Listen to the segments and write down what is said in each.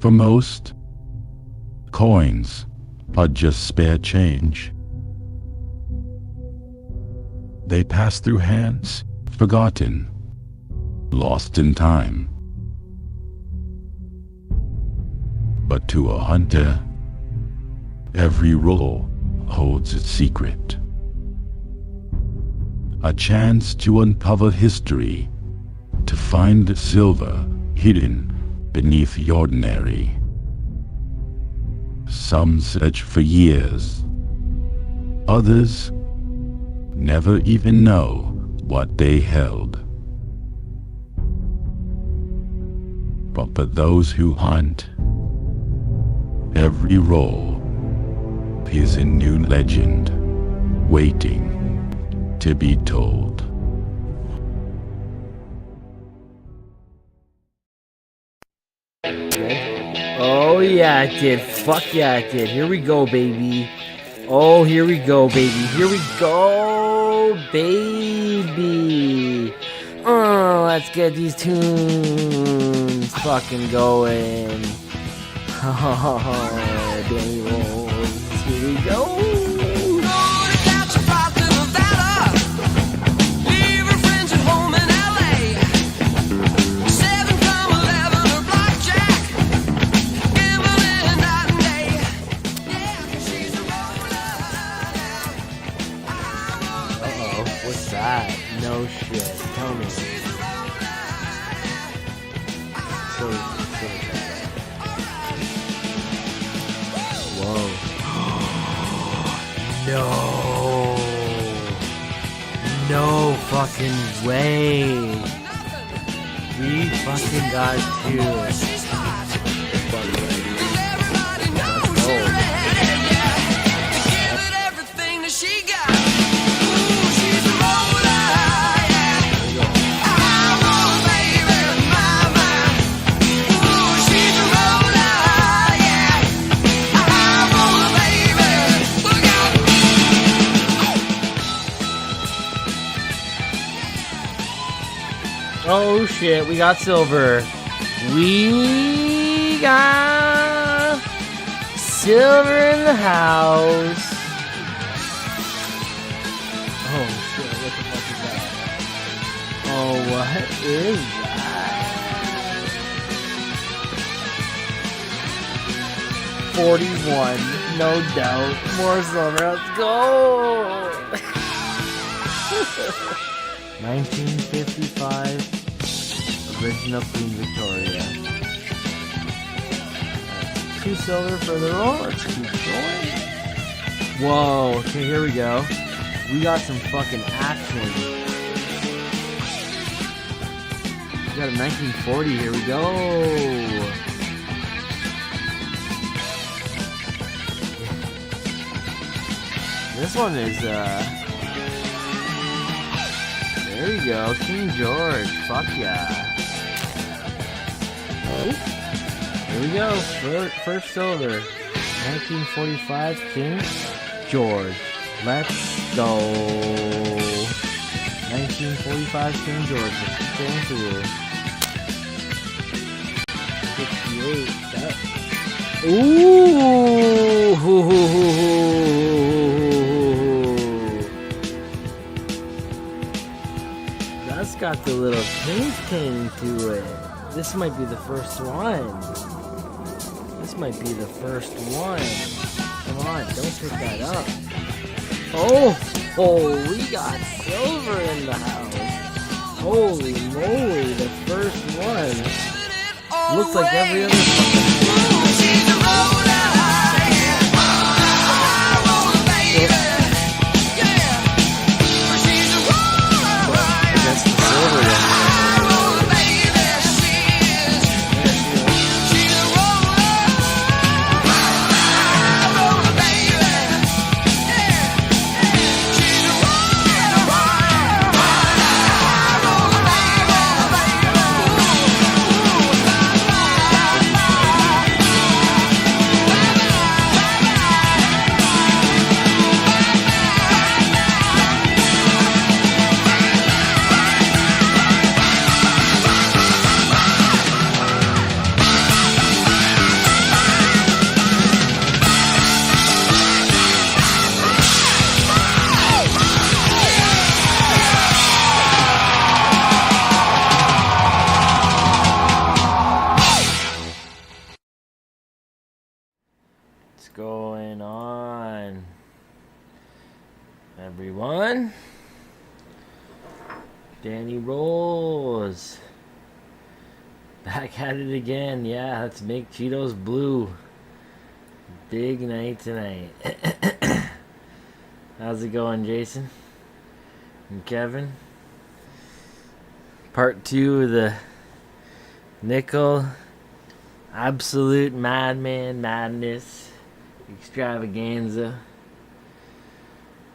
For most, coins are just spare change. They pass through hands, forgotten, lost in time. But to a hunter, every roll holds its secret. A chance to uncover history, to find silver hidden beneath the ordinary. Some search for years. Others never even know what they held. But for those who hunt, every roll is a new legend waiting to be told. Oh yeah, it did. Fuck yeah, it did. Here we go, baby. Oh, here we go, baby. Here we go, baby. Oh, let's get these tunes fucking going. Oh, Danny rolls. Here we go. No shit. Tell me. Whoa. No. No fucking way. We fucking got two. Oh shit, we got silver. We got silver in the house. Oh shit, what the fuck is that? Oh, what is that? 41, no doubt. More silver, let's go! 1955. Original Queen Victoria. Two silver for the roll. Let's keep going. Whoa. Okay, here we go. We got some fucking action. We got a 1940. Here we go. This one is, there we go. King George. Fuck yeah. Here we go, first silver, 1945 King George. Let's go. 1945 King George. Going through. 68. That. Ooh. That's got the little king to it. This might be the first one. This might be the first one. Come on, don't pick that up. Oh, we got silver in the house. Holy moly, the first one. Looks like every other That's the silver one. going on, everyone? Danny Rolls back at it again. Yeah, let's make Cheetos blue. Big night tonight. How's it going, Jason and Kevin? Part 2 of the nickel absolute madman madness extravaganza.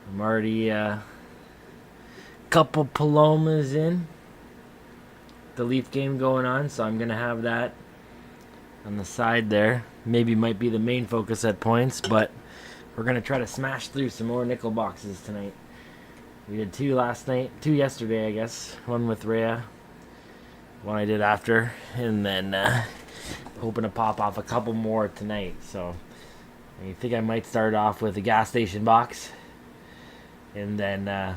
I'm already couple palomas in. The Leaf game going on, so I'm gonna have that on the side there. Maybe might be the main focus at points, but we're gonna try to smash through some more nickel boxes tonight. We did 2 last night, 2 yesterday, I guess. One with Rhea, one I did after, and then hoping to pop off a couple more tonight. So I think I might start off with a gas station box, and then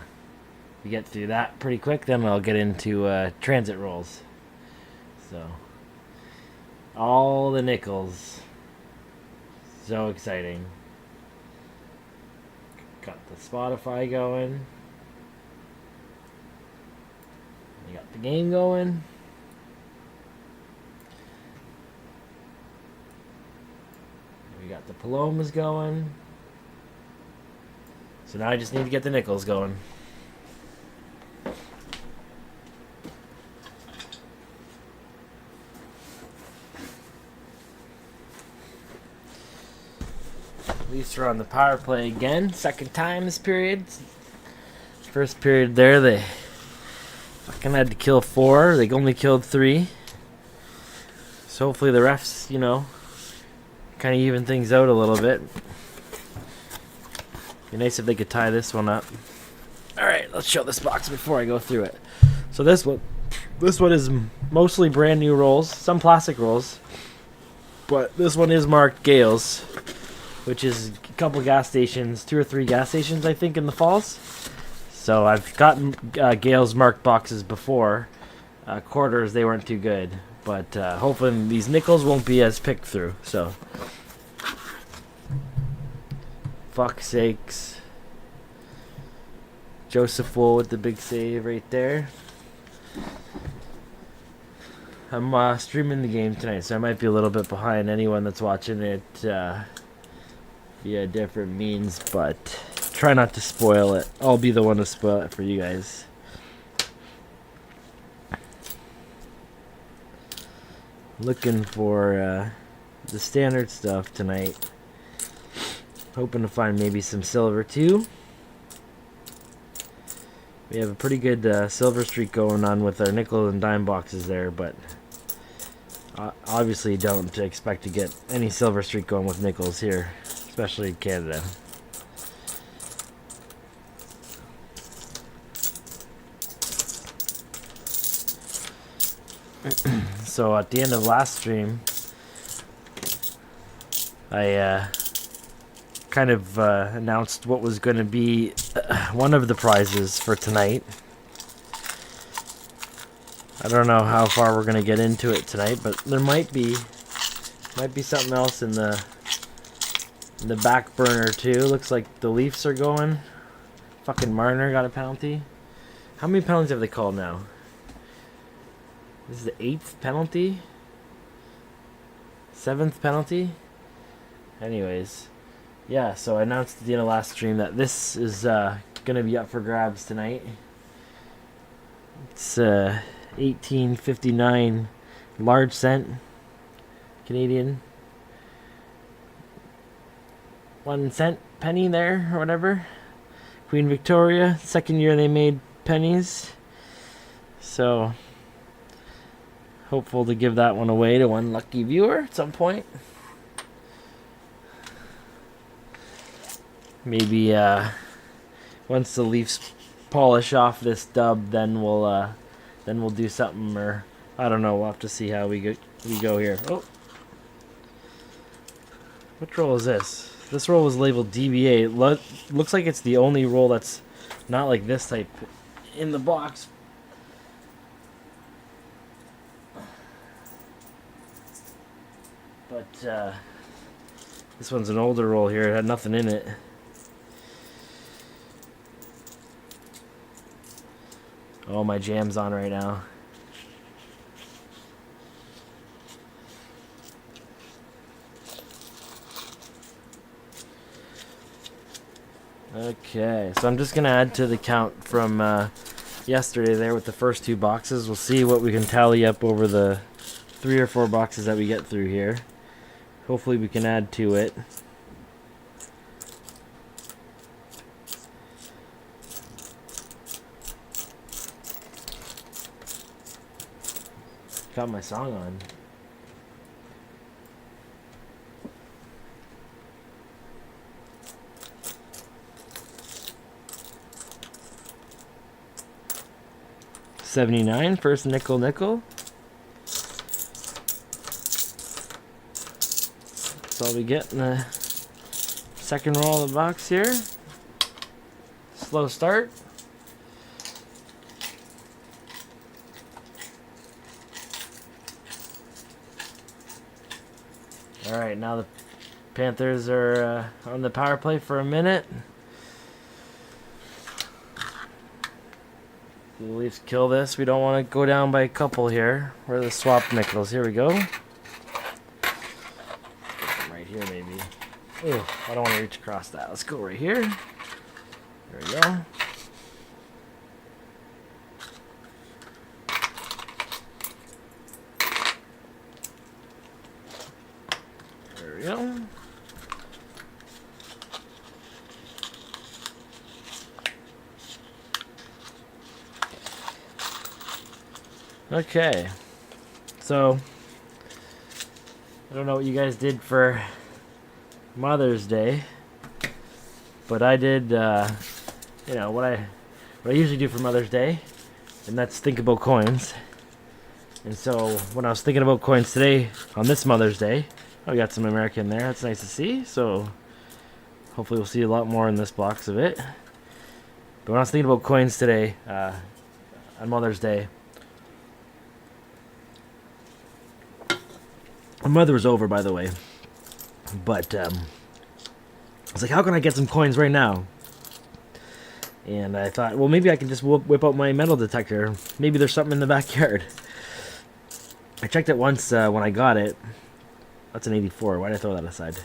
we get through that pretty quick. Then I'll get into transit rolls. So all the nickels, so exciting. Got the Spotify going. We got the game going. We got the palomas going. So now I just need to get the nickels going. Leafs are on the power play again. Second time this period. First period there, they fucking had to kill 4. They only killed 3. So hopefully the refs, kind of even things out a little bit. Be nice if they could tie this one up. Alright, let's show this box before I go through it. So this one is mostly brand new rolls. Some plastic rolls. But this one is marked Gales, which is a couple gas stations, 2 or 3 gas stations, I think, in the falls. So I've gotten Gales marked boxes before. Quarters, they weren't too good. But hopefully these nickels won't be as picked through. So, fuck's sakes. Joseph Wool with the big save right there. I'm streaming the game tonight, so I might be a little bit behind anyone that's watching it via different means, but try not to spoil it. I'll be the one to spoil it for you guys. Looking for the standard stuff tonight. Hoping to find maybe some silver too. We have a pretty good silver streak going on with our nickel and dime boxes there, but obviously don't expect to get any silver streak going with nickels here, especially in Canada. So at the end of last stream, I kind of announced what was going to be one of the prizes for tonight. I don't know how far we're going to get into it tonight, but there might be something else in the back burner too. Looks like the Leafs are going. Fucking Marner got a penalty. How many penalties have they called now? This is the 8th penalty? 7th penalty? Anyways, yeah, so I announced at the end of last stream that this is going to be up for grabs tonight. It's 1859 large cent Canadian. 1 cent penny there, or whatever. Queen Victoria, 2nd year they made pennies. So hopeful to give that one away to one lucky viewer at some point. Maybe once the Leafs polish off this dub, then we'll do something, or I don't know. We'll have to see how we go here. Oh, what roll is this? This roll was labeled DBA. It looks like it's the only roll that's not like this type in the box. But This one's an older roll here. It had nothing in it. Oh, my jam's on right now. Okay, so I'm just going to add to the count from yesterday there with the first 2 boxes. We'll see what we can tally up over the 3 or 4 boxes that we get through here. Hopefully we can add to it. Got my song on. $79 first nickel. That's all we get in the second roll of the box here. Slow start. Alright, now the Panthers are on the power play for a minute. The Leafs kill this. We don't want to go down by a couple here. Where are the swap nickels? Here we go. Right here, maybe. Oh, I don't want to reach across that. Let's go right here. There we go. There we go. Okay, so I don't know what you guys did for Mother's Day, but I did, you know, what I usually do for Mother's Day, and that's think about coins. And so when I was thinking about coins today on this Mother's Day, I got some American there. That's nice to see. So hopefully we'll see a lot more in this box of it. But when I was thinking about coins today on Mother's Day, my mother was over, by the way, but I was like, how can I get some coins right now? And I thought, well, maybe I can just whip out my metal detector. Maybe there's something in the backyard. I checked it once when I got it. That's an 84. Why did I throw that aside?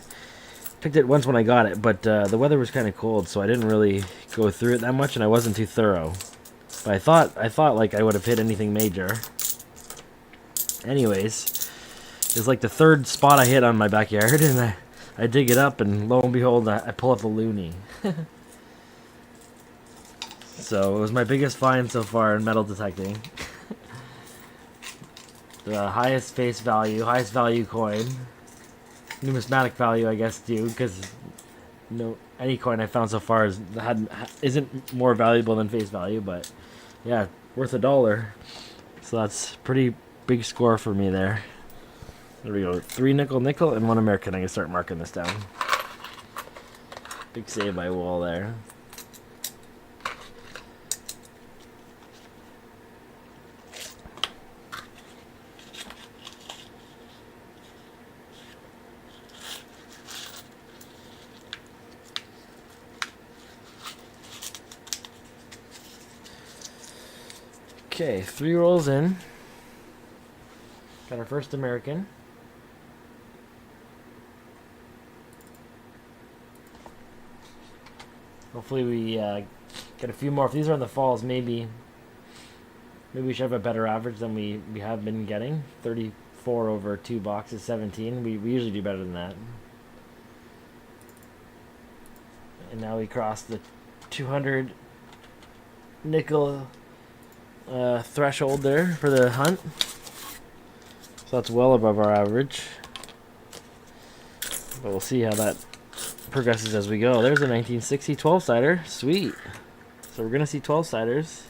Checked it once when I got it, but the weather was kind of cold, so I didn't really go through it that much, and I wasn't too thorough. But I thought like I would have hit anything major. Anyways, it's like the 3rd spot I hit on my backyard, and I dig it up, and lo and behold, I pull up a loony. So it was my biggest find so far in metal detecting. The highest face value, highest value coin. Numismatic value, I guess, too, because any coin I found so far isn't more valuable than face value, but yeah, worth $1. So that's pretty big score for me there. There we go. 3 nickel, and 1 American. I can start marking this down. Big save by Wall there. Okay, 3 rolls in. Got our first American. Hopefully we get a few more. If these are in the falls, maybe we should have a better average than we have been getting. 34 over 2 boxes, 17. We usually do better than that. And now we cross the 200 nickel threshold there for the hunt. So that's well above our average. But we'll see how that progresses as we go. There's a 1960 12-sider. Sweet. So we're going to see 12-siders.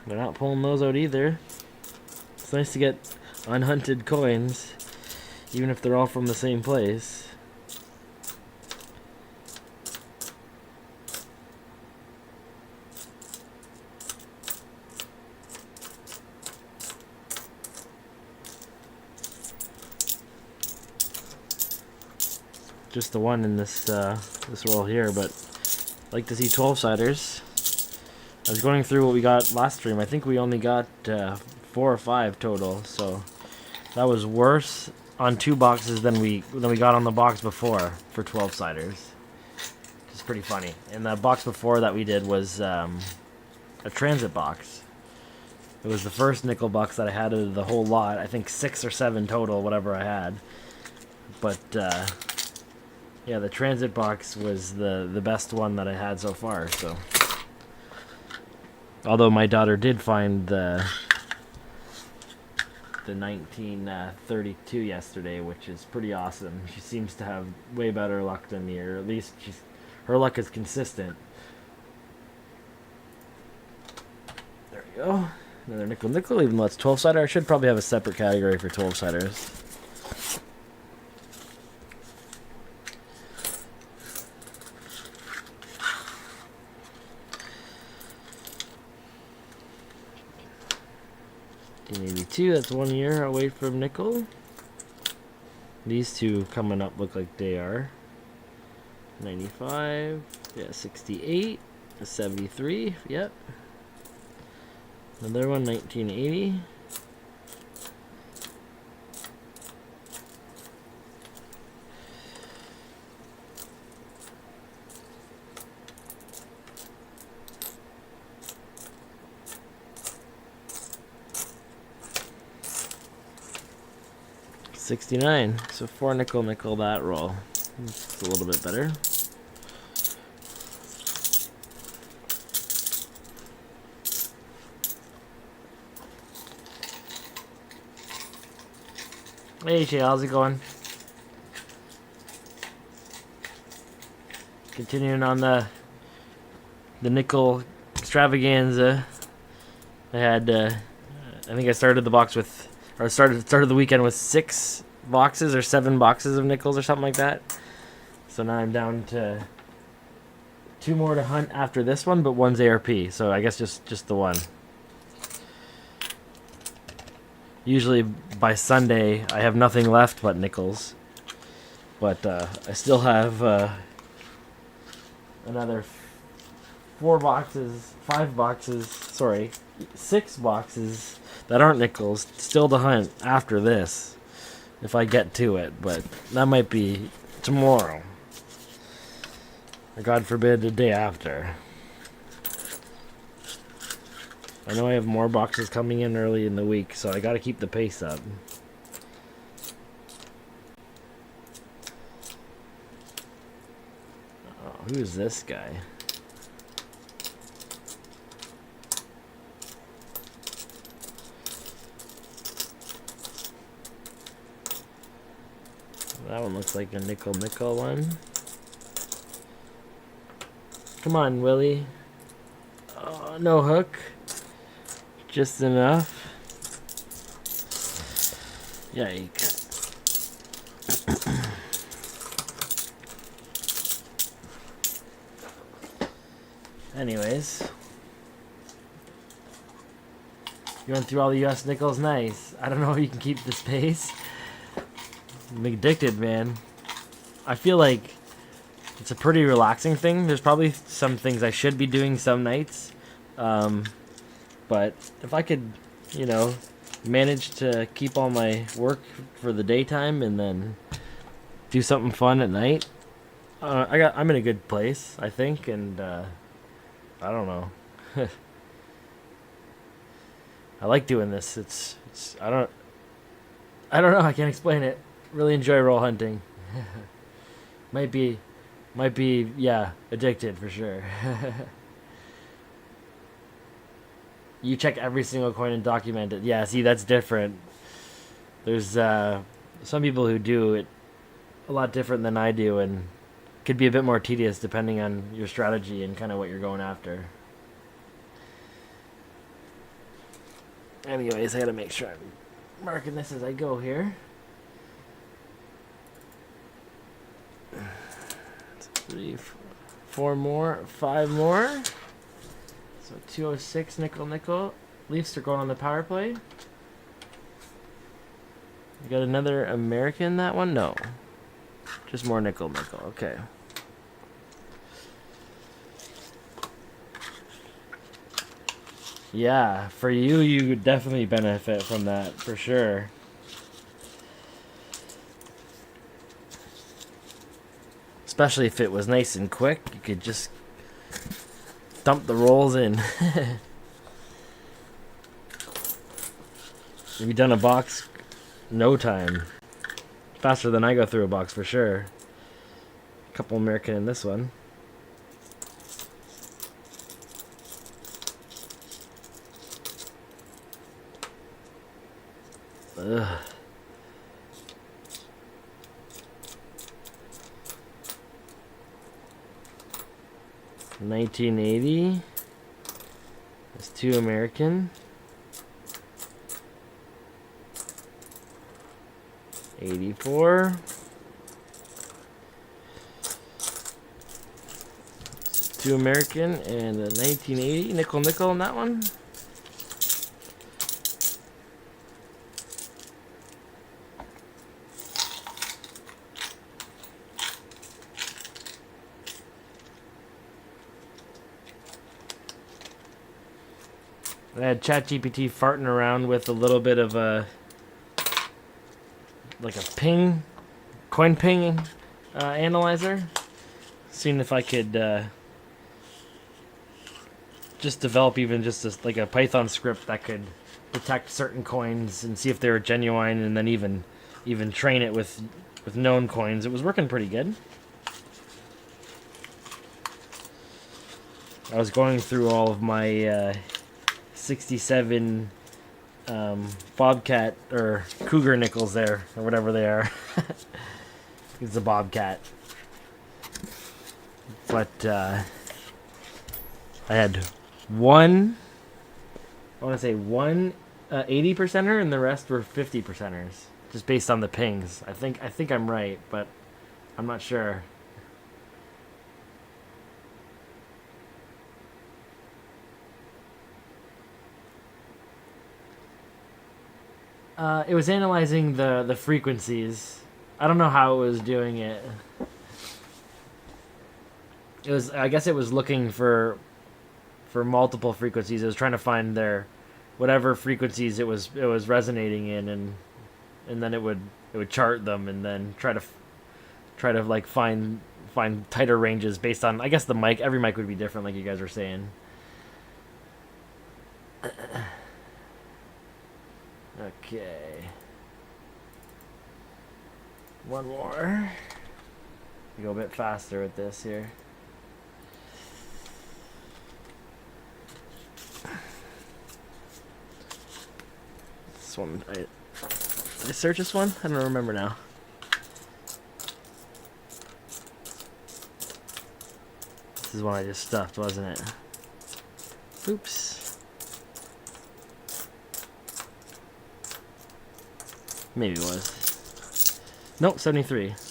They're not pulling those out either. It's nice to get unhunted coins, even if they're all from the same place. just the one in this this roll here, but I'd like to see 12-siders. I was going through what we got last stream. I think we only got 4 or 5 total, so that was worse on 2 boxes than we got on the box before for 12-siders. It's pretty funny. And the box before that we did was a transit box. It was the first nickel box that I had of the whole lot. I think 6 or 7 total, whatever I had. But yeah, the transit box was the best one that I had so far. So, although my daughter did find the 1932 yesterday, which is pretty awesome. She seems to have way better luck than me, or at least her luck is consistent. There we go. Another nickel, even though it's 12-sider. I should probably have a separate category for 12-siders. $18.82, that's 1 year away from nickel. These two coming up look like they are. 95, yeah, 68, 73, yep. Another one, 1980. $69. So 4 nickel that roll. It's a little bit better. Hey Shay, how's it going? Continuing on the nickel extravaganza. I had I think I started the box with, or started the weekend with 6 boxes or 7 boxes of nickels or something like that. So now I'm down to 2 more to hunt after this one, but one's ARP. So I guess just the one. Usually by Sunday I have nothing left but nickels, but I still have another 6 boxes that aren't nickels still to hunt after this, if I get to it, but that might be tomorrow, or God forbid the day after. I know I have more boxes coming in early in the week, so I gotta keep the pace up. Oh, who is this guy? That one looks like a nickel one. Come on, Willie. Oh, no hook. Just enough. Yikes. Anyways. You went through all the US nickels? Nice. I don't know if you can keep this pace. I'm addicted, man. I feel like it's a pretty relaxing thing. There's probably some things I should be doing some nights. But if I could, you know, manage to keep all my work for the daytime and then do something fun at night, I'm in a good place, I think, and I don't know. I like doing this. It's I don't know. I can't explain it. Really enjoy roll hunting. might be, yeah, addicted for sure. You check every single coin and document it. Yeah, see, that's different. There's some people who do it a lot different than I do, and could be a bit more tedious depending on your strategy and kind of what you're going after. Anyways, I gotta make sure I'm marking this as I go here. 3, 4 more, 5 more. So 206 nickel. Leafs are going on the power play. You got another American, that one? No. Just more nickel. Okay. Yeah, for you, you would definitely benefit from that, for sure. Especially if it was nice and quick, you could just dump the rolls in. Have you done a box? No time. Faster than I go through a box, for sure. A couple American in this one. Ugh. $19.80. That's 2 American. 84. 2 American and a 1980 nickel on that one. I had ChatGPT farting around with a little bit of a coin ping analyzer, seeing if I could just develop even just like a Python script that could detect certain coins and see if they were genuine, and then even train it with known coins. It was working pretty good. I was going through all of my 67 Bobcat or Cougar nickels there, or whatever they are. It's a Bobcat. But I had one 80 percenter, and the rest were 50 percenters, just based on the pings. I think I'm right, but I'm not sure. It was analyzing the frequencies. I don't know how it was doing it. I guess it was looking for multiple frequencies. It was trying to find their whatever frequencies it was resonating in, and then it would chart them, and then try to like find tighter ranges based on, I guess, the mic. Every mic would be different, like you guys were saying. Okay. One more. Go a bit faster with this here. This one, did I search this one? I don't remember now. This is one I just stuffed, wasn't it? Oops. Maybe it was. Nope, 73. So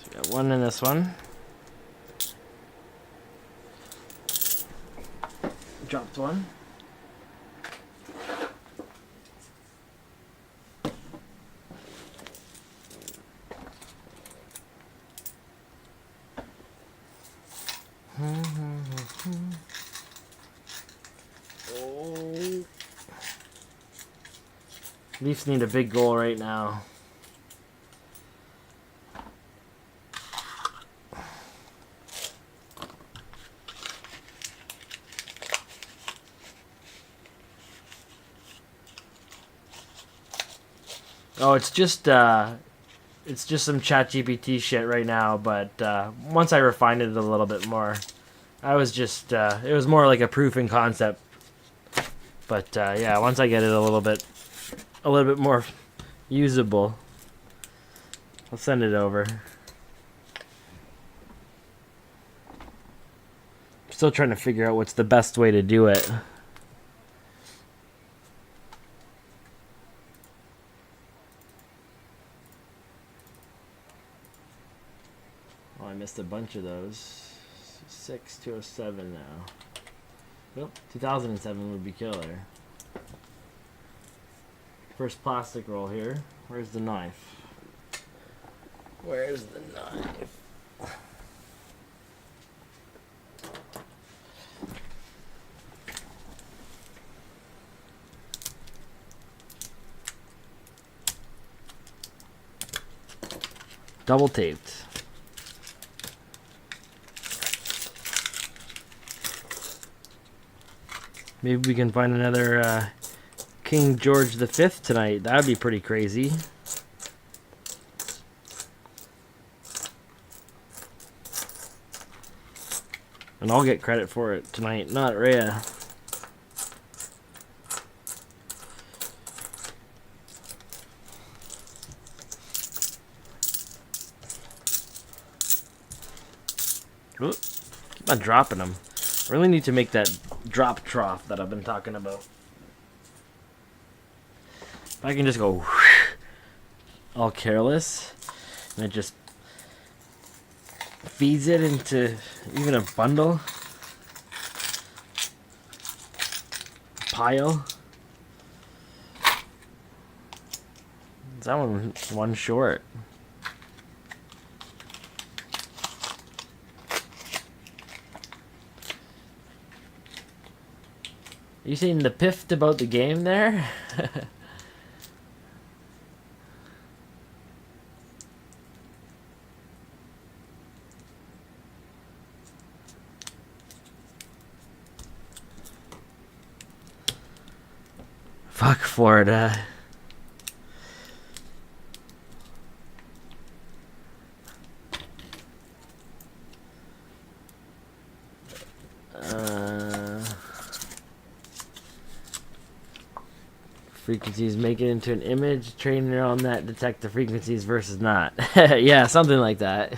we got one in this one. Dropped one. Oh. Leafs need a big goal right now. Oh, it's just some ChatGPT shit right now, but once I refined it a little bit more, I was just it was more like a proof in concept. But yeah, once I get it a little bit more usable, I'll send it over. I'm still trying to figure out what's the best way to do it. Oh, I missed a bunch of those. 6 207 now. Well, 2007 would be killer. First plastic roll here. Where's the knife? Where's the knife? Double taped. Maybe we can find another King George V tonight. That'd be pretty crazy. And I'll get credit for it tonight, not Rhea. Ooh, keep on dropping them. I really need to make that drop trough that I've been talking about. If I can just go all careless, and it just feeds it into even a bundle, pile. Is that one short? Are you saying the piffed about the game there? Fuck Florida. Frequencies make it into an image, train neural net, detect the frequencies versus not. Yeah, something like that.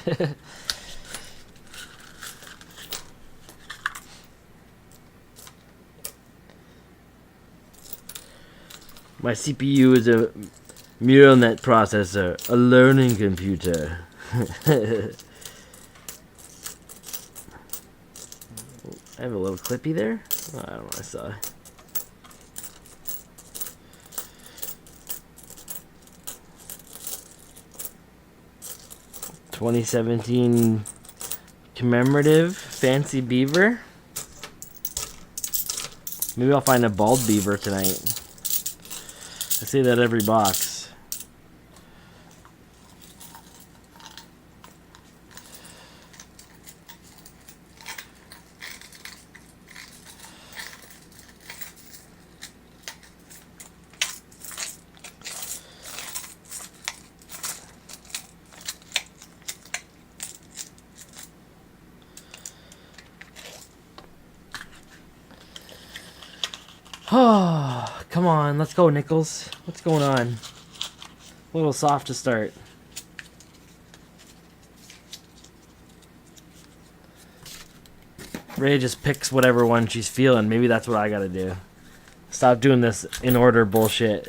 My CPU is a neural net processor, a learning computer. I have a little clippy there? Oh, I don't know what I saw. (2017) commemorative fancy beaver. Maybe I'll find a bald beaver tonight. I say that every box. Oh, come on, let's go, Nickels. What's going on? A little soft to start. Ray just picks whatever one she's feeling. Maybe that's what I gotta do. Stop doing this in order bullshit.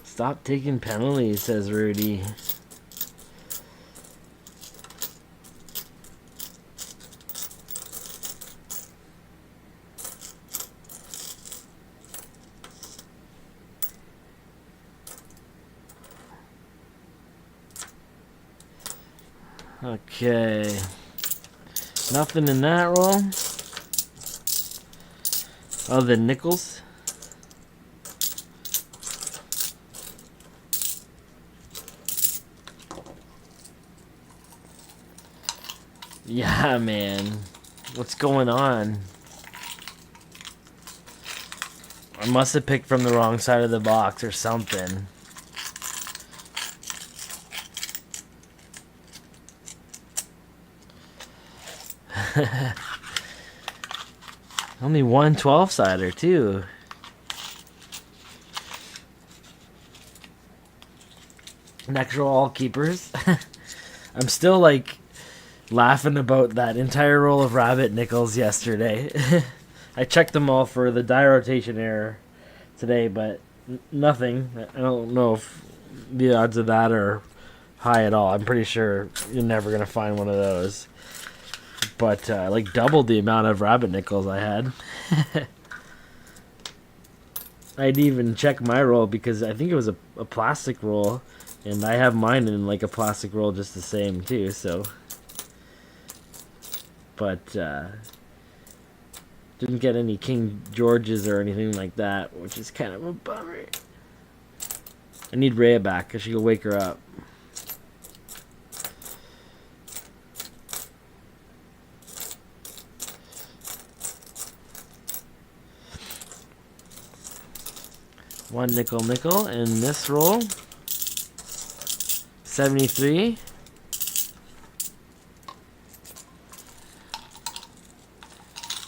Stop taking penalties, says Rudy. Okay. Nothing in that roll. Oh, the nickels. Yeah, man. What's going on? I must have picked from the wrong side of the box or something. Only one 12-sider, too. Next roll, all keepers. I'm still, like, laughing about that entire roll of rabbit nickels yesterday. I checked them all for the die rotation error today, but nothing. I don't know if the odds of that are high at all. I'm pretty sure you're never gonna find one of those. But like doubled the amount of rabbit nickels I had. I'd even check my roll because I think it was a plastic roll, and I have mine in like a plastic roll just the same too. So, but didn't get any King Georges or anything like that, which is kind of a bummer. I need Rhea back. I should go wake her up. One nickel in this roll. 73.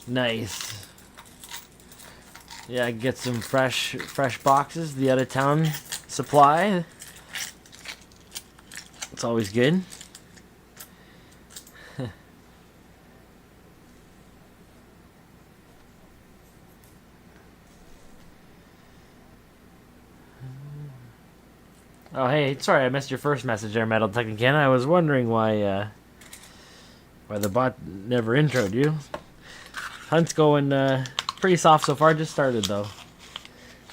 Nice. Yeah, get some fresh boxes. The out of town supply. It's always good. Oh, hey, sorry I missed your first message there, Metal Technican. I was wondering why the bot never introed you. Hunt's going pretty soft so far. Just started, though.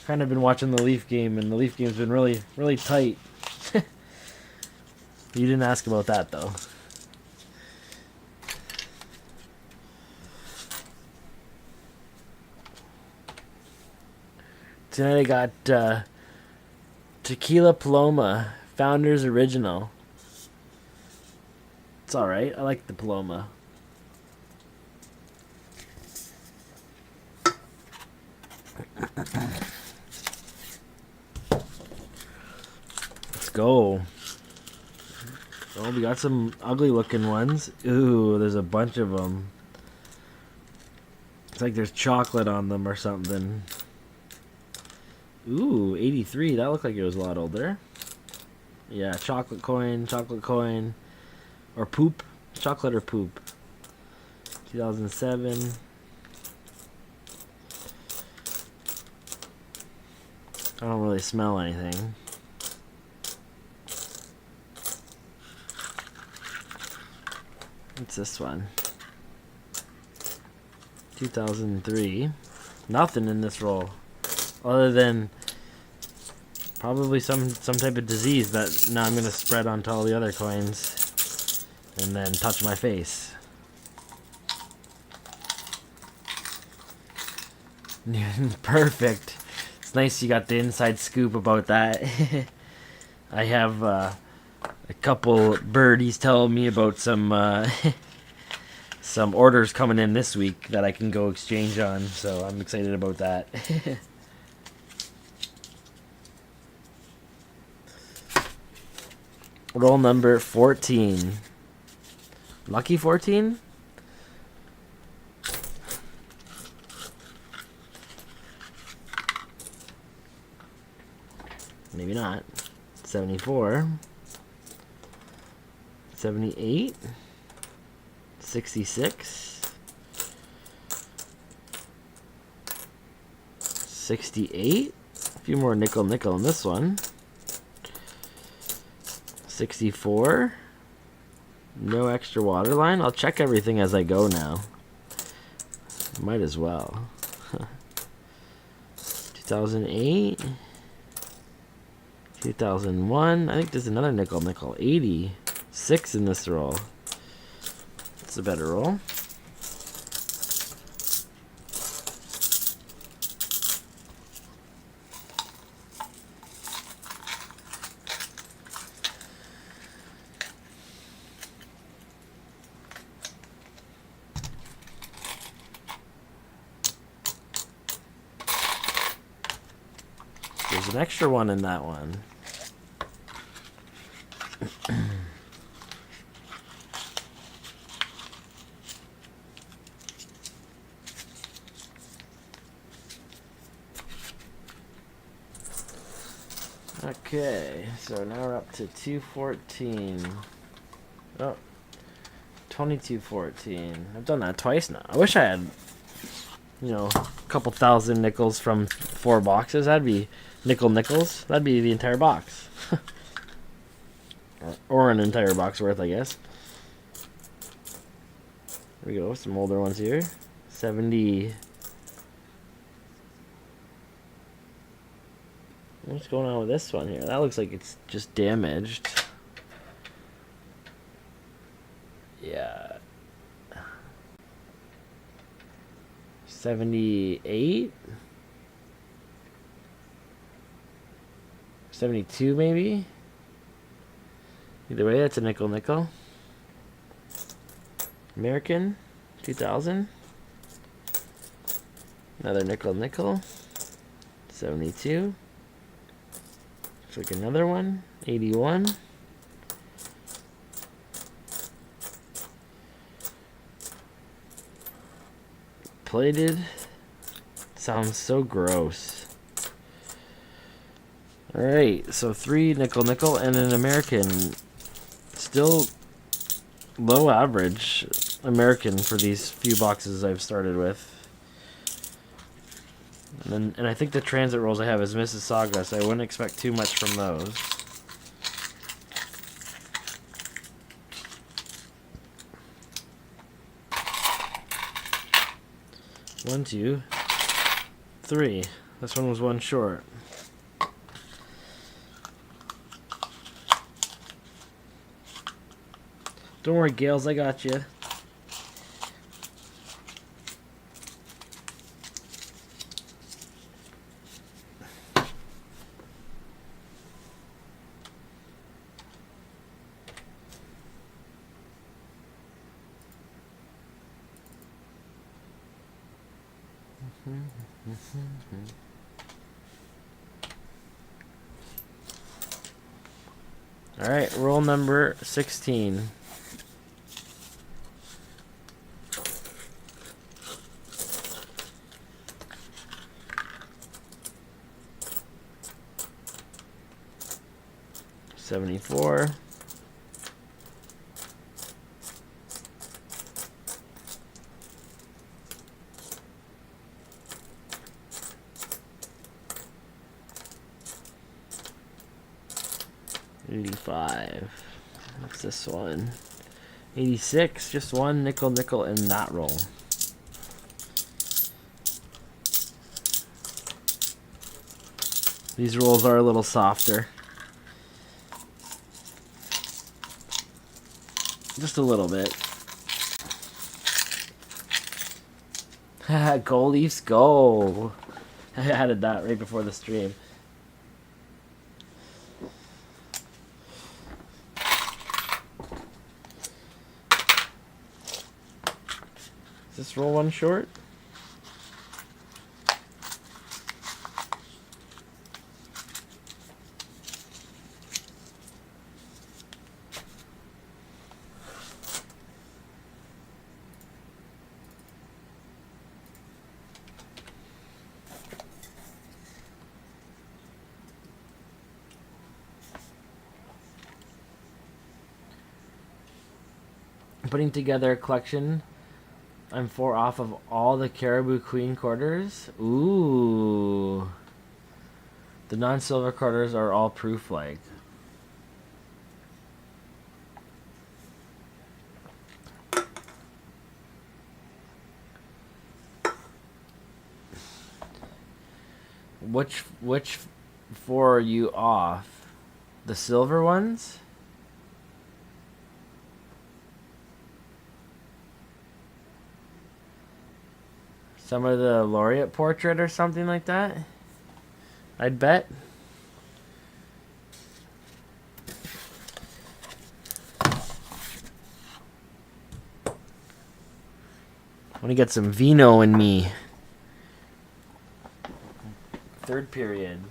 Kind of been watching the Leaf game, and the Leaf game's been really, really tight. You didn't ask about that, though. Tonight I got Tequila Paloma, Founders Original. It's alright. I like the Paloma. Let's go. Oh, we got some ugly looking ones. Ooh, there's a bunch of them. It's like there's chocolate on them or something. Ooh, 83. That looked like it was a lot older. Yeah, chocolate coin, or poop. Chocolate or poop. 2007. I don't really smell anything. What's this one? 2003. Nothing in this roll. Other than probably some type of disease that now I'm going to spread onto all the other coins and then touch my face. Perfect. It's nice you got the inside scoop about that. I have a couple birdies telling me about some some orders coming in this week that I can go exchange on, so I'm excited about that. Roll number 14. Lucky 14? Maybe not. 74. 78. 66. 68. A few more nickel in this one. 64. No extra water line. I'll check everything as I go now. Might as well. 2008. 2001. I think there's another nickel. 86 in this roll. It's a better roll. There's an extra one in that one. Okay, so now we're up to 214. Oh, 2214. I've done that twice now. I wish I had, a couple thousand nickels from 4 boxes. That'd be nickels. That'd be the entire box. or an entire box worth, I guess. There we go, some older ones here. 70. What's going on with this one here? That looks like it's just damaged. Yeah. 78? 72 maybe? Either way, that's a nickel. American, 2000. Another nickel. 72. Looks like another one, 81. Plated. Sounds so gross. Alright, so 3 nickel, and an American. Still low average American for these few boxes I've started with. And I think the transit rolls I have is Mississauga, so I wouldn't expect too much from those. One, two, three. This one was one short. Don't worry, Gales, I got you. All right, roll number 16. $74. $85. What's this one? $86. Just one nickel in that roll. These rolls are a little softer. Just a little bit. Go Leafs, go! I added that right before the stream. Is this roll one short? Putting together a collection. I'm 4 off of all the Caribou Queen quarters. Ooh. The non-silver quarters are all proof like. Which 4 are you off? The silver ones? Some of the laureate portrait or something like that? I'd bet. I want to get some vino in me. Third period.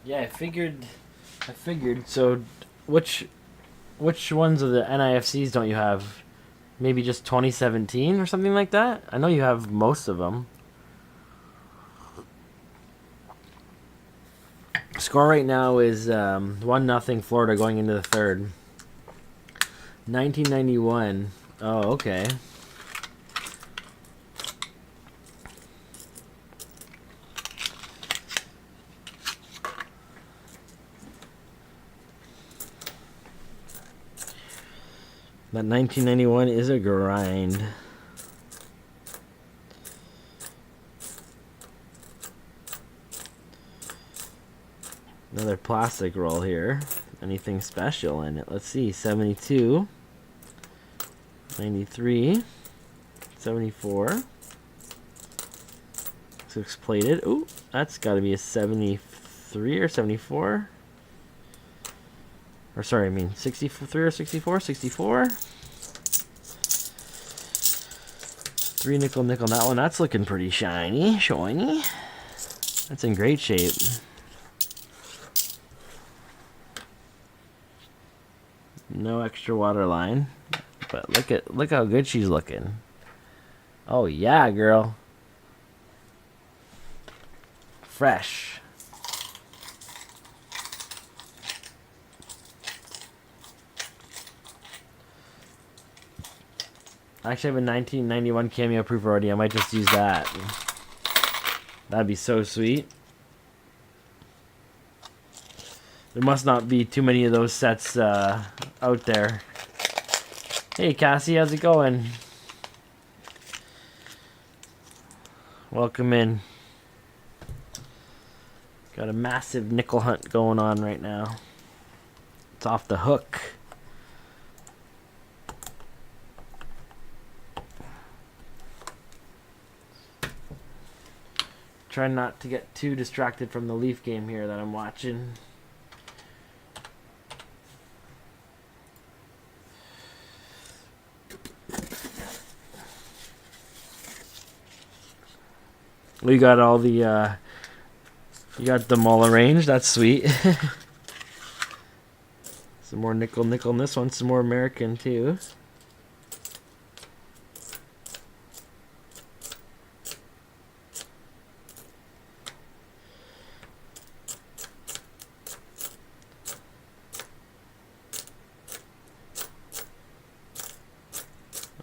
Yeah, I figured. So, which ones of the NIFCs don't you have? Maybe just 2017 or something like that? I know you have most of them. Score right now is 1-0 Florida going into the third. 1991. Oh, okay. That 1991 is a grind. Another plastic roll here. Anything special in it? Let's see. 72, 93, 74. 6 plated. Ooh, that's got to be a 73 or 74. Or sorry, I mean 63 or 64? 64. 3 nickel, nickel. That one, that's looking pretty shiny. That's in great shape. No extra water line, but look how good she's looking. Oh yeah, girl. Fresh. I actually have a 1991 cameo proof already. I might just use that. That'd be so sweet. There must not be too many of those sets out there. Hey Cassie, how's it going? Welcome in. Got a massive nickel hunt going on right now. It's off the hook. Try not to get too distracted from the Leaf game here that I'm watching. We got all the, you got them all arranged. That's sweet. Some more nickel, nickel in this one. Some more American too.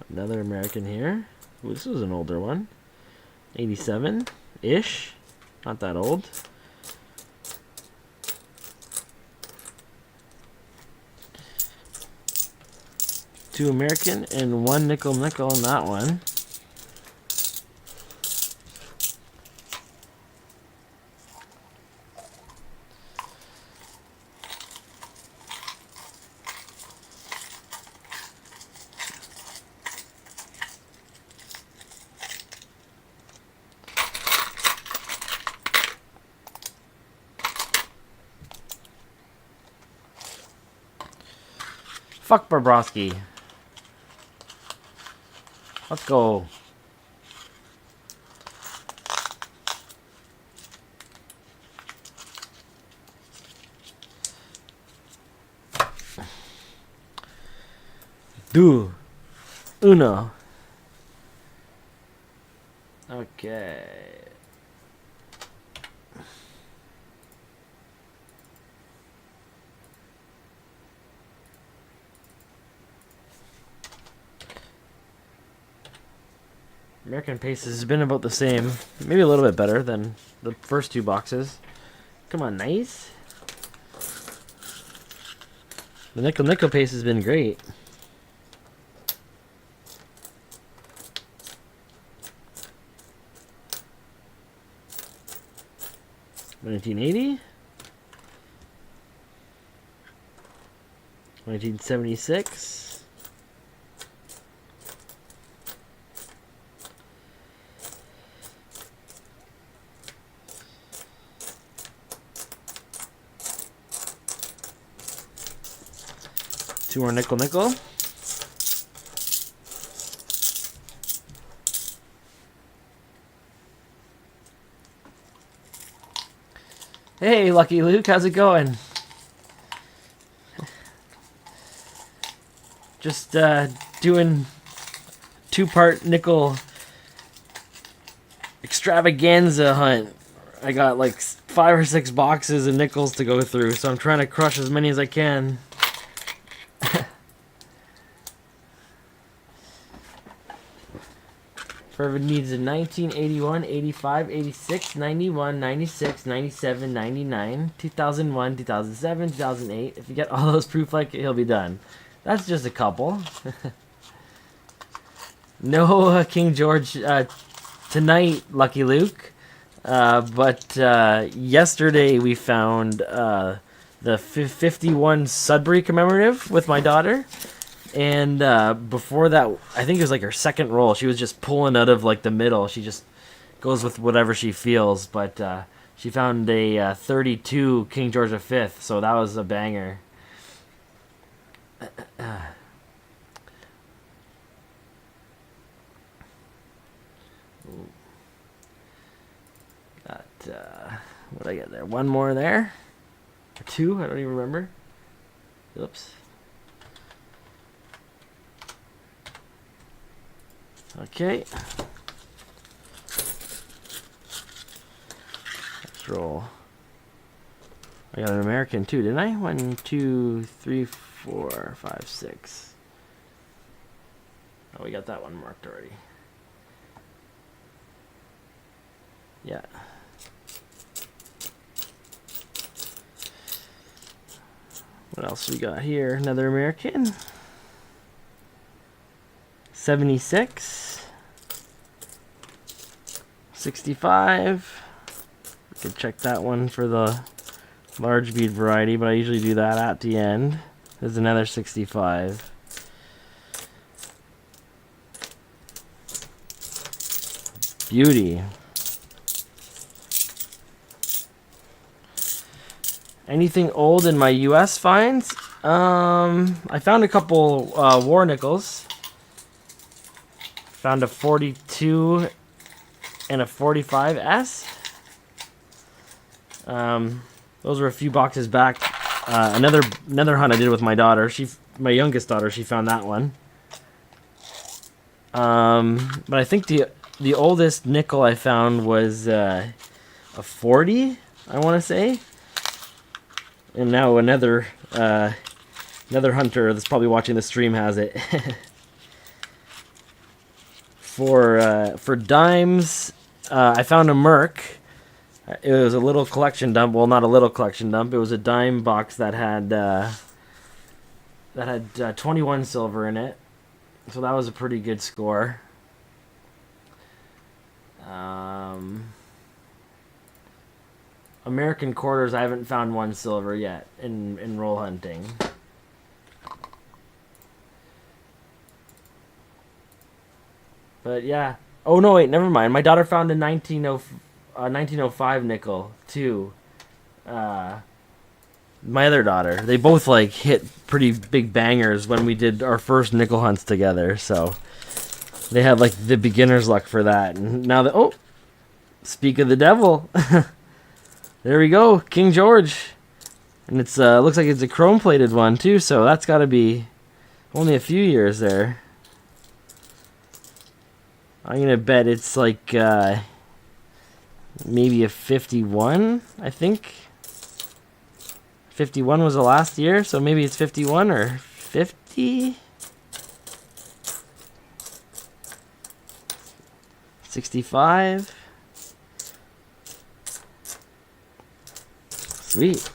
Another American here. Ooh, this was an older one. 87-ish. Not that old. Two American and 1 nickel nickel in that one. Fuck Bobrovsky. Let's go. Do. Uno. Okay. American Pace has been about the same, maybe a little bit better than the first two boxes. Come on, nice. The nickel pace has been great. $1980, 1976. Two more nickel. Hey, Lucky Luke, how's it going? Just doing 2-part nickel extravaganza hunt. I got like 5 or 6 boxes of nickels to go through, so I'm trying to crush as many as I can. Whoever needs a 1981, 85, 86, 91, 96, 97, 99, 2001, 2007, 2008. If you get all those proof like it, he'll be done. That's just a couple. No King George tonight, Lucky Luke. But yesterday we found the 51 Sudbury commemorative with my daughter. And before that, I think it was like her second roll. She was just pulling out of like the middle. She just goes with whatever she feels. But she found a 32 King George V, so that was a banger. What did I get there? One more there? Or two? I don't even remember. Oops. Okay. Let's roll. I got an American too, didn't I? 1, 2, 3, 4, 5, 6. Oh, we got that one marked already. Yeah. What else we got here? Another American. 76. 65. We could check that one for the large bead variety, but I usually do that at the end. There's another 65. Beauty. Anything old in my US finds? I found a couple war nickels. Found a 42 and a 45S. Those were a few boxes back. Another hunt I did with my daughter. My youngest daughter, she found that one. But I think the oldest nickel I found was a 40, I want to say. And now another hunter that's probably watching the stream has it. For dimes, I found a Merc. It was a little collection dump. Well, not a little collection dump. It was a dime box that had 21 silver in it. So that was a pretty good score. American quarters, I haven't found one silver yet in roll hunting. But yeah. Oh no, wait, never mind. My daughter found a 1905 nickel too. My other daughter. They both like hit pretty big bangers when we did our first nickel hunts together. So they had like the beginner's luck for that. And now that speak of the devil. There we go, King George. And it's looks like it's a chrome plated one too, so that's got to be only a few years there. I'm gonna bet it's like maybe a 51, I think. 51 was the last year, so maybe it's 51 or 50. 65. Sweet.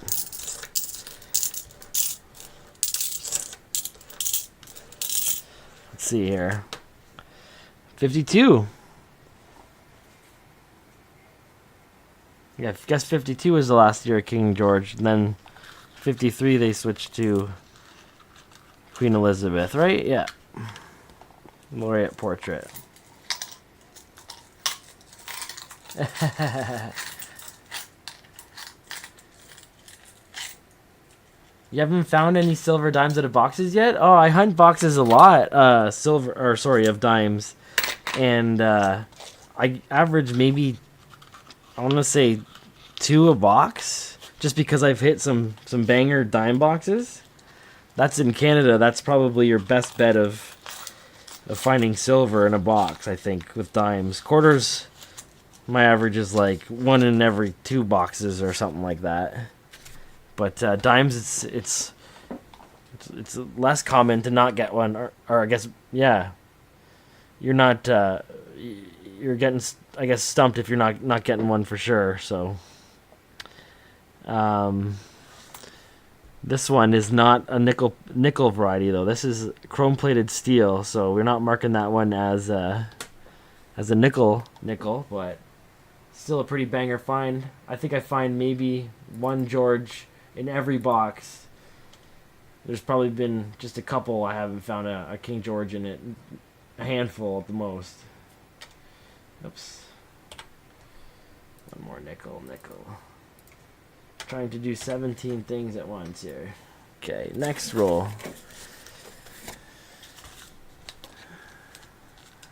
Let's see here. 52. Yeah, I guess 52 was the last year of King George. And then 53 they switched to Queen Elizabeth, right? Yeah. Laureate portrait. You haven't found any silver dimes out of boxes yet? Oh, I hunt boxes a lot. Of dimes. And I average maybe, I want to say 2 a box. Just because I've hit some banger dime boxes. That's in Canada. That's probably your best bet of finding silver in a box, I think, with dimes. Quarters, my average is like 1 in every 2 boxes or something like that. But dimes, it's less common to not get one, or I guess, yeah, you're not you're getting, I guess, stumped if you're not getting one for sure. So, This one is not a nickel variety though. This is chrome plated steel, so we're not marking that one as a nickel, but still a pretty banger find. I think I find maybe one George in every box. There's probably been just a couple I haven't found a King George in it. A handful at the most. Oops. One more nickel. Trying to do 17 things at once here. Okay, next roll.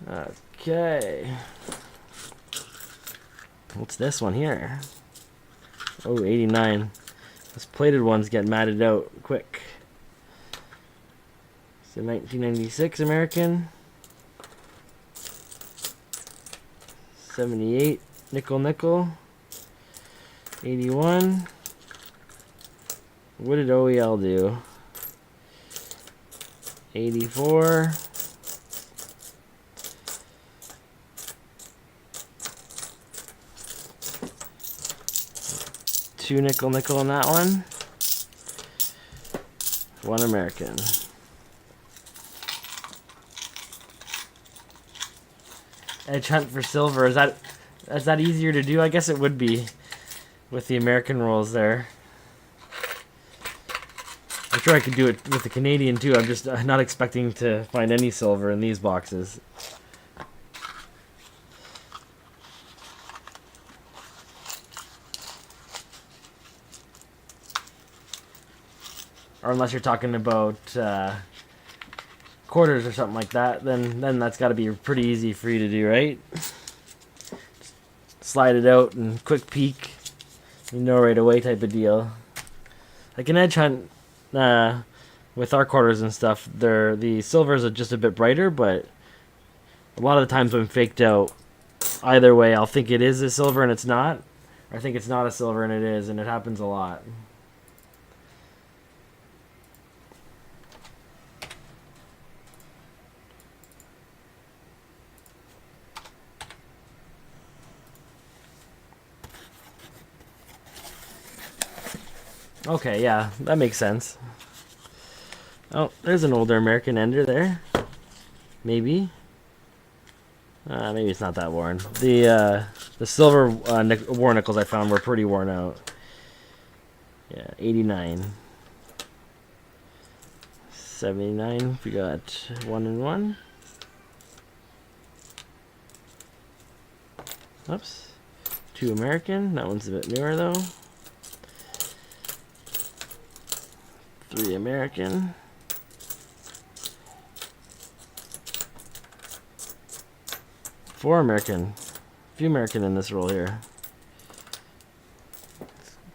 Okay. What's this one here? Oh, 89. Those plated ones get matted out quick. So 1996 American. 78 nickel. 81. What did OEL do? 84. Two nickel on that one. One American. Edge hunt for silver. Is that easier to do? I guess it would be with the American rolls there. I'm sure I could do it with the Canadian too. I'm just not expecting to find any silver in these boxes. Or unless you're talking about quarters or something like that, then that's got to be pretty easy for you to do, right? Just slide it out and quick peek. You know right away type of deal. Like an edge hunt with our quarters and stuff, the silvers are just a bit brighter, but a lot of the times when faked out, either way, I'll think it is a silver and it's not, or I think it's not a silver and it is, and it happens a lot. Okay, yeah, that makes sense. Oh, there's an older American ender there. Maybe. Maybe it's not that worn. The silver war nickels I found were pretty worn out. Yeah, 89. 79, we got 1 and 1. Oops. 2 American, that one's a bit newer though. 3 American. 4 American. A few American in this roll here.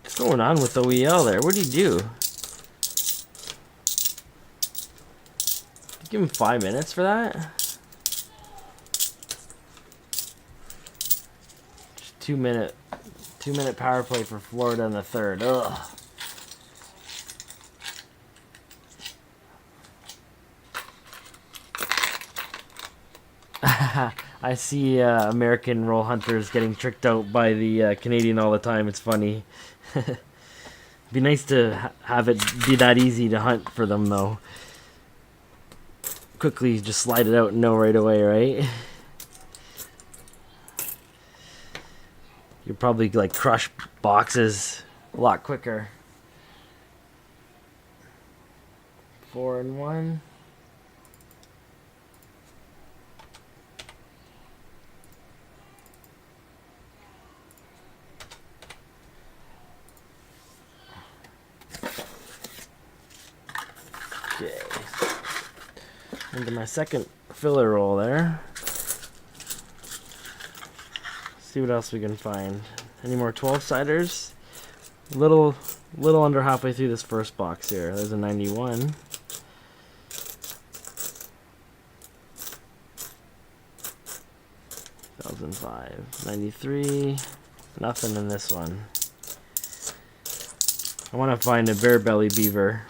What's going on with OEL there? What did he do? Give him 5 minutes for that? Just 2 minute power play for Florida in the third. Ugh. I see American roll hunters getting tricked out by the Canadian all the time. It's funny. Be nice to have it be that easy to hunt for them, though. Quickly just slide it out and know right away, right? You'll probably like crush boxes a lot quicker. 4 and 1. Okay. Into my second filler roll there. See what else we can find. Any more 12-siders? Little under halfway through this first box here. There's a 91. $1,005. 93. Nothing in this one. I want to find a bare belly beaver.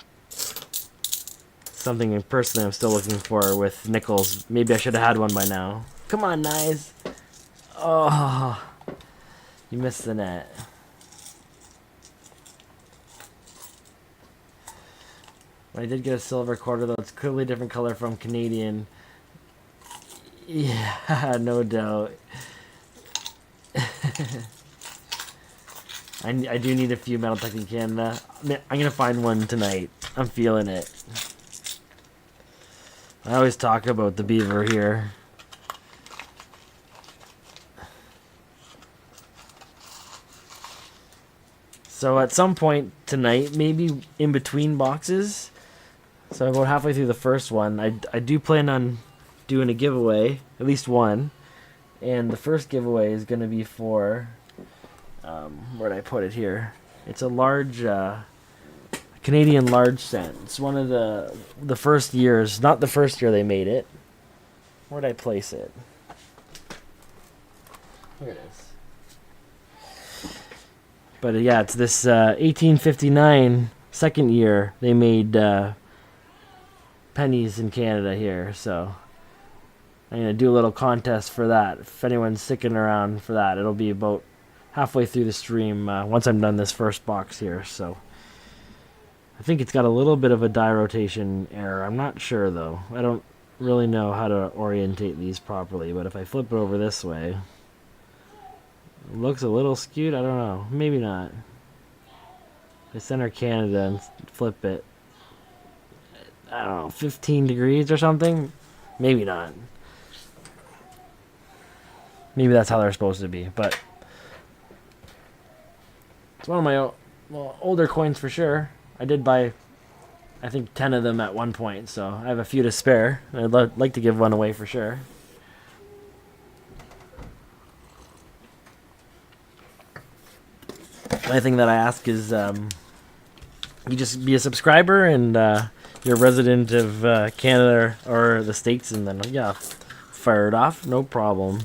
Something personally I'm still looking for with nickels. Maybe I should have had one by now. Come on, Nyes. Oh, you missed the net. I did get a silver quarter, though. It's clearly a different color from Canadian. Yeah, no doubt. I do need a few metal tech in Canada. I'm gonna find one tonight. I'm feeling it. I always talk about the beaver here. So at some point tonight, maybe in between boxes, so about halfway through the first one, I do plan on doing a giveaway, at least one. And the first giveaway is going to be for, where'd I put it here? It's a large, Canadian large cent. It's one of the first years, not the first year they made it. Where'd I place it? Here it is. But yeah, it's this 1859 second year they made pennies in Canada here. So I'm going to do a little contest for that. If anyone's sticking around for that, it'll be about halfway through the stream once I'm done this first box here. So I think it's got a little bit of a die rotation error. I'm not sure though. I don't really know how to orientate these properly, but if I flip it over this way, it looks a little skewed. I don't know. Maybe not. If I center Canada and flip it, I don't know, 15 degrees or something? Maybe not. Maybe that's how they're supposed to be, but it's one of my older coins for sure. I did buy, I think, 10 of them at one point, so I have a few to spare. I'd like to give one away for sure. The only thing that I ask is you just be a subscriber and you're a resident of Canada or the States, and then, yeah, fire it off, no problem.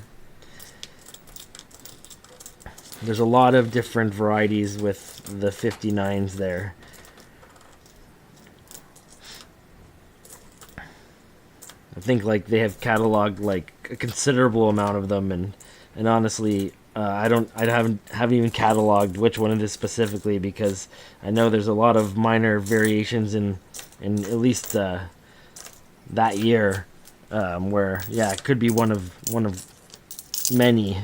There's a lot of different varieties with the 59s there. I think like they have cataloged like a considerable amount of them, and honestly, I haven't even cataloged which one it is specifically, because I know there's a lot of minor variations in at least that year, where yeah, it could be one of many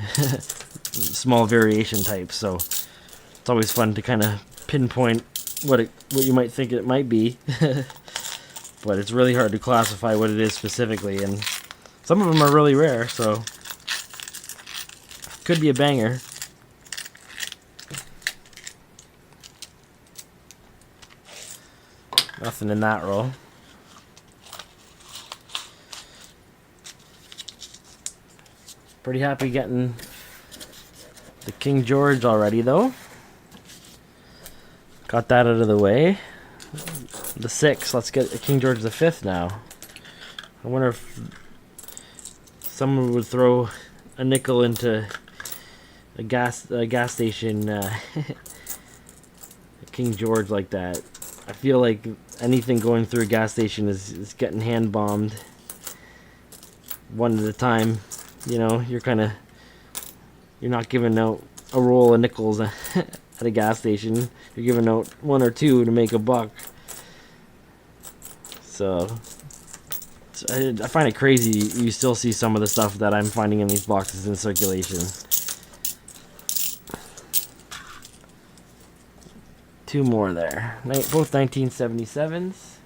small variation types. So it's always fun to kind of pinpoint what you might think it might be, but it's really hard to classify what it is specifically, and some of them are really rare, so could be a banger. Nothing in that roll. Pretty happy getting the King George already, though. Got that out of the way. The 6. Let's get a King George the 5th now. I wonder if someone would throw a nickel into a gas station King George like that. I feel like anything going through a gas station is getting hand bombed one at a time. You know, you're not giving out a roll of nickels at a gas station. You're giving out 1 or 2 to make a buck. So I find it crazy you still see some of the stuff that I'm finding in these boxes in circulation. 2 more there. Both 1977s.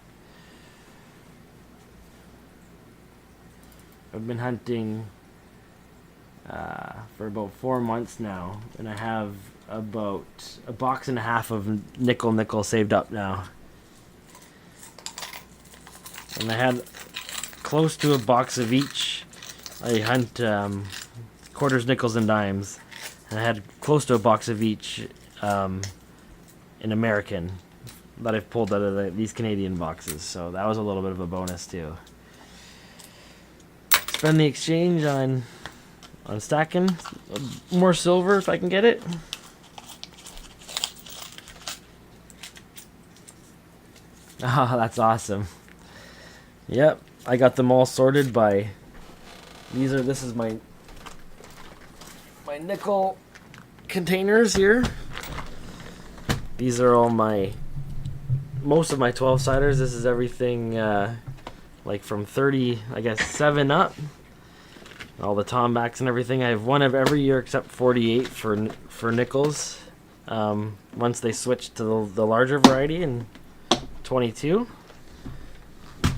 I've been hunting for about 4 months now, and I have about a box and a half of nickel saved up now. And I had close to a box of each. I hunt quarters, nickels, and dimes, and I had close to a box of each in American that I've pulled out of these Canadian boxes, so that was a little bit of a bonus too. Spend the exchange on stacking more silver if I can get it. Oh, that's awesome. Yep, I got them all sorted by this is my nickel containers here. These are all my most of my 12-siders. This is everything like from 30, I guess, 7 up. All the tombacks and everything. I have one of every year except 48 for nickels. Once they switch to the larger variety in 22.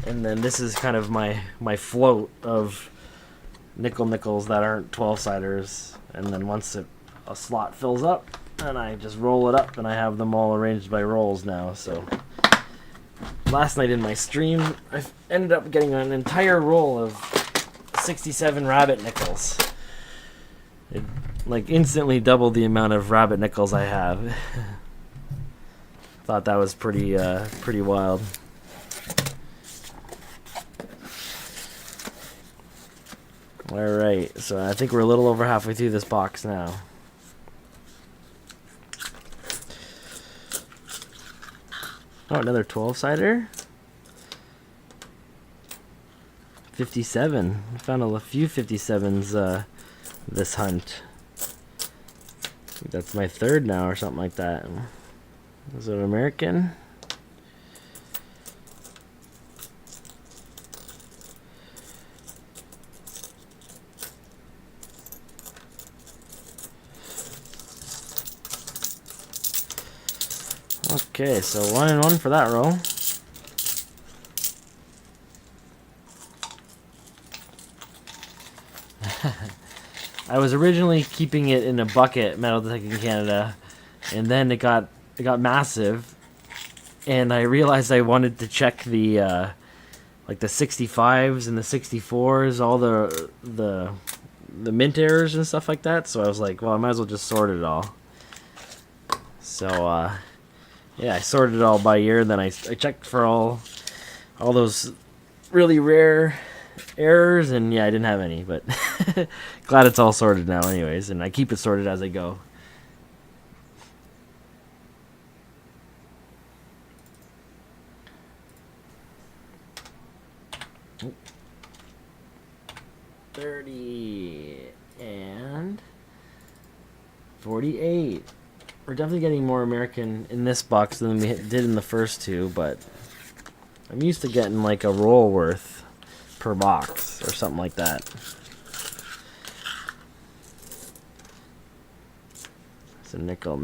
And then this is kind of my float of nickels that aren't 12-siders. And then once a slot fills up, and I just roll it up, and I have them all arranged by rolls now. So last night in my stream, I ended up getting an entire roll of 67 rabbit nickels. It like instantly doubled the amount of rabbit nickels I have. Thought that was pretty wild. Alright, so I think we're a little over halfway through this box now. Oh, another 12-sider? 57. I found a few 57s this hunt. I think that's my third now or something like that. Is it American? Okay, so 1 and 1 for that roll. I was originally keeping it in a bucket, metal detecting Canada, and then it got massive, and I realized I wanted to check the like the 65s and the 64s, all the mint errors and stuff like that. So I was like, well, I might as well just sort it all. So yeah, I sorted it all by year, and then I checked for all those really rare errors, and yeah, I didn't have any, but glad it's all sorted now anyways, and I keep it sorted as I go. Oh. 30 and 48. We're definitely getting more American in this box than we did in the first two, but I'm used to getting like a roll worth per box or something like that. It's a nickel.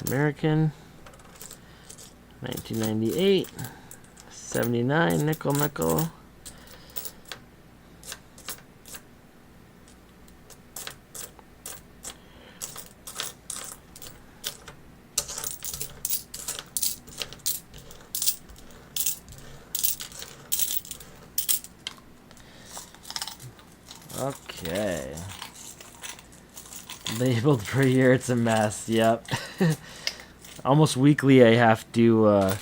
American. 1998. 79 nickel. Okay. Labeled per year, it's a mess. Yep. Almost weekly I have to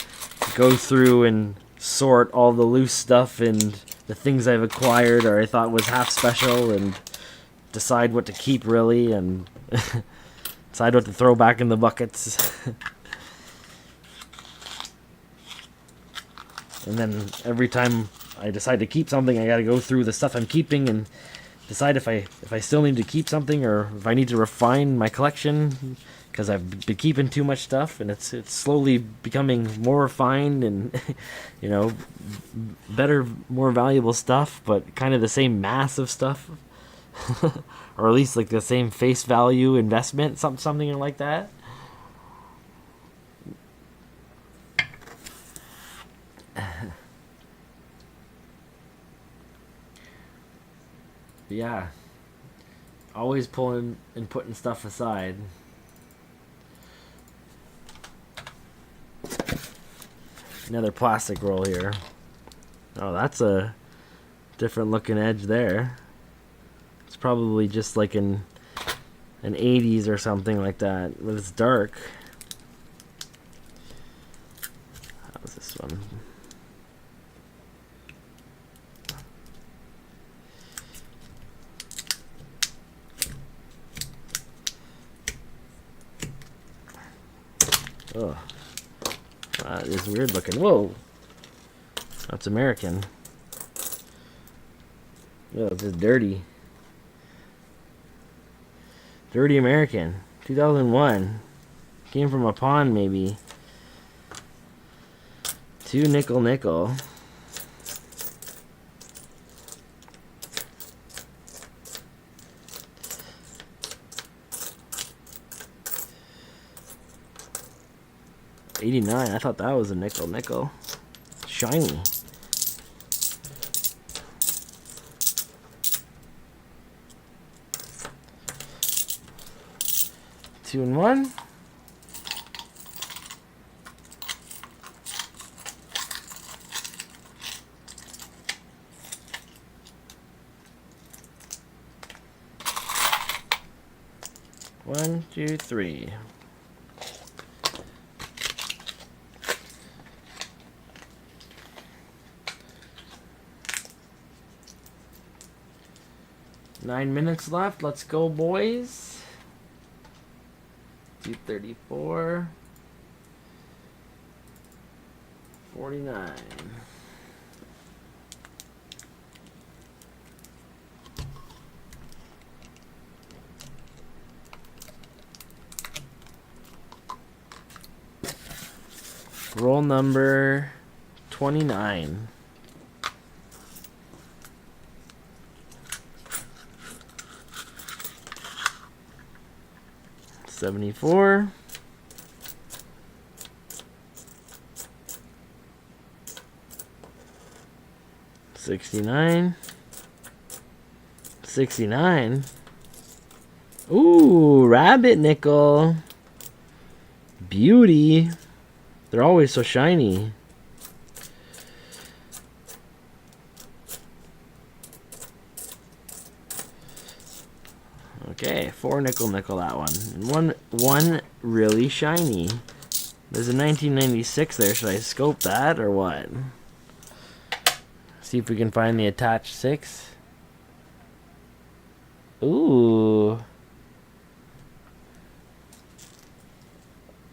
go through and sort all the loose stuff and the things I've acquired or I thought was half special and decide what to keep really and decide what to throw back in the buckets. And then every time I decide to keep something, I gotta go through the stuff I'm keeping and decide if I still need to keep something or if I need to refine my collection because I've been keeping too much stuff and it's slowly becoming more refined and you know, better, more valuable stuff, but kind of the same mass of stuff. Or at least like the same face value investment, something like that. Yeah, always pulling and putting stuff aside. Another plastic roll here. Oh, that's a different looking edge there. It's probably just like an 80s or something like that, but it's dark. How's this one? Oh, that is weird looking. Whoa, that's American. Oh, it's just dirty. Dirty American. 2001. Came from a pond, maybe. 2 nickel nickel. $89. I thought that was a nickel nickel. Shiny. Two and one. One, two, three. Nine minutes left. Let's go, boys. 234. 49. Roll number 29. $74. 69. 69. Ooh, rabbit nickel. Beauty. They're always so shiny. Okay, 4 nickel nickel that one. And one really shiny. There's a 1996 there. Should I scope that or what? See if we can find the attached 6. Ooh.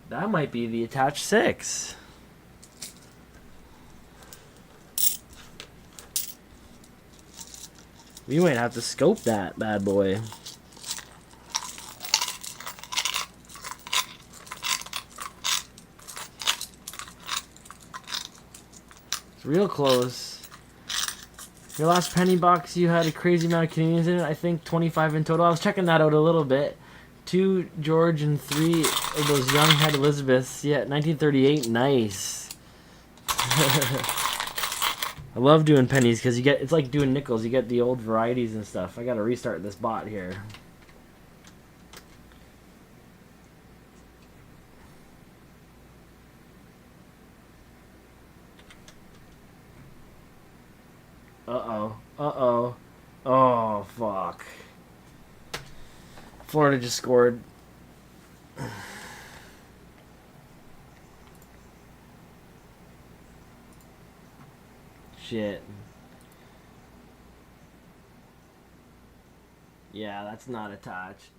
That might be the attached 6. We might have to scope that bad boy. It's real close. Your last penny box, you had a crazy amount of Canadians in it. I think 25 in total. I was checking that out a little bit. 2 George and 3 of those young head Elizabeths. Yeah, 1938. Nice. I love doing pennies because you get, it's like doing nickels. You get the old varieties and stuff. I gotta restart this bot here. Uh-oh. Uh-oh. Oh, fuck. Florida just scored. Shit. Yeah, that's not attached.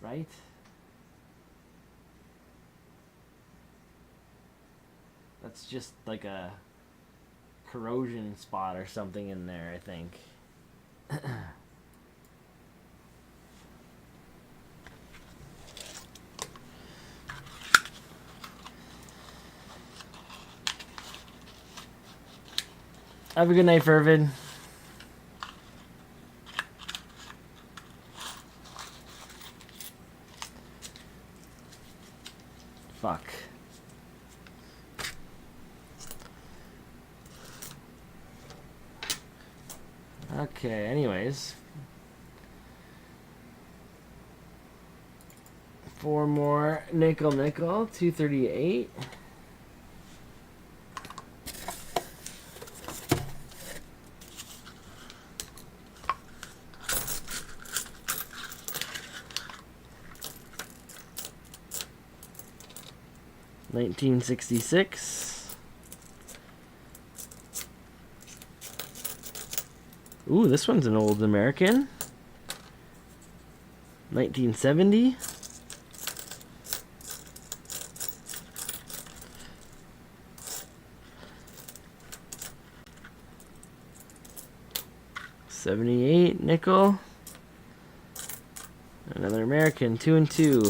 Right? That's just like a corrosion spot or something in there, I think. Have a good night, Fervid. Fuck. Okay, anyways. 4 more nickel nickel, 238. $19.66. Ooh, this one's an old American. 1970. $78 nickel. Another American, 2 and 2.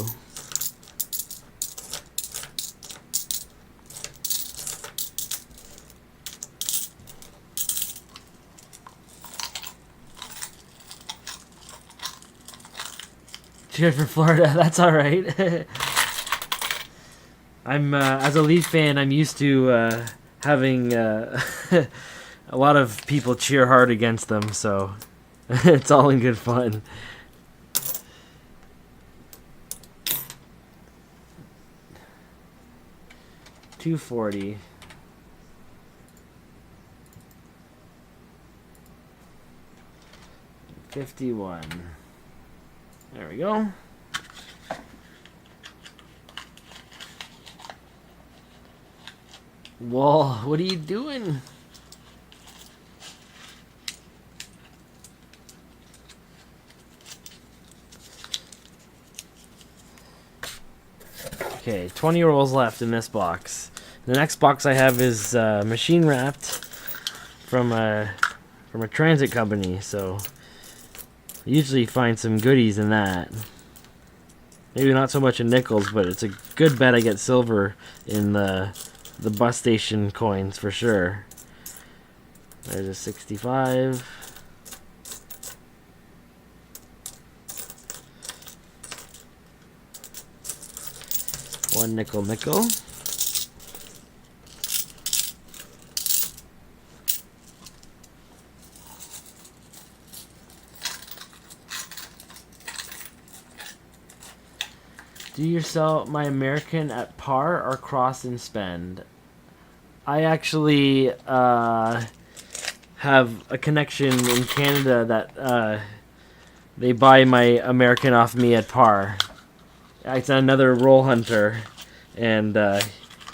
Cheers for Florida. That's all right. I'm as a Leaf fan, I'm used to having a lot of people cheer hard against them, so it's all in good fun. $2.40. $51. There we go. Whoa, what are you doing? Okay, 20 rolls left in this box. The next box I have is machine wrapped from a transit company, so I usually find some goodies in that. Maybe not so much in nickels, but it's a good bet I get silver in the bus station coins for sure. There's a 65. One nickel. Do you sell my American at par or cross and spend? I actually have a connection in Canada that they buy my American off me at par. It's another roll hunter, and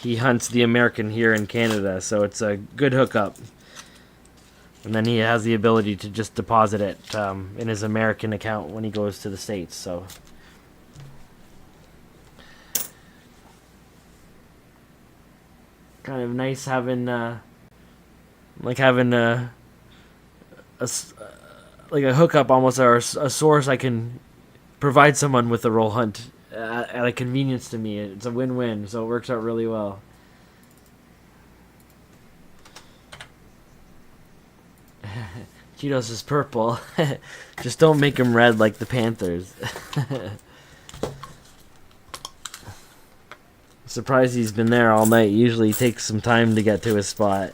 he hunts the American here in Canada, so it's a good hookup. And then he has the ability to just deposit it in his American account when he goes to the States, so... Kind of nice having like having a hookup almost, or a source I can provide someone with a roll hunt at a convenience to me. It's a win-win, so it works out really well. Cheetos is purple. Just don't make him red like the Panthers. Surprised he's been there all night. Usually he takes some time to get to his spot.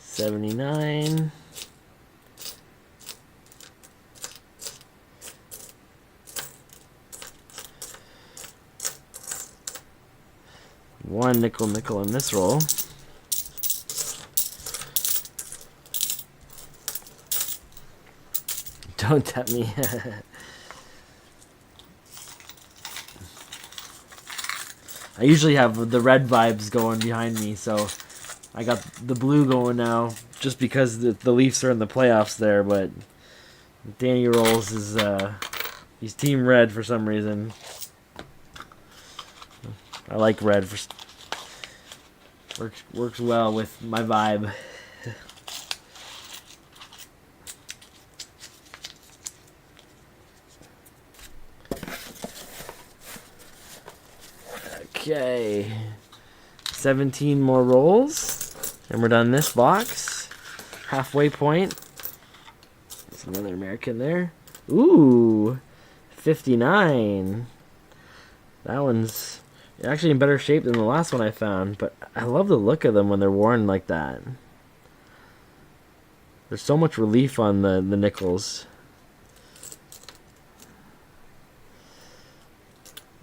$79. One nickel in this roll. Don't tempt me. I usually have the red vibes going behind me, so I got the blue going now, just because the Leafs are in the playoffs there, but Danny Rolls is, he's team red for some reason. I like red. Works well with my vibe. Okay, 17 more rolls, and we're done this box. Halfway point. There's another American there. Ooh, 59. That one's actually in better shape than the last one I found, but I love the look of them when they're worn like that. There's so much relief on the nickels.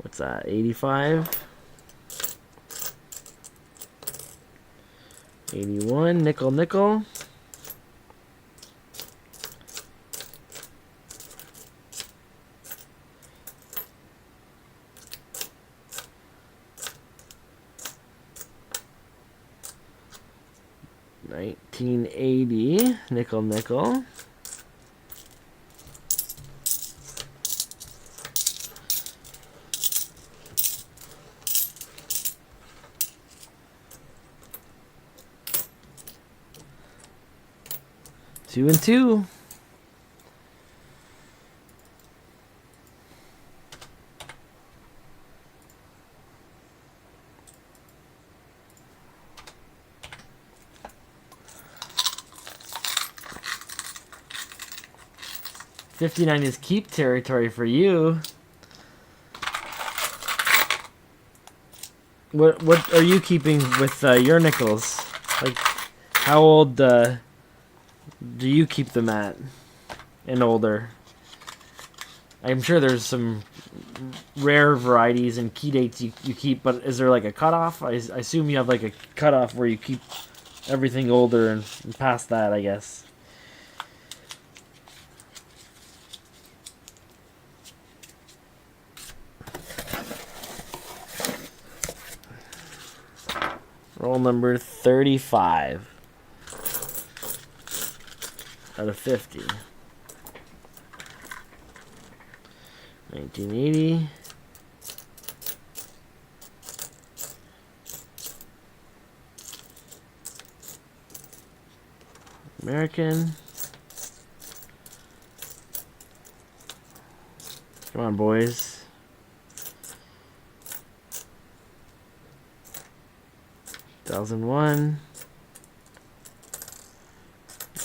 What's that, 85? 81, nickel. $19.80, nickel. 2 and 2. $59 is keep territory for you. What are you keeping with your nickels? Like, how old do you keep them at? And older. I'm sure there's some rare varieties and key dates you keep, but is there like a cutoff? I assume you have like a cutoff where you keep everything older and past that, I guess. Roll number 35 out of 50. 1980. American. Come on, boys. 2001,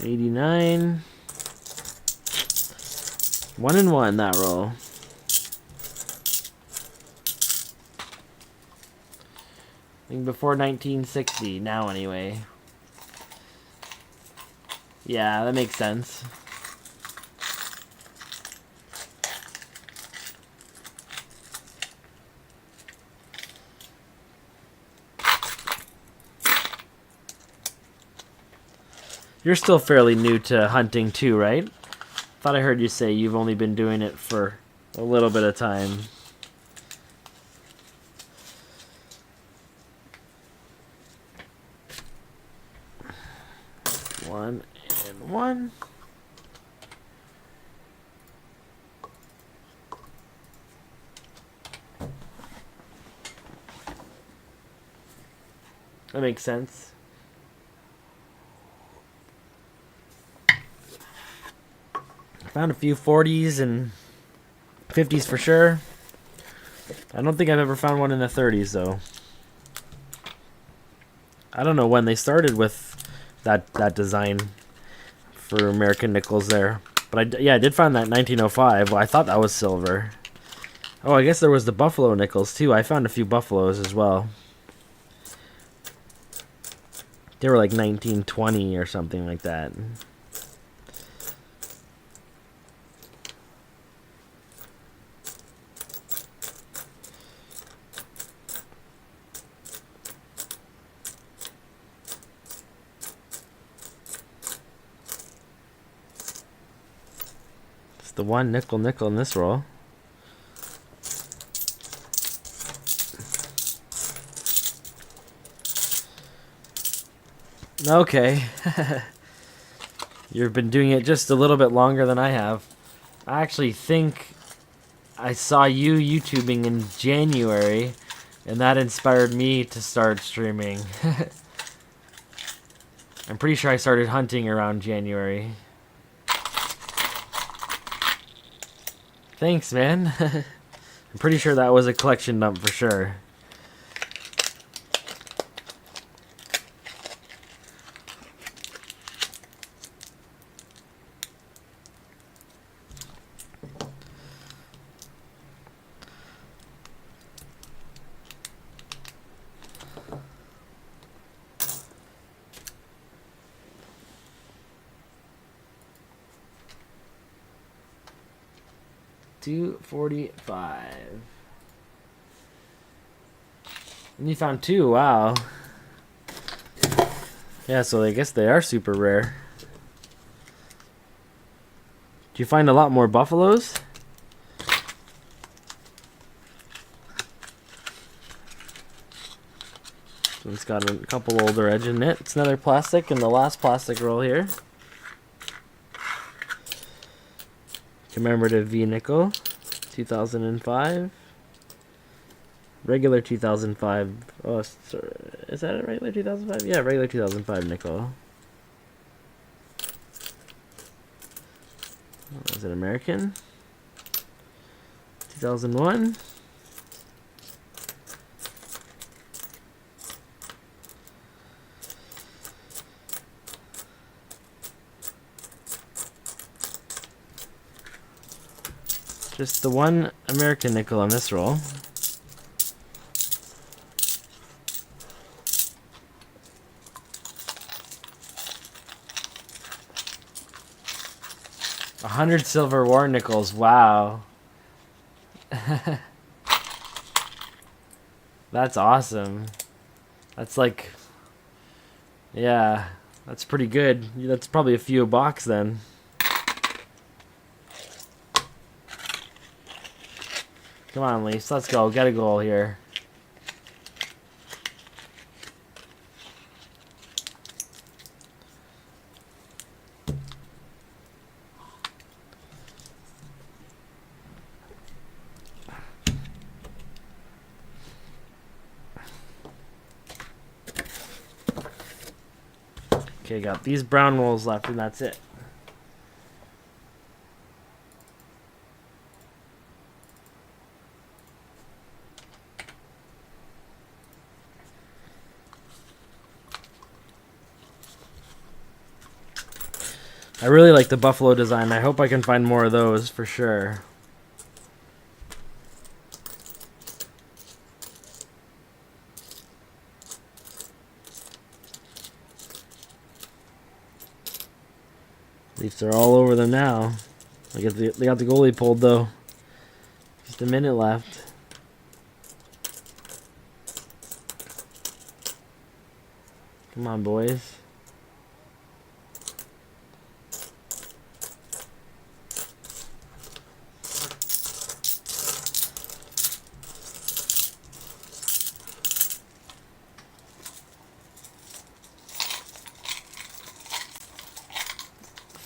89, 1 and 1 that roll. I think before 1960, now anyway. Yeah, that makes sense. You're still fairly new to hunting too, right? Thought I heard you say you've only been doing it for a little bit of time. One and one. That makes sense. Found a few 40s and 50s for sure. I don't think I've ever found one in the 30s though. I don't know when they started with that design for American nickels there. But I did find that in 1905. Well, I thought that was silver. Oh, I guess there was the buffalo nickels too. I found a few buffaloes as well. They were like 1920 or something like that. The one nickel in this roll. Okay. You've been doing it just a little bit longer than I have. I actually think I saw you YouTubing in January, and that inspired me to start streaming. I'm pretty sure I started hunting around January. Thanks, man. I'm pretty sure that was a collection dump for sure. $245. And you found 2, wow. Yeah, so I guess they are super rare. Did you find a lot more buffaloes? So it's got a couple older edge in it. It's another plastic in the last plastic roll here. Commemorative V nickel, 2005. Regular 2005. Oh, sorry. Is that a regular 2005? Yeah, regular 2005 nickel. it American? 2001. Just the one American nickel on this roll. $100 silver war nickels. Wow. That's awesome. That's like, yeah, that's pretty good. That's probably a few a box then. Come on, Leafs. Let's go. Get a goal here. Okay, got these brown rolls left, and that's it. I really like the buffalo design. I hope I can find more of those for sure. Leafs are all over them now. I guess they got the goalie pulled though. Just a minute left. Come on, boys.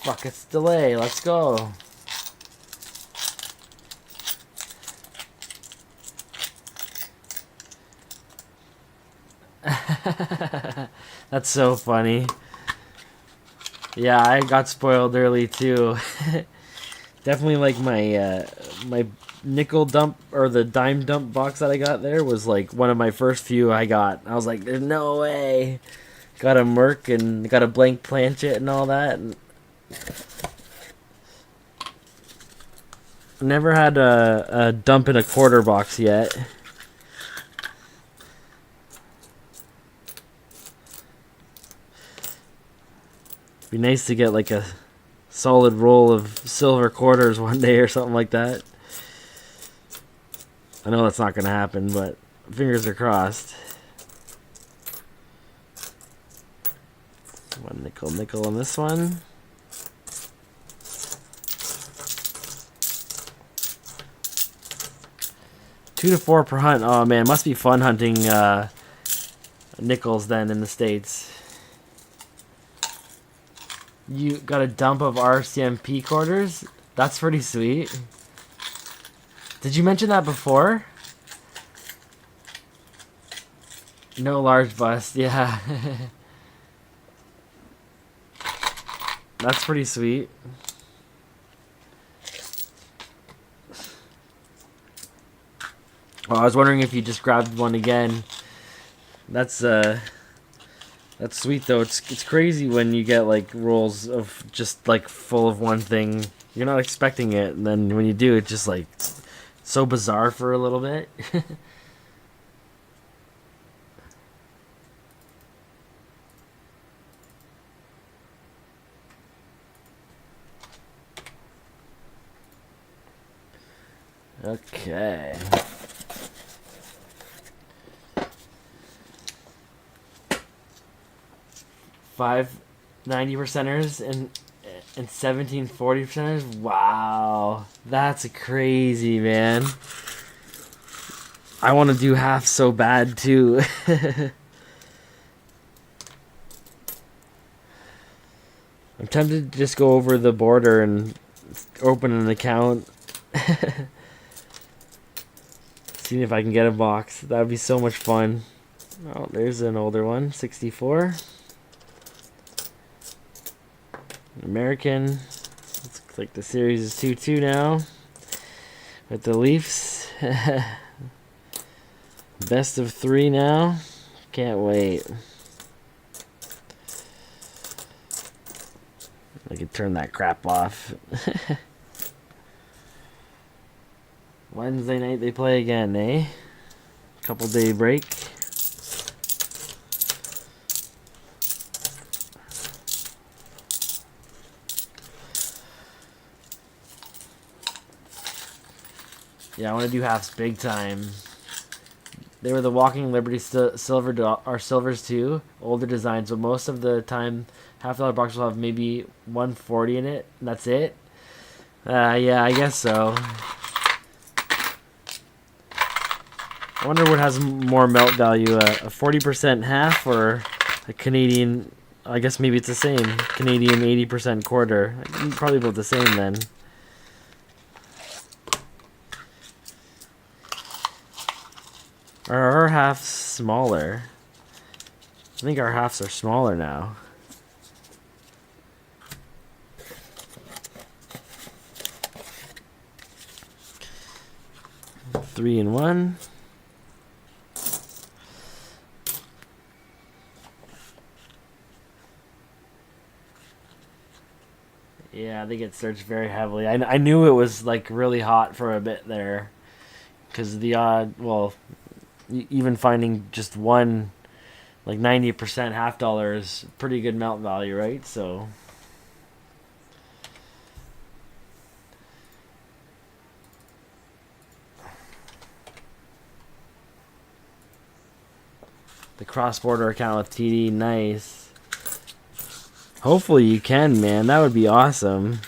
Fuck, it's delay. Let's go. That's so funny. Yeah, I got spoiled early too. Definitely like my my nickel dump or the dime dump box that I got there was like one of my first few I got. I was like, there's no way. Got a Merc and got a blank planchet and all that. And never had a dump in a quarter box yet. Be nice to get like a solid roll of silver quarters one day or something like that. I know that's not gonna happen, but fingers are crossed. One nickel on this one. $2 to $4 per hunt. Oh man, must be fun hunting nickels then in the States. You got a dump of RCMP quarters? That's pretty sweet. Did you mention that before? No large bust, yeah. That's pretty sweet. Well, I was wondering if you just grabbed one again. That's sweet though. It's crazy when you get like rolls of just like full of one thing. You're not expecting it, and then when you do, it's just like so bizarre for a little bit. Okay. 5 90%ers and 17 40%ers. Wow, that's crazy, man. I want to do half so bad too. I'm tempted to just go over the border and open an account. See if I can get a box. That would be so much fun. Oh, there's an older one, 64. American. Looks like the series is 2-2 now with the Leafs. Best of 3 now. Can't wait. I could turn that crap off. Wednesday night they play again, eh? Couple day break. Yeah, I want to do halves big time. They were the Walking Liberty silvers too, older designs, but most of the time, $50 box will have maybe 140 in it, and that's it. Yeah, I guess so. I wonder what has more melt value, a 40% half or a Canadian, I guess maybe it's the same, Canadian 80% quarter. Probably about the same then. Are our halves smaller? I think our halves are smaller now. Three and one. Yeah, they get searched very heavily. I knew it was like really hot for a bit there, because the odd, well, even finding just one, like 90% $50 is pretty good melt value, right? So the cross-border account with TD, nice. Hopefully you can, man. That would be awesome.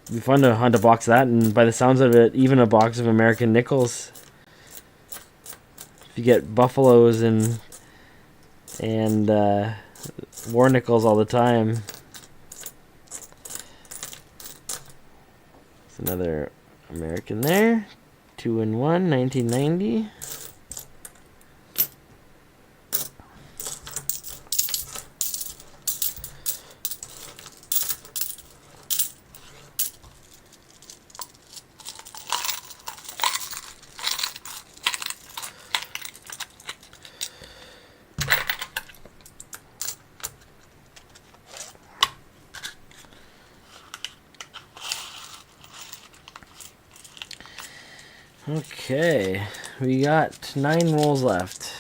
It'd be fun to hunt a box of that, and by the sounds of it, even a box of American nickels. If you get buffaloes and war nickels all the time. There's another American there. 2 and 1, 1990. Okay, we got 9 rolls left.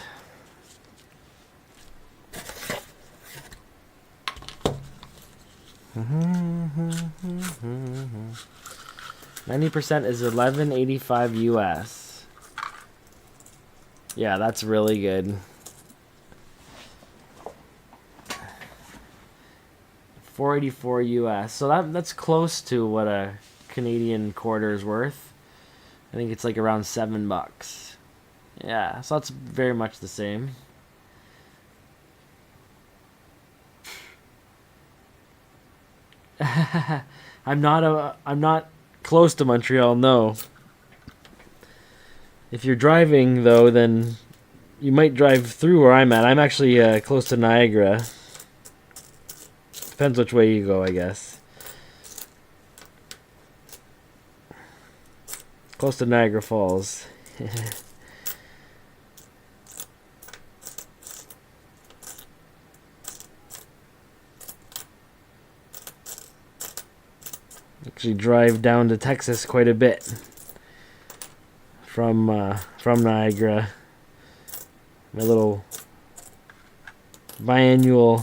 $90 is $11.85 US. Yeah, that's really good. $4.84 US. So that's close to what a Canadian quarter is worth. I think it's like around $7. Yeah, so that's very much the same. I'm not close to Montreal, no. If you're driving though, then you might drive through where I'm at. I'm actually close to Niagara. Depends which way you go, I guess. Close to Niagara Falls. Actually drive down to Texas quite a bit from Niagara. My little triannual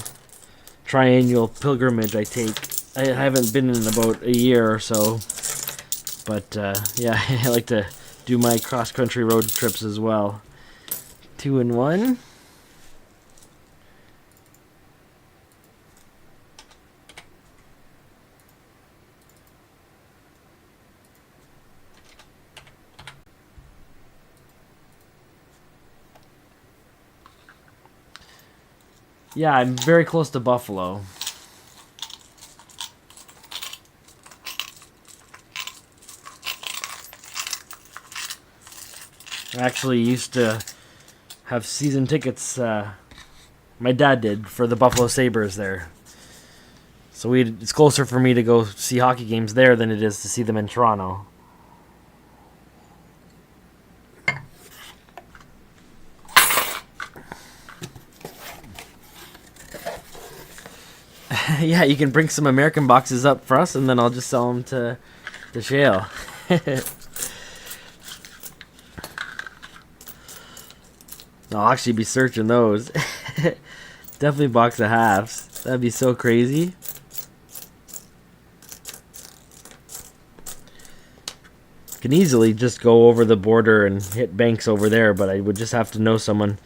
pilgrimage I take. I haven't been in about a year or so. But, yeah, I like to do my cross-country road trips as well. 2 and 1. Yeah, I'm very close to Buffalo. I actually used to have season tickets My dad did for the Buffalo Sabres there. So it's closer for me to go see hockey games there than it is to see them in Toronto. Yeah, you can bring some American boxes up for us, and then I'll just sell them to Shale. I'll actually be searching those. Definitely a box of halves. That'd be so crazy. Can easily just go over the border and hit banks over there, but I would just have to know someone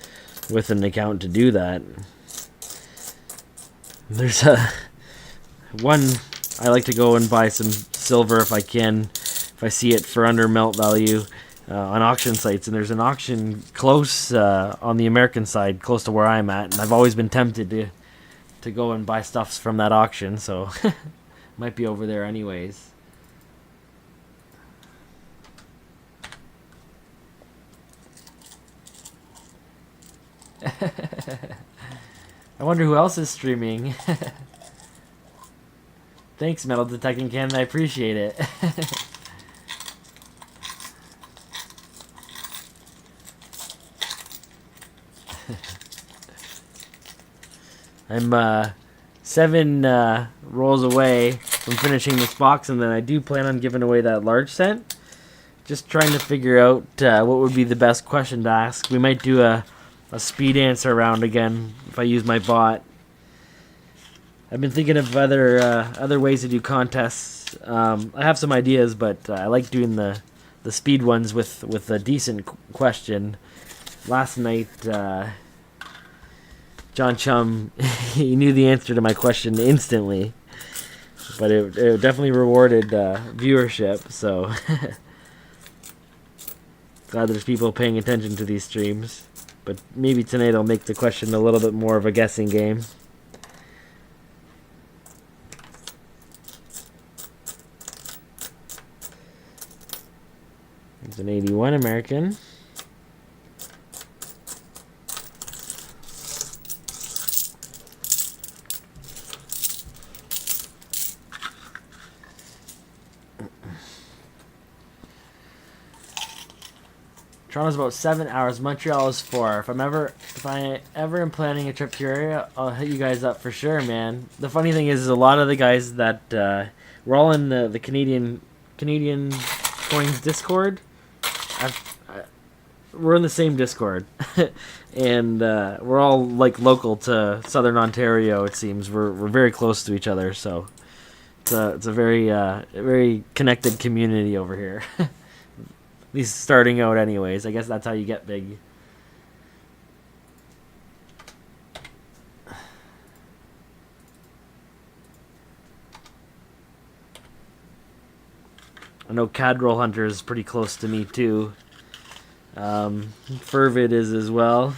with an account to do that. There's one I like to go and buy some silver if I can, if I see it for under melt value on auction sites. And there's an auction close on the American side, close to where I'm at, and I've always been tempted to go and buy stuffs from that auction, so might be over there anyways. I wonder who else is streaming. Thanks, Metal Detecting Canada. I appreciate it. I'm 7 rolls away from finishing this box, and then I do plan on giving away that large cent. Just trying to figure out what would be the best question to ask. We might do a speed answer round again if I use my bot. I've been thinking of other ways to do contests. I have some ideas, but I like doing the speed ones with a decent question. Last night, John Chum, he knew the answer to my question instantly, but it definitely rewarded viewership. So glad there's people paying attention to these streams. But maybe tonight I'll make the question a little bit more of a guessing game. There's an 81 American. Toronto's about 7 hours. Montreal is 4. If I ever am planning a trip to your area, I'll hit you guys up for sure, man. The funny thing is a lot of the guys that we're all in the Canadian coins Discord. We're in the same Discord, and we're all like local to Southern Ontario. It seems we're very close to each other, so it's a very connected community over here. At least starting out anyways. I guess that's how you get big. I know Cadroll Hunter is pretty close to me too. Fervid is as well.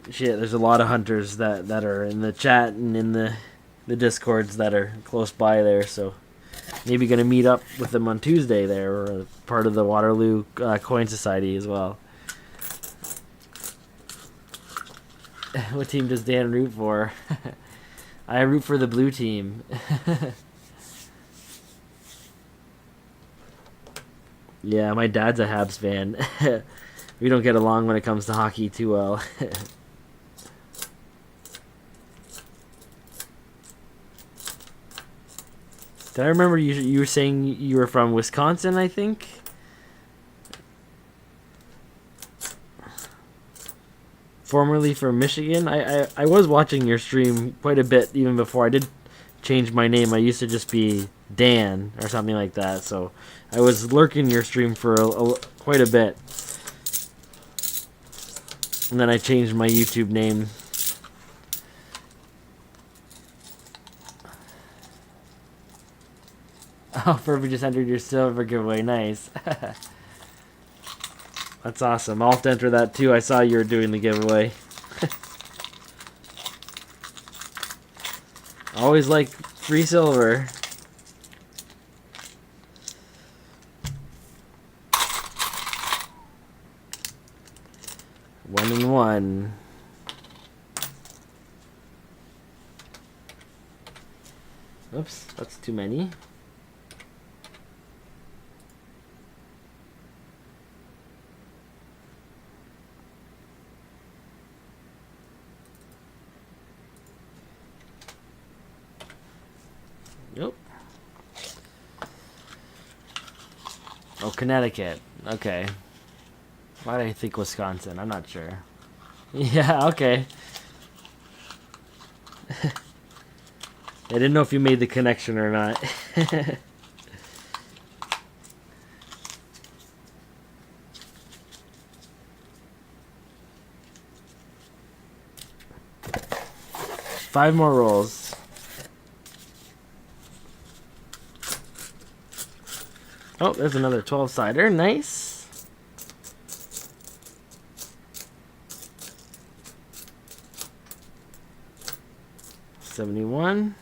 Shit, there's a lot of hunters that are in the chat and in the Discords that are close by there, so maybe gonna meet up with them on Tuesday there, or part of the Waterloo Coin Society as well. What team does Dan root for? I root for the blue team. Yeah, my dad's a Habs fan. We don't get along when it comes to hockey too well. Did I remember you were saying you were from Wisconsin, I think? Formerly from Michigan. I was watching your stream quite a bit even before I did change my name. I used to just be Dan or something like that. So I was lurking your stream for quite a bit. And then I changed my YouTube name. Oh, Furby just entered your silver giveaway. Nice. That's awesome. I'll have to enter that too. I saw you were doing the giveaway. Always like free silver. 1 and 1. Oops, that's too many. Nope. Oh, Connecticut. Okay. Why do I think Wisconsin? I'm not sure. Yeah, okay. I didn't know if you made the connection or not. 5 more rolls. Oh, there's another 12-sider. Nice. $71.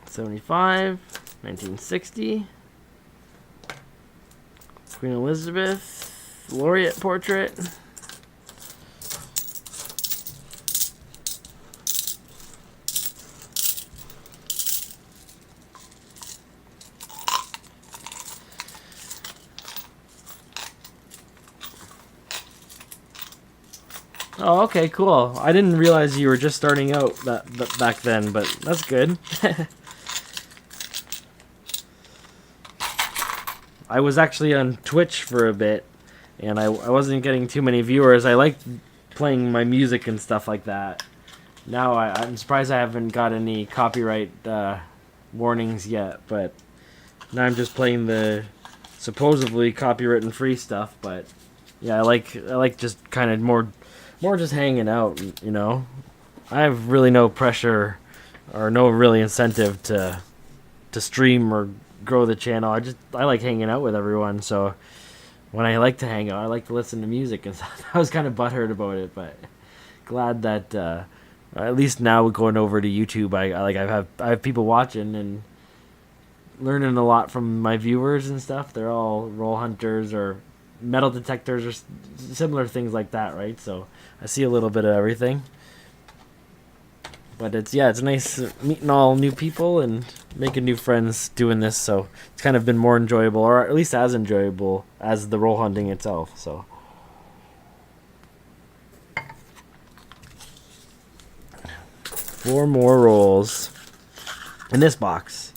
75. 1960. Queen Elizabeth Laureate portrait. Oh, okay, cool. I didn't realize you were just starting out back then, but that's good. I was actually on Twitch for a bit, and I wasn't getting too many viewers. I liked playing my music and stuff like that. Now I'm surprised I haven't got any copyright warnings yet, but now I'm just playing the supposedly copyright and free stuff. But yeah, I like just kind of more just hanging out, you know. I have really no pressure or no really incentive to stream or grow the channel. I like hanging out with everyone, so when I like to hang out, I like to listen to music and stuff. I was kind of butthurt about it, but glad that at least now going over to YouTube, I have people watching and learning a lot from my viewers and stuff. They're all roll hunters or metal detectors or similar things like that, right? So I see a little bit of everything. But it's nice meeting all new people and making new friends doing this, so it's kind of been more enjoyable, or at least as enjoyable as the roll hunting itself. So 4 more rolls in this box,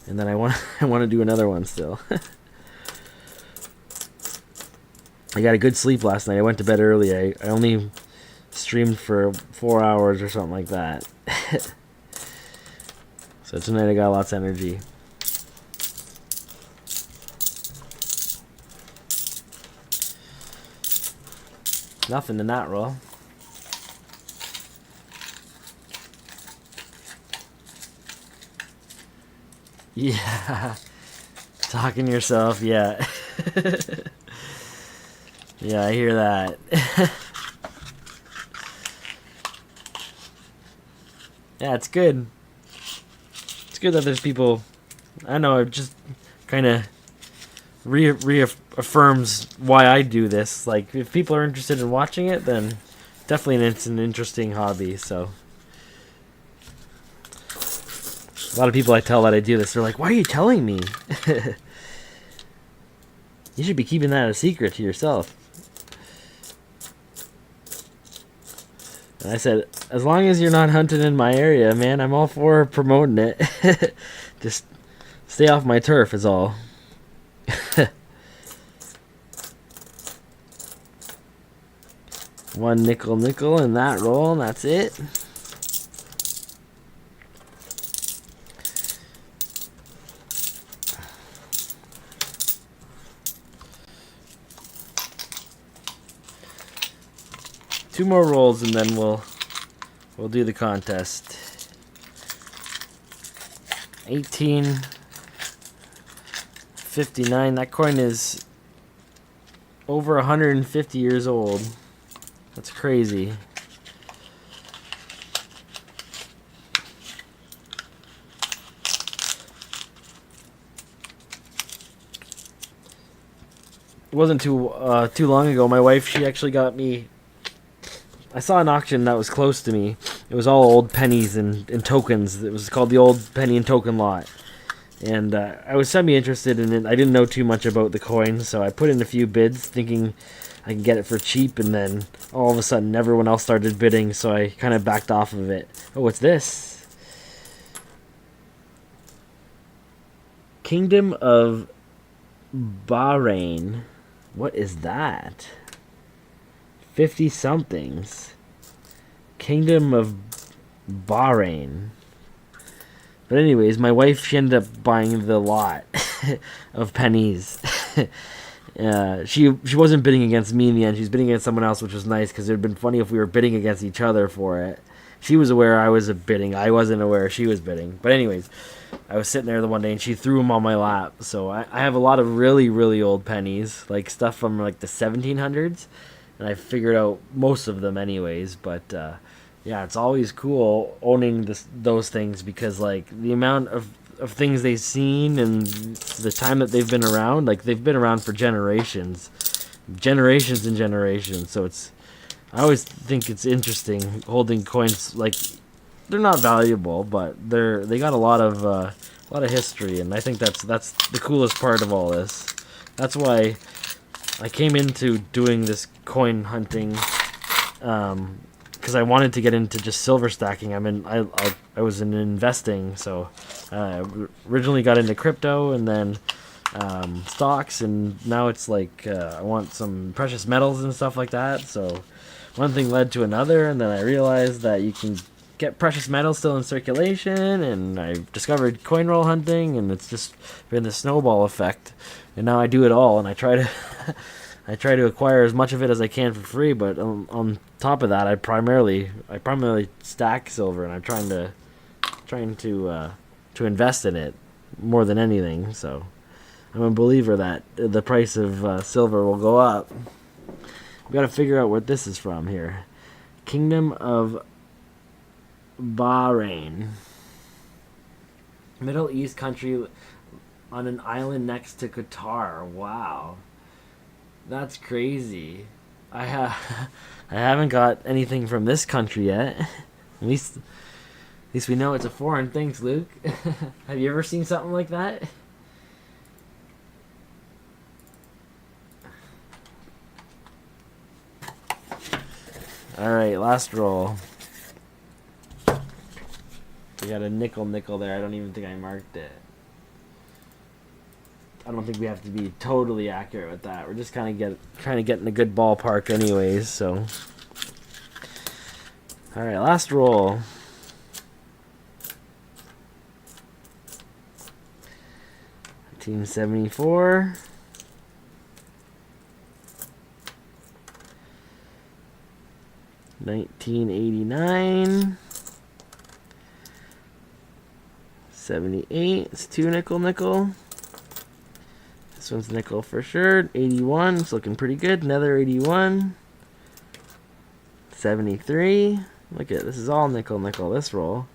and then I want to do another one still. I got a good sleep last night. I went to bed early. I only streamed for 4 hours or something like that. So tonight I got lots of energy. Nothing in that roll. Yeah. Talking to yourself, yeah. Yeah, I hear that. Yeah, it's good. It's good that there's people. I know, it just kind of reaffirms why I do this. Like, if people are interested in watching it, then definitely it's an interesting hobby. So a lot of people I tell that I do this, they're like, "Why are you telling me?" You should be keeping that a secret to yourself. And I said, as long as you're not hunting in my area, man, I'm all for promoting it. Just stay off my turf is all. One nickel in that roll, and that's it. Two more rolls and then we'll do the contest. 1859. That coin is over 150 years old. That's crazy. wasn't too long ago. My wife, she actually got me. I saw an auction that was close to me. It was all old pennies and tokens. It was called the Old Penny and Token Lot. And I was semi-interested in it. I didn't know too much about the coins, so I put in a few bids thinking I can get it for cheap, and then all of a sudden everyone else started bidding, so I kind of backed off of it. Oh, what's this? Kingdom of Bahrain. What is that? 50-somethings. Kingdom of Bahrain. But anyways, my wife, she ended up buying the lot of pennies. She wasn't bidding against me in the end. She was bidding against someone else, which was nice because it would have been funny if we were bidding against each other for it. She was aware I was bidding. I wasn't aware she was bidding. But anyways, I was sitting there the one day and she threw them on my lap. So I have a lot of really, really old pennies, like stuff from like the 1700s. And I figured out most of them anyways. But yeah, it's always cool owning those things because like the amount of things they've seen and the time that they've been around, like they've been around for generations and generations. So I always think it's interesting holding coins. Like they're not valuable, but they got a lot of history, and I think that's the coolest part of all this. That's why I came into doing this coin hunting, because I wanted to get into just silver stacking. I was in investing, so I originally got into crypto and then stocks, and now it's like I want some precious metals and stuff like that. So one thing led to another, and then I realized that you can get precious metals still in circulation, and I discovered coinrollhunting, and it's just been the snowball effect. And now I do it all, and I try to acquire as much of it as I can for free. But on top of that, I primarily stack silver, and I'm trying to invest in it more than anything. So I'm a believer that the price of silver will go up. We got to figure out what this is from here. Kingdom of Bahrain, Middle East country on an island next to Qatar. Wow, that's crazy. I haven't got anything from this country yet. At least we know it's a foreign. Thanks, Luke. Have you ever seen something like that? Alright, last roll. We got a nickel there. I don't even think I marked it. I don't think we have to be totally accurate with that. We're just trying to get in a good ballpark anyways, so. Alright, last roll. $1974. $1989. 78. It's 2 nickel. This one's nickel for sure. 81. It's looking pretty good. Another 81. 73. Look at this. Is all nickel. This roll.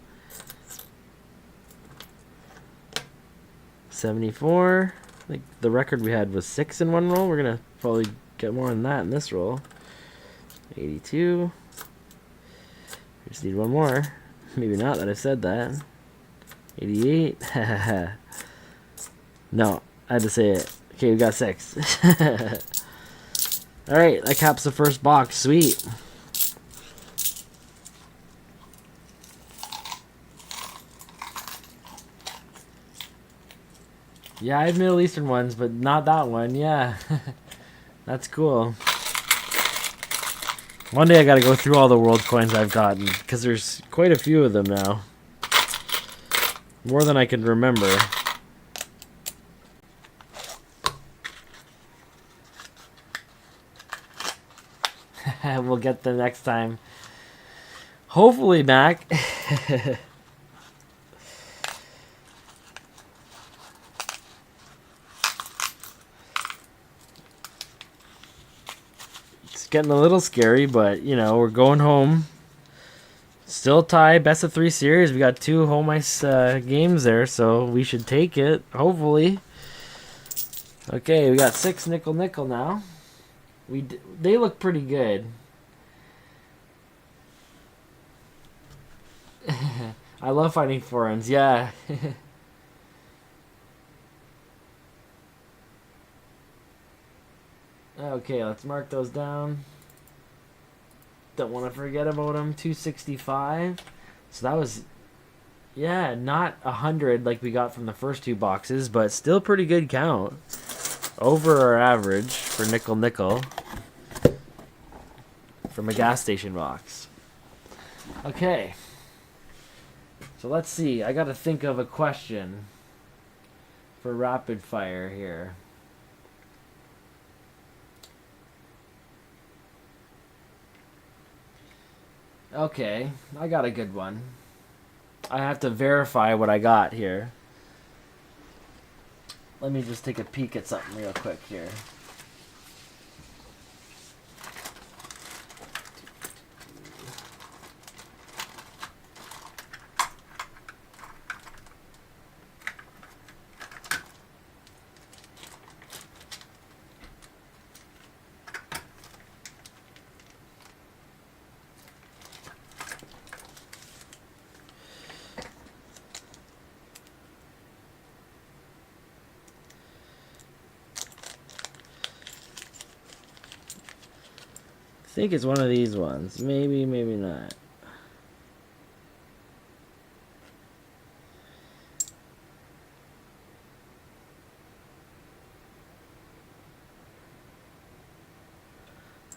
74. I think the record we had was 6 in one roll. We're gonna probably get more than that in this roll. 82. We just need one more. Maybe not that I said that. 88. No, I had to say it. Okay, we got 6. Alright, that caps the first box. Sweet. Yeah, I have Middle Eastern ones, but not that one. Yeah. That's cool. One day I gotta go through all the world coins I've gotten, because there's quite a few of them now. More than I can remember. We'll get them next time. Hopefully, Mac. It's getting a little scary, but, you know, we're going home. Still tie, best of 3 series. We got 2 home ice games there, so we should take it, hopefully. Okay, we got 6 nickel now. They look pretty good. I love finding foreigns, yeah. Okay, let's mark those down. Don't want to forget about them. 265. So that was, yeah, not 100 like we got from the first 2 boxes, but still pretty good count. Over our average for nickel from a gas station box. Okay. So let's see. I got to think of a question for rapid fire here. Okay, I got a good one. I have to verify what I got here. Let me just take a peek at something real quick here. I think it's one of these ones. Maybe, maybe not.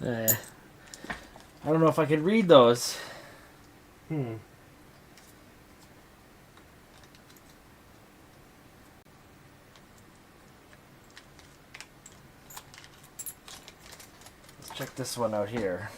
I don't know if I can read those. Let's check this one out here.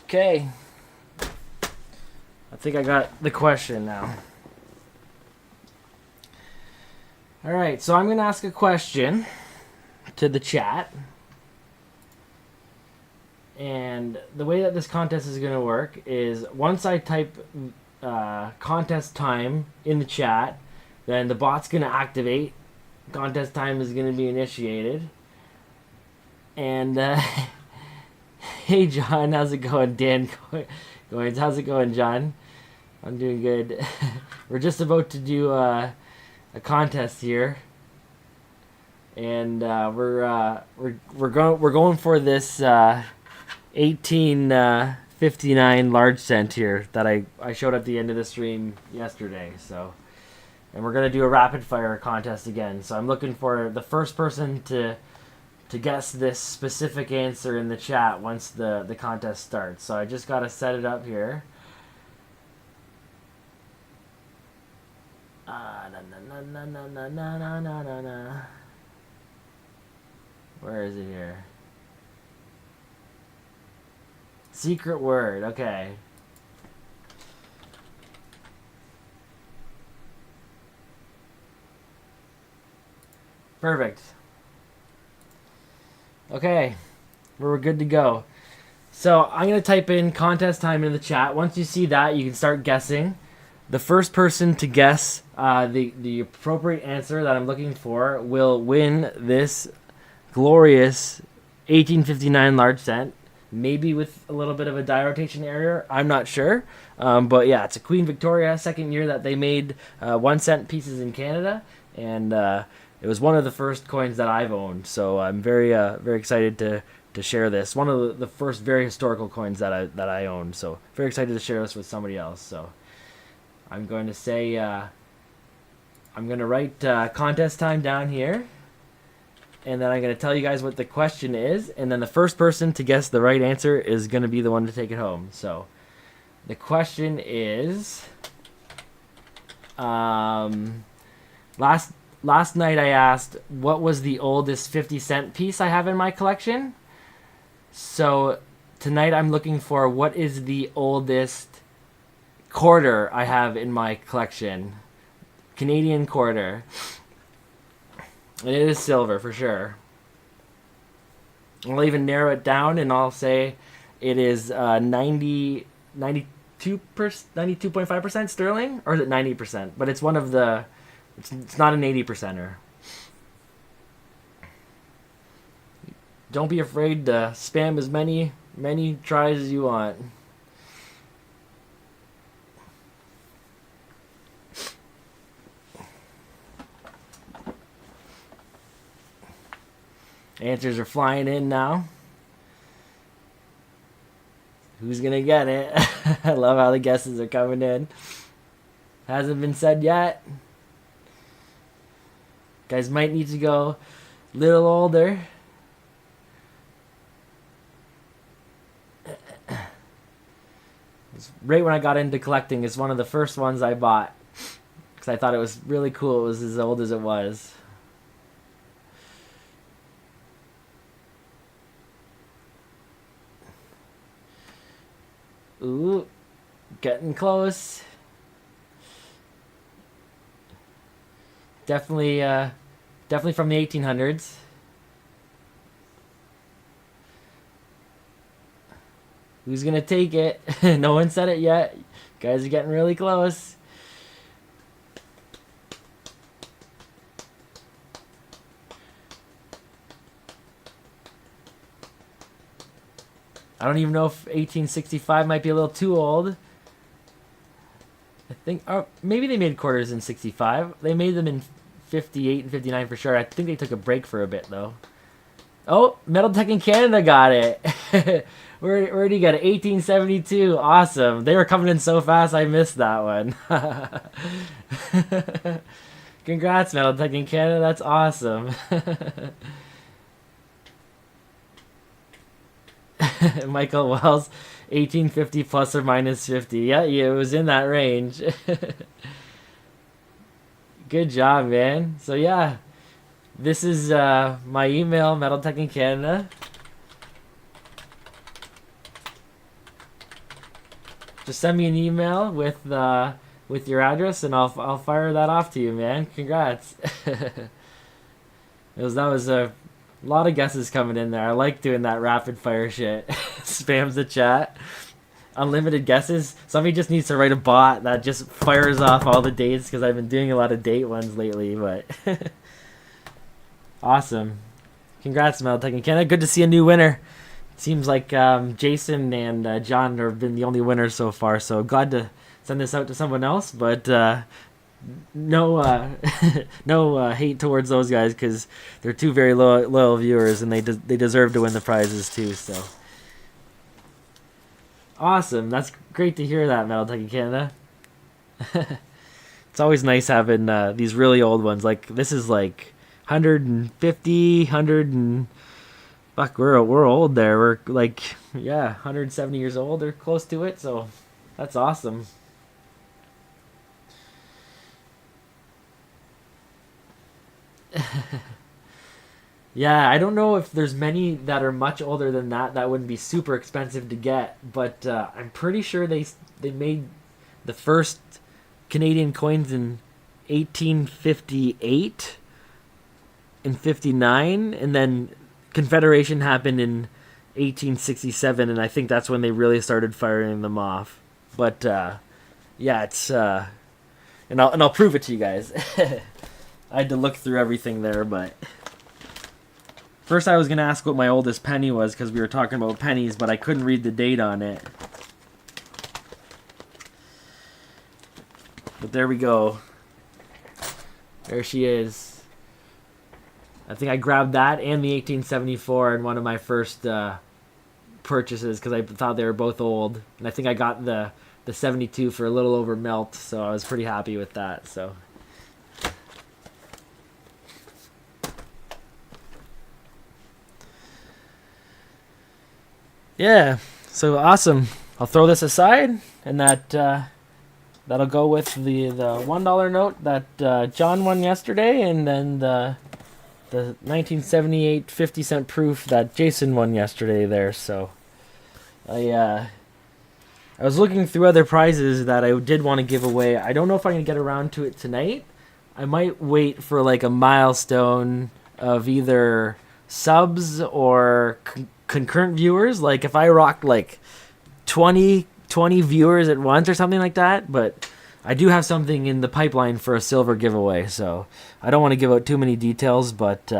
Okay. I think I got the question now. Alright, so I'm going to ask a question to the chat. And the way that this contest is going to work is once I type contest time in the chat, then the bot's going to activate. Contest time is going to be initiated. And hey John, how's it going? Dan Coins, how's it going, John? I'm doing good. We're just about to do a contest here, and we're going for this 1859 large cent here that I showed at the end of the stream yesterday. So, and we're gonna do a rapid fire contest again. So I'm looking for the first person to guess this specific answer in the chat once the contest starts. So I just got to set it up here. Where is it here? Secret word, okay. Perfect. Okay, we're good to go. So I'm going to type in contest time in the chat. Once you see that, you can start guessing. The first person to guess the appropriate answer that I'm looking for will win this glorious 1859 large cent. Maybe with a little bit of a die rotation error. I'm not sure. But yeah, it's a Queen Victoria, second year that they made 1 cent pieces in Canada. And it was one of the first coins that I've owned, so I'm very excited to share this. One of the first very historical coins that I owned, so very excited to share this with somebody else. So I'm going to say I'm going to write contest time down here, and then I'm going to tell you guys what the question is, and then the first person to guess the right answer is going to be the one to take it home. So the question is last last night I asked what was the oldest 50-cent piece I have in my collection. So tonight I'm looking for what is the oldest quarter I have in my collection. Canadian quarter. It is silver for sure. I'll even narrow it down and I'll say it is 92.5% sterling, or is it 90%? But it's one of the, it's not an 80%er. Don't be afraid to spam as many tries as you want. Answers are flying in now. Who's gonna get it? I love how the guesses are coming in. Hasn't been said yet. Guys might need to go a little older. It's right when I got into collecting, it's one of the first ones I bought because I thought it was really cool. It was as old as it was. Ooh, getting close. Definitely from the 1800s. Who's gonna take it? No one said it yet. Guys are getting really close. I don't even know if 1865 might be a little too old. I think, or maybe they made quarters in 65. They made them in 58 and 59 for sure. I think they took a break for a bit though. Oh, Metal Tech in Canada got it. Where do you get it? 1872. Awesome. They were coming in so fast, I missed that one. Congrats, Metal Tech in Canada. That's awesome. Michael Wells, 1850 plus or minus 50. Yeah, it was in that range. Good job, man. So yeah, this is my email, Metal Tech in Canada. Just send me an email with your address, and I'll fire that off to you, man. Congrats. That was a lot of guesses coming in there. I like doing that rapid fire shit. Spams the chat. Unlimited guesses. Somebody just needs to write a bot that just fires off all the dates because I've been doing a lot of date ones lately. But awesome. Congrats, Meltech in Canada. Good to see a new winner. Seems like Jason and John have been the only winners so far. So glad to send this out to someone else. But no no hate towards those guys because they're two very loyal viewers and they deserve to win the prizes too. So awesome. That's great to hear that, Metal Tech in Canada. It's always nice having these really old ones. Like this is like 150, 100 and fuck, we're old there. We're like 170 years old or close to it. So that's awesome. Yeah, I don't know if there's many that are much older than that. That wouldn't be super expensive to get, but I'm pretty sure they made the first Canadian coins in 1858 and 59, and then Confederation happened in 1867, and I think that's when they really started firing them off. But yeah, it's and I'll prove it to you guys. I had to look through everything there, but first I was going to ask what my oldest penny was because we were talking about pennies, but I couldn't read the date on it. But there we go. There she is. I think I grabbed that and the 1874 in one of my first purchases because I thought they were both old. And I think I got the 72 for a little over melt, so I was pretty happy with that. So yeah, so awesome. I'll throw this aside, and that That'll go with the $1 note that John won yesterday, and then the 1978 50-cent proof that Jason won yesterday there. So I was looking through other prizes that I did want to give away. I don't know if I'm gonna get around to it tonight. I might wait for like a milestone of either subs or concurrent viewers. Like if I rocked like 20 viewers at once or something like that. But I do have something in the pipeline for a silver giveaway, so I don't want to give out too many details. But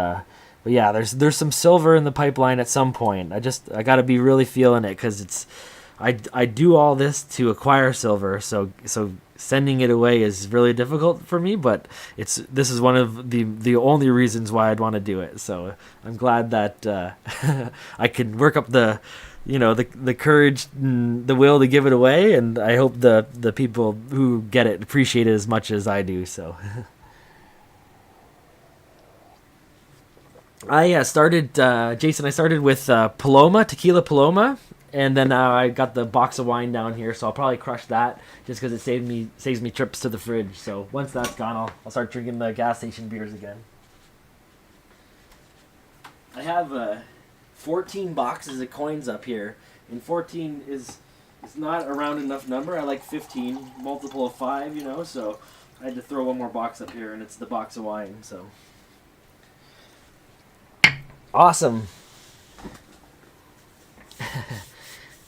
yeah, there's some silver in the pipeline at some point. I got to be really feeling it, because it's I do all this to acquire silver, so sending it away is really difficult for me, but this is one of the only reasons why I'd want to do it. So I'm glad that I could work up the courage and the will to give it away, and I hope the people who get it appreciate it as much as I do. So I started with tequila Paloma. And then I got the box of wine down here, so I'll probably crush that just because it saves me trips to the fridge. So once that's gone, I'll start drinking the gas station beers again. I have 14 boxes of coins up here, and 14 is not a round enough number. I like 15, multiple of 5, so I had to throw one more box up here, and it's the box of wine. So awesome.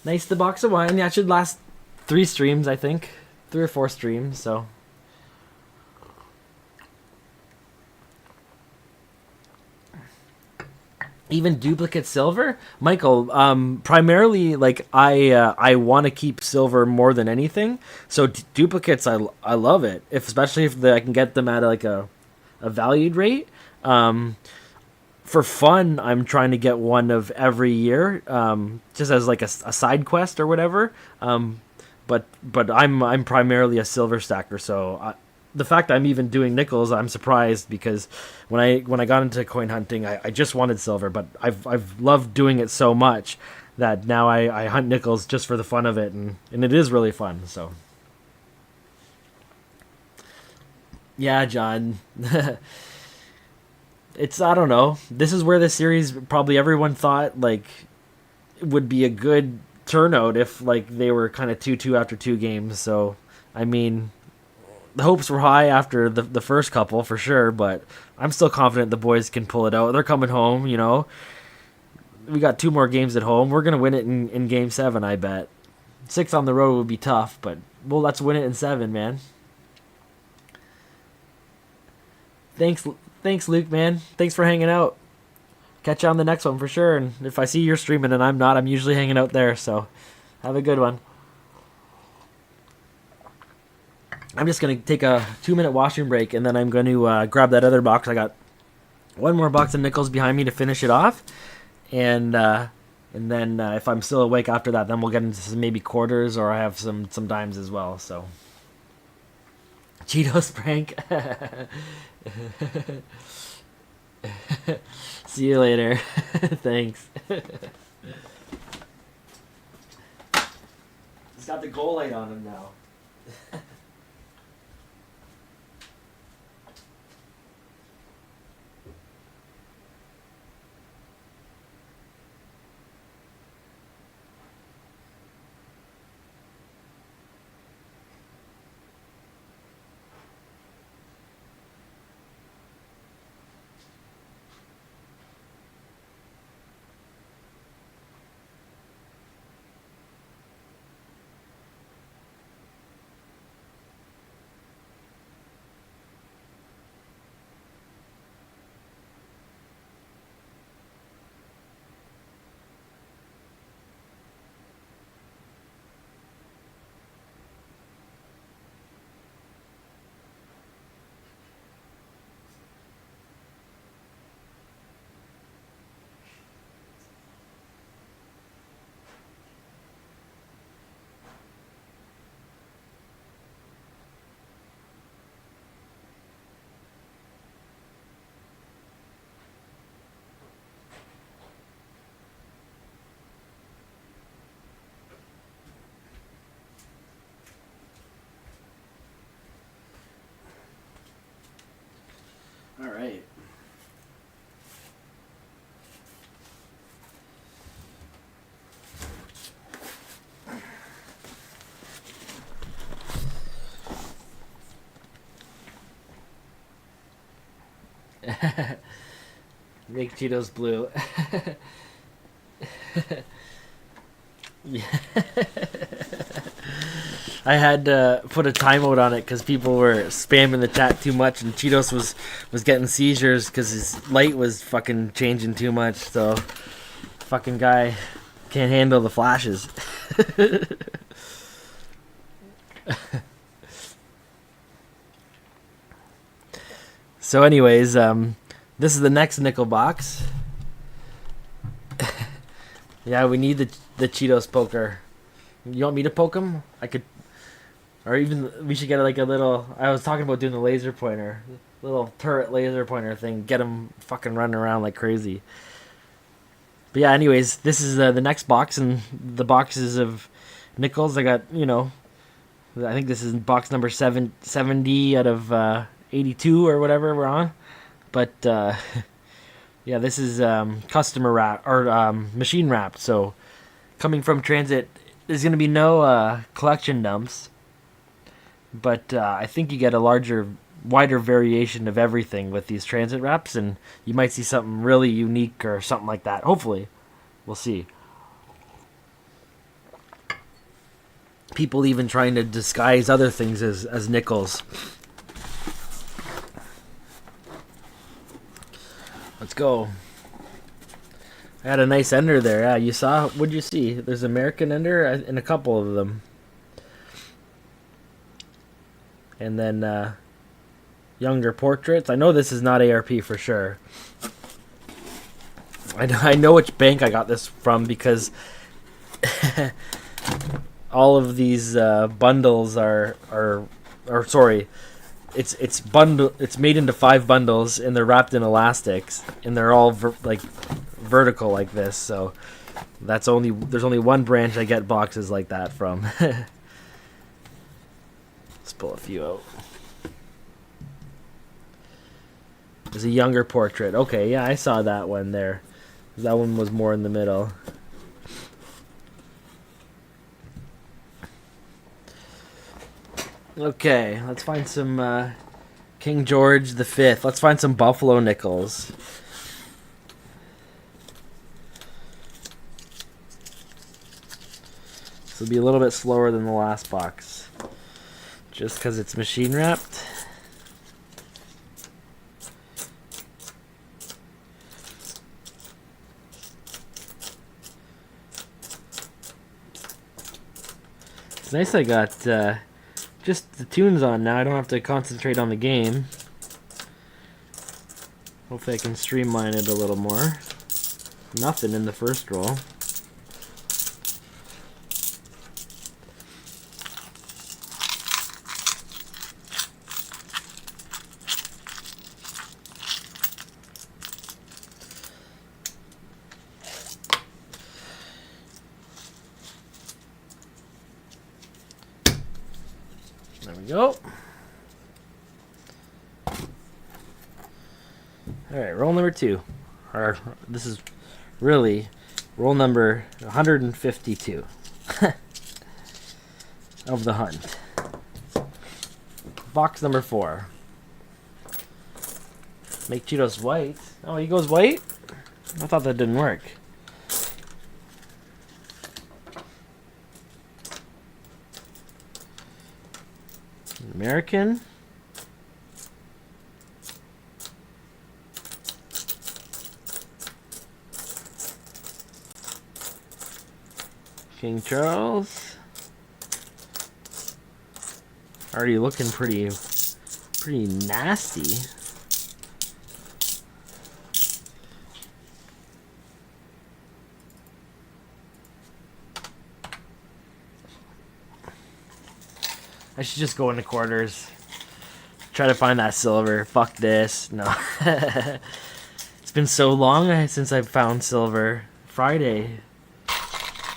Nice, the box of wine. Yeah, it should last 3 streams, I think. 3 or 4 streams, so. Even duplicate silver? Michael, primarily, like, I want to keep silver more than anything. So duplicates, I love it. Especially if I can get them at, like, a valued rate. For fun, I'm trying to get one of every year, just as like a side quest or whatever. But I'm primarily a silver stacker, so the fact I'm even doing nickels, I'm surprised, because when I got into coin hunting, I just wanted silver, but I've loved doing it so much that now I hunt nickels just for the fun of it, and it is really fun. So yeah, John. I don't know. This is where the series, probably everyone thought, like, would be a good turnout if, like, they were kind of 2-2 after 2 games. So, I mean, the hopes were high after the first couple, for sure, but I'm still confident the boys can pull it out. They're coming home, We got 2 more games at home. We're going to win it in Game 7, I bet. 6 on the road would be tough, but, well, let's win it in 7, man. Thanks, Luke, man. Thanks for hanging out. Catch you on the next one for sure. And if I see you're streaming and I'm not, I'm usually hanging out there. So have a good one. I'm just going to take a 2-minute washroom break, and then I'm going to grab that other box. I got one more box of nickels behind me to finish it off. And then if I'm still awake after that, then we'll get into some maybe quarters, or I have some dimes as well. So Cheetos prank. See you later. Thanks. He's got the goal light on him now. Make Cheetos blue. Yeah. I had to put a timeout on it because people were spamming the chat too much, and Cheetos was getting seizures because his light was fucking changing too much. So, fucking guy can't handle the flashes. So, anyways, this is the next nickel box. Yeah, we need the Cheetos poker. You want me to poke him? I could, or even we should get like a little. I was talking about doing the laser pointer, little turret laser pointer thing. Get him fucking running around like crazy. But yeah, anyways, this is the next box, and the boxes of nickels. I got, I think this is box number 70 out of 82 or whatever we're on. But yeah, this is customer wrap or machine wrapped. So coming from transit, there's going to be no collection dumps. But I think you get a wider variation of everything with these transit wraps, and you might see something really unique or something like that. Hopefully, we'll see. People even trying to disguise other things as nickels. Let's go. I had a nice ender there. Yeah, you saw? What'd you see? There's American ender and a couple of them. And then younger portraits. I know this is not ARP for sure. I know which bank I got this from because all of these bundles are sorry. It's made into 5 bundles, and they're wrapped in elastics, and they're all vertical like this. So there's only one branch I get boxes like that from. Let's pull a few out. There's a younger portrait. Okay, yeah, I saw that one there. That one was more in the middle. Okay, let's find some King George V. Let's find some Buffalo nickels. This will be a little bit slower than the last box, just because it's machine wrapped. It's nice I got just the tunes on now. I don't have to concentrate on the game. Hopefully I can streamline it a little more. Nothing in the first roll. There we go. Alright, roll number 2. Or this is really roll number 152 of the hunt. Box number 4. Make Cheetos white. Oh, he goes white? I thought that didn't work. American. King Charles. Already looking pretty nasty. I should just go into quarters. Try to find that silver. Fuck this. No. It's been so long since I've found silver. Friday.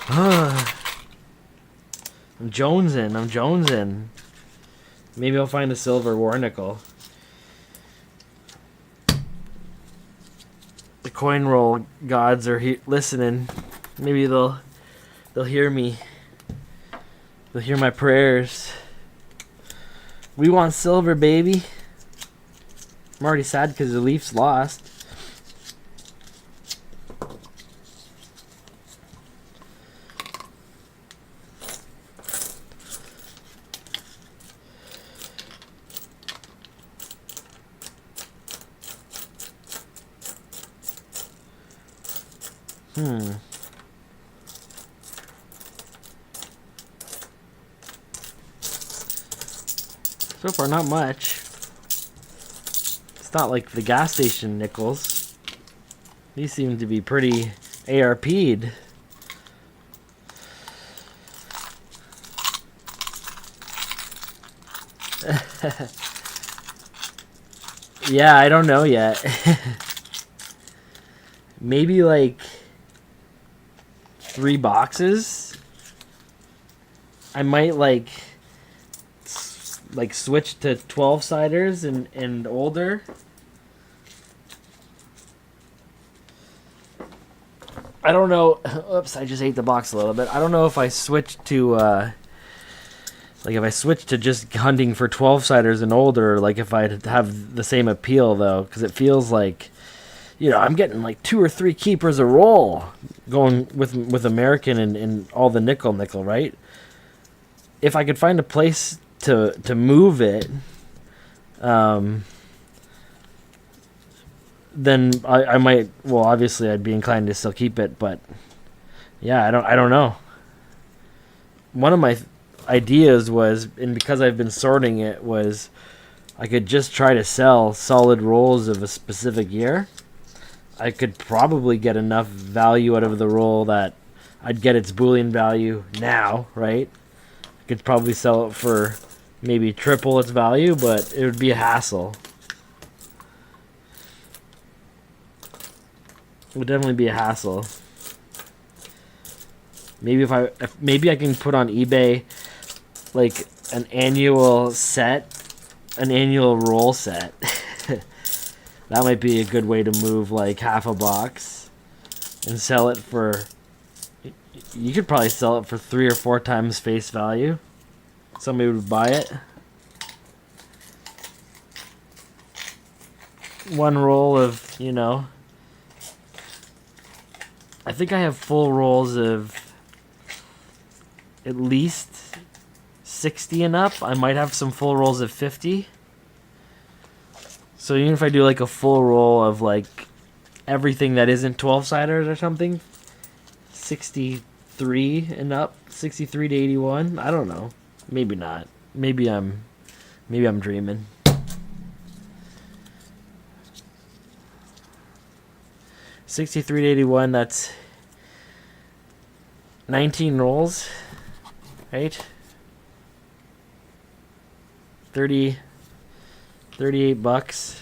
I'm jonesing. Maybe I'll find a silver war nickel. The coin roll gods are listening. Maybe they'll hear me. They'll hear my prayers. We want silver, baby. I'm already sad because the Leafs lost. So far, not much. It's not like the gas station nickels. These seem to be pretty ARP'd. Yeah, I don't know yet. Maybe like 3 boxes. I might like switch to 12-siders and older. I don't know. Oops, I just ate the box a little bit. I don't know if I switch to like if I switch to just hunting for 12-siders and older, like if I'd have the same appeal though, because it feels like, you know, I'm getting like 2 or 3 keepers a roll going with American and all the nickel, right? If I could find a place to move it, then I might. Well, obviously, I'd be inclined to still keep it, but yeah, I don't know. One of my ideas was, and because I've been sorting it, was I could just try to sell solid rolls of a specific year. I could probably get enough value out of the roll that I'd get its Boolean value now, right? I could probably sell it for maybe triple its value, but it would be a hassle. It would definitely be a hassle. Maybe maybe I can put on eBay like an annual roll set. That might be a good way to move like half a box and sell it for. You could probably sell it for 3 or 4 times face value. Somebody would buy it. One roll of, you know. I think I have full rolls of at least 60 and up. I might have some full rolls of 50. So even if I do like a full roll of like everything that isn't 12-siders or something, 63 and up, 63 to 81. I don't know. Maybe not. Maybe I'm dreaming. $63 to 81. That's 19 rolls, right? 38 bucks.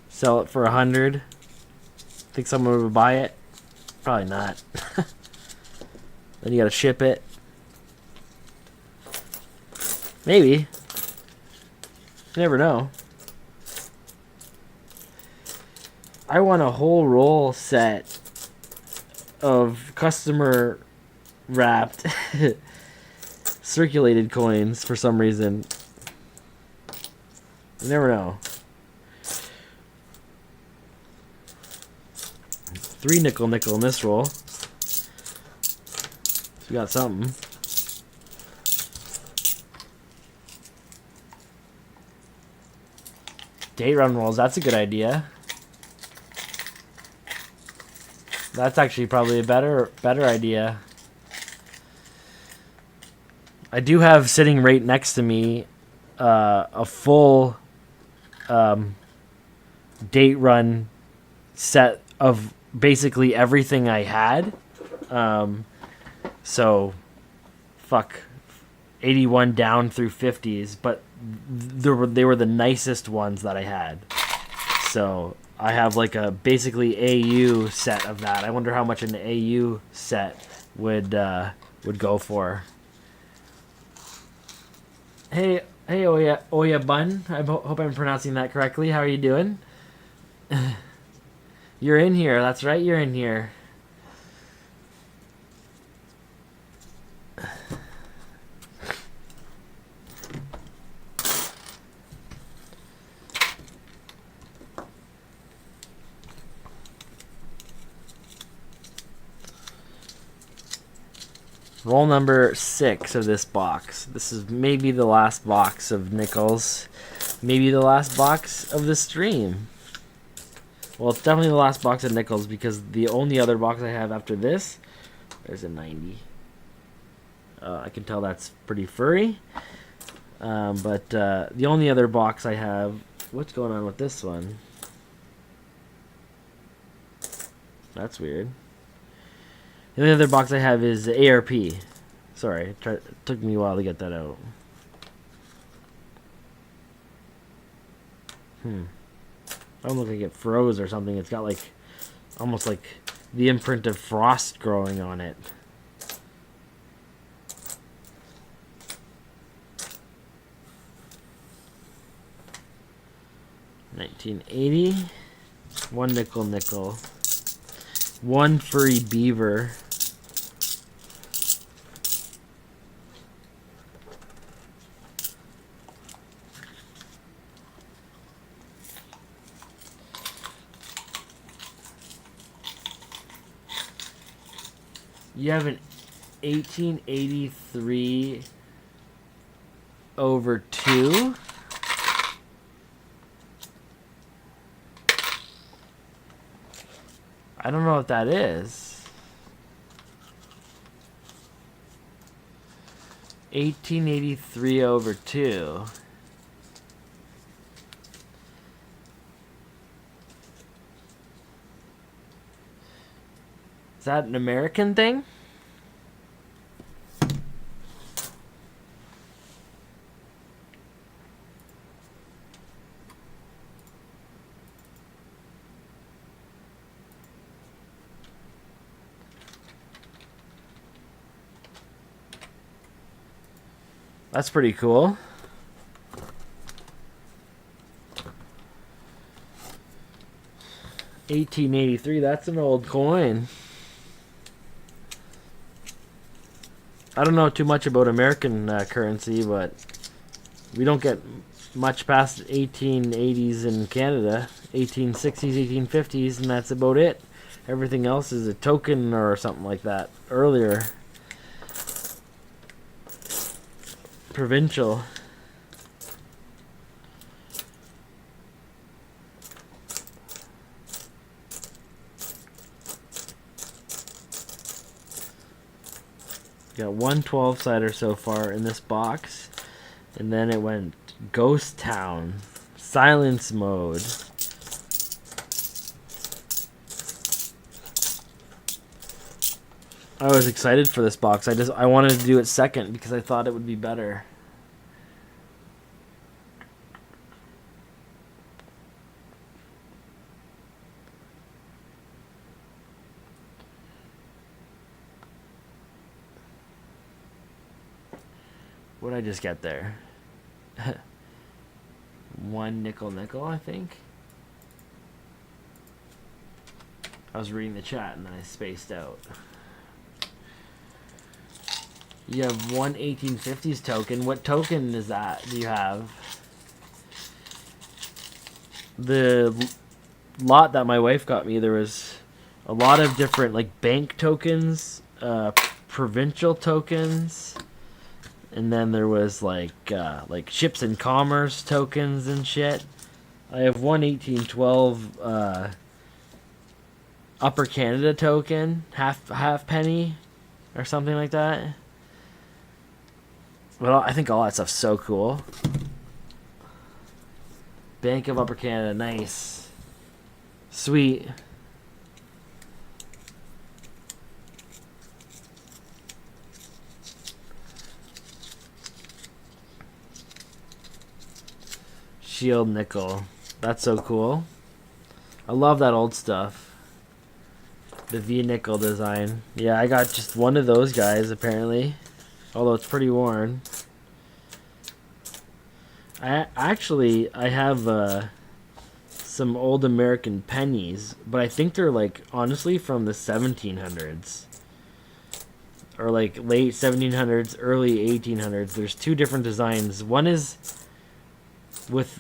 Sell it for 100. Think someone would buy it? Probably not. Then you gotta ship it. Maybe. You never know. I want a whole roll set of customer wrapped circulated coins for some reason. You never know. 3 nickel in this roll. So we got something. Date run rolls, that's a good idea. That's actually probably a better idea. I do have sitting right next to me a full date run set of basically everything I had. So, fuck, 81 down through 50s, but they were the nicest ones that I had. So I have like a basically AU set of that. I wonder how much an AU set would go for. Hey, Oya Bun. I hope I'm pronouncing that correctly. How are you doing? You're in here. That's right. You're in here. Roll number 6 of this box. This is maybe the last box of nickels. Maybe the last box of the stream. Well, it's definitely the last box of nickels because the only other box I have after this, there's a 90. I can tell that's pretty furry. But the only other box I have, what's going on with this one? That's weird. The only other box I have is ARP. Sorry, it took me a while to get that out. I don't look like it froze or something. It's got like, almost like the imprint of frost growing on it. $19.80. One nickel. One furry beaver. You have an 1883 over 2. I don't know what that is. 1883 over 2. Is that an American thing? That's pretty cool. $18.83, that's an old coin. I don't know too much about American currency, but we don't get much past 1880s in Canada. 1860s, 1850s, and that's about it. Everything else is a token or something like that. Earlier. Provincial. Got one 12-sider so far in this box, and then it went Ghost Town, Silence Mode. I was excited for this box. I wanted to do it second because I thought it would be better. What did I just get there? One nickel, I think. I was reading the chat and then I spaced out. You have one 1850s token. What token is that? Do you have? The lot that my wife got me, there was a lot of different like bank tokens, provincial tokens. And then there was like ships and commerce tokens and shit. I have one 1812 Upper Canada token, half penny, or something like that. Well, I think all that stuff's so cool. Bank of Upper Canada, nice, sweet. Shield nickel. That's so cool. I love that old stuff. The V nickel design. Yeah, I got just one of those guys apparently. Although it's pretty worn. I have some old American pennies, but I think they're like honestly from the 1700s. Or like late 1700s, early 1800s. There's two different designs. One is with,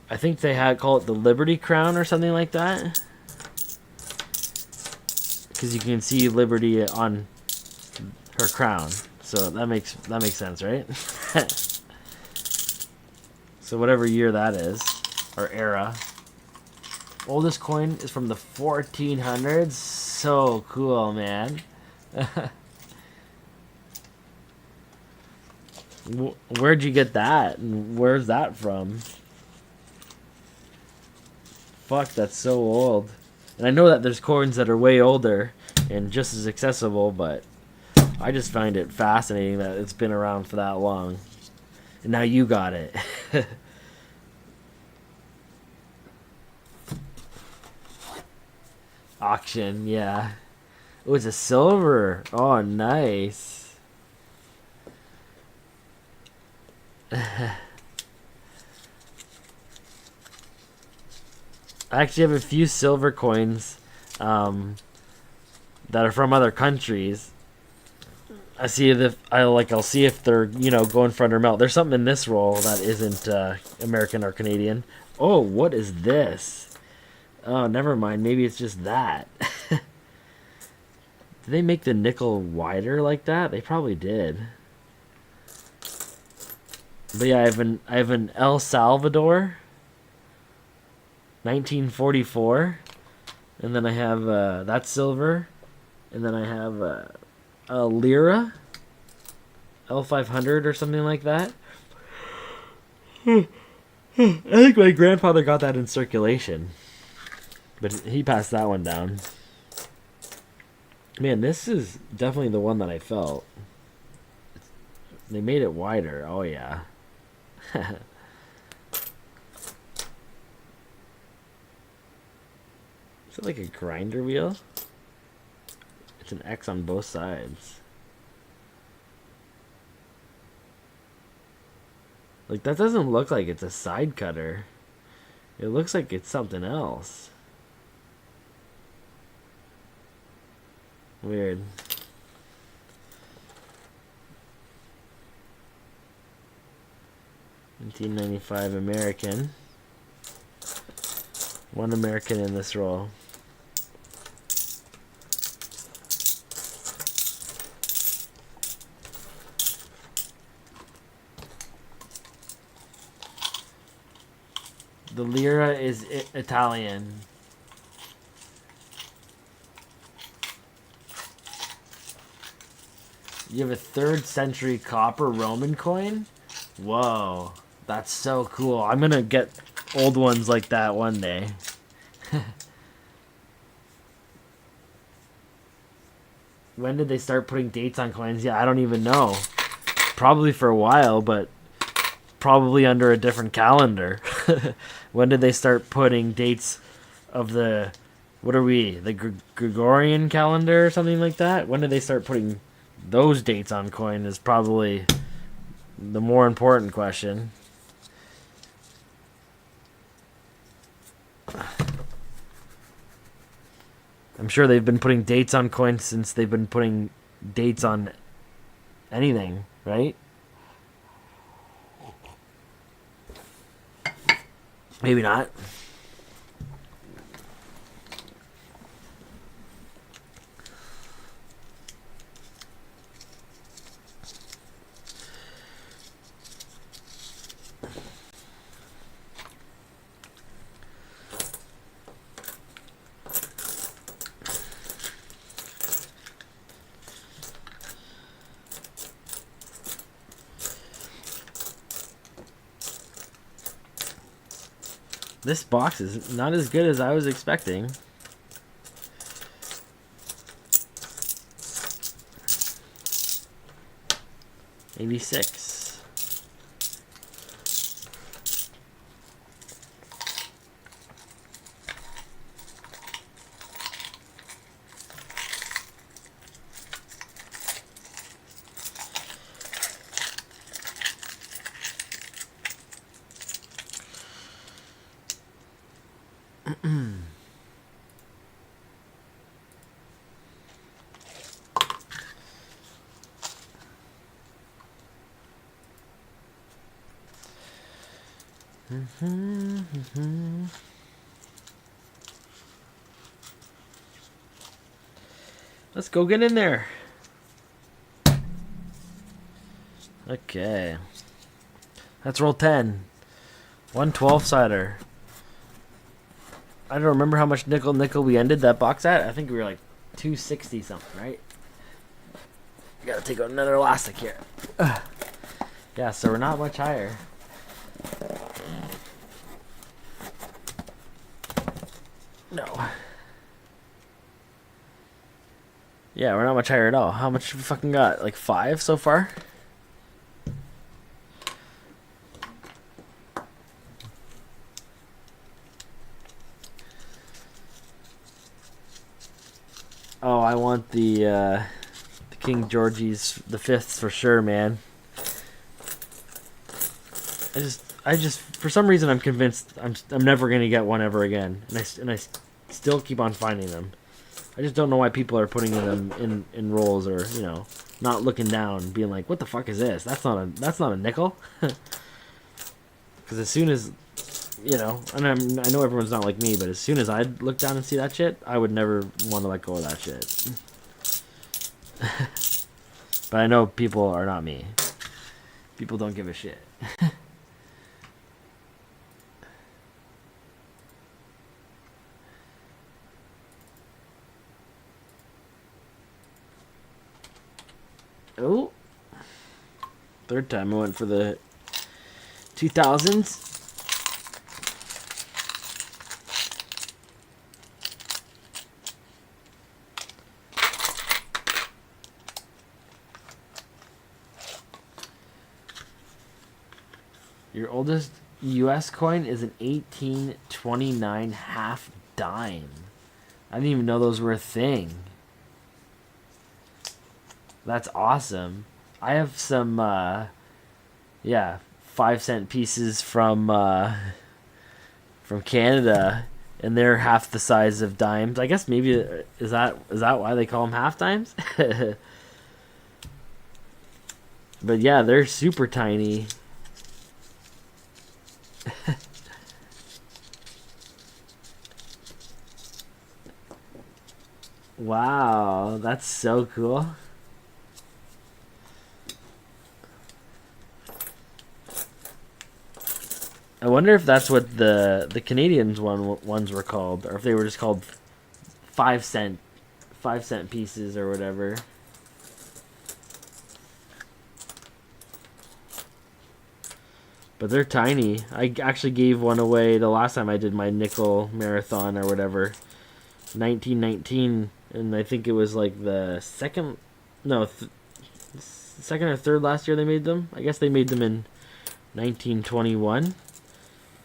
I think they call it the Liberty Crown or something like that, because you can see Liberty on her crown. So that makes sense, right? So whatever year that is, or era. Oldest coin is from the 1400s. So cool, man. Where'd you get that? And where's that from? Fuck, that's so old. And I know that there's coins that are way older and just as accessible, but I just find it fascinating that it's been around for that long. And now you got it. Auction, yeah. Oh, it's a silver. Oh, nice. I actually have a few silver coins that are from other countries. I'll see if they're, going front or melt. There's something in this roll that isn't American or Canadian. Oh, what is this? Oh, never mind. Maybe it's just that. Did they make the nickel wider like that? They probably did. But yeah, I have an El Salvador, 1944, and then I have that's silver, and then I have a lira, L500 or something like that. I think my grandfather got that in circulation, but he passed that one down. Man, this is definitely the one that I felt. They made it wider. Oh yeah. Is it like a grinder wheel? It's an X on both sides. Like, that doesn't look like it's a side cutter. It looks like it's something else. Weird. $19.95 American. One American in this roll. The lira is Italian. You have a 3rd century copper Roman coin? Whoa, that's so cool. I'm gonna get old ones like that one day. When did they start putting dates on coins? Yeah, I don't even know. Probably for a while, but probably under a different calendar. When did they start putting dates of the, what are we, the Gregorian calendar or something like that? When did they start putting those dates on coin is probably the more important question. I'm sure they've been putting dates on coins since they've been putting dates on anything, right? Maybe not. This box is not as good as I was expecting. $86. Let's go get in there. Okay. Let's roll 10. 112 cider. I don't remember how much nickel we ended that box at. I think we were like 260 something, right? Gotta take out another elastic here. Yeah, so we're not much higher. No. Yeah, we're not much higher at all. How much have we fucking got? Like 5 so far? Oh, I want the King George's the fifths for sure, man. I just for some reason I'm convinced I'm never gonna get one ever again, and I still keep on finding them. I just don't know why people are putting them in rolls, or not looking down, being like, "What the fuck is this? That's not a nickel." Because as soon as and I know everyone's not like me, but as soon as I look down and see that shit, I would never want to let go of that shit. But I know people are not me. People don't give a shit. Oh, third time I went for the 2000s. Your oldest U.S. coin is an 1829 half dime. I didn't even know those were a thing. That's awesome. I have some, 5-cent pieces from Canada, and they're half the size of dimes. I guess maybe is that why they call them half dimes? But yeah, they're super tiny. Wow, that's so cool. I wonder if that's what the Canadians ones were called, or if they were just called 5-cent pieces or whatever. But they're tiny. I actually gave one away the last time I did my nickel marathon or whatever. 1919, and I think it was like the second or third last year they made them. I guess they made them in 1921,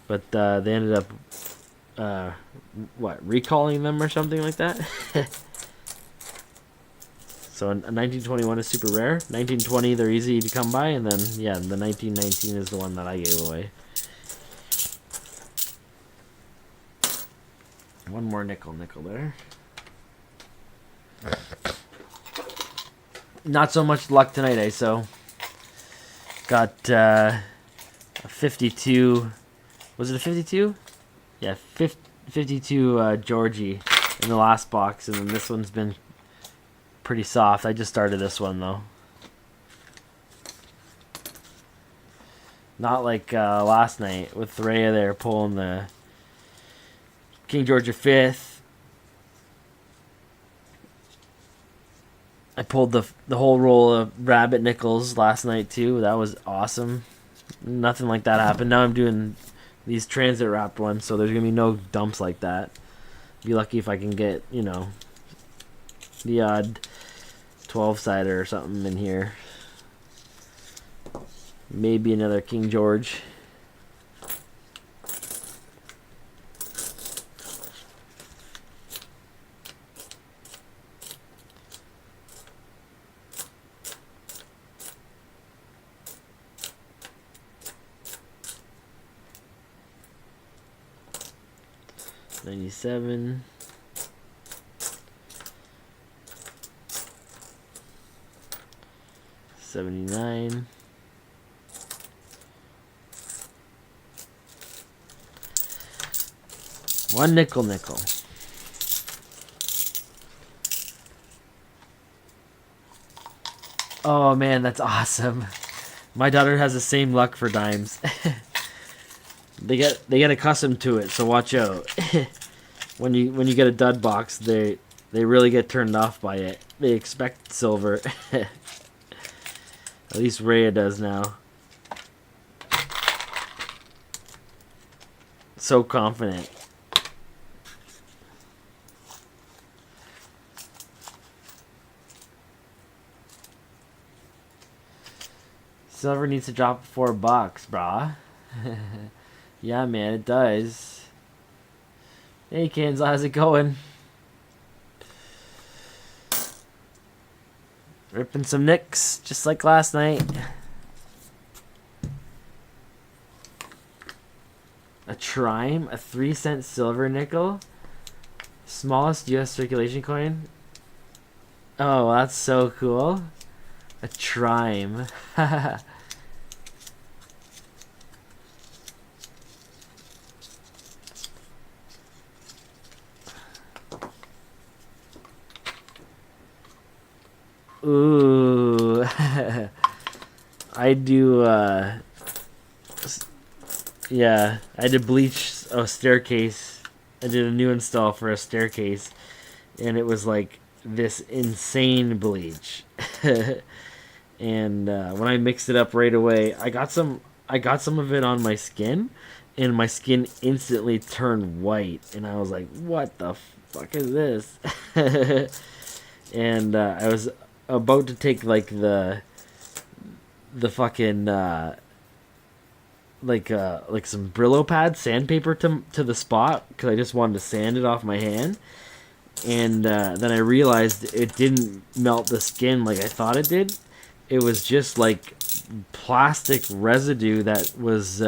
but they ended up recalling them or something like that. So 1921 is super rare. 1920 they're easy to come by, and then the 1919 is the one that I gave away. One more nickel there. Not so much luck tonight, eh? So got a 52. Was it a 52? Yeah, 52 Georgie in the last box, and then this one's been pretty soft. I just started this one though. Not like last night with Rhea there pulling the King George V. I pulled the whole roll of rabbit nickels last night too. That was awesome. Nothing like that happened. Now I'm doing these transit wrapped ones, so there's gonna be no dumps like that. Be lucky if I can get the odd 12-sider or something in here. Maybe another King George. $97. $79. One nickel. Oh man, that's awesome. My daughter has the same luck for dimes. They get accustomed to it, so watch out. when you get a dud box, they really get turned off by it. They expect silver. At least Rhea does now. So confident. Silver needs to drop $4, brah. Yeah, man, it does. Hey, Kenzo, how's it going? Ripping some nicks, just like last night. A Trime, a 3-cent silver nickel. Smallest US circulation coin. Oh, that's so cool. A Trime. Ooh. I do, yeah, I had to bleach a staircase. I did a new install for a staircase, and it was like this insane bleach. And when I mixed it up right away, I got some of it on my skin, and my skin instantly turned white, and I was like, what the fuck is this? And I was about to take like the fucking like some Brillo pad sandpaper to the spot, because I just wanted to sand it off my hand, and then I realized it didn't melt the skin like I thought it did. It was just like plastic residue that was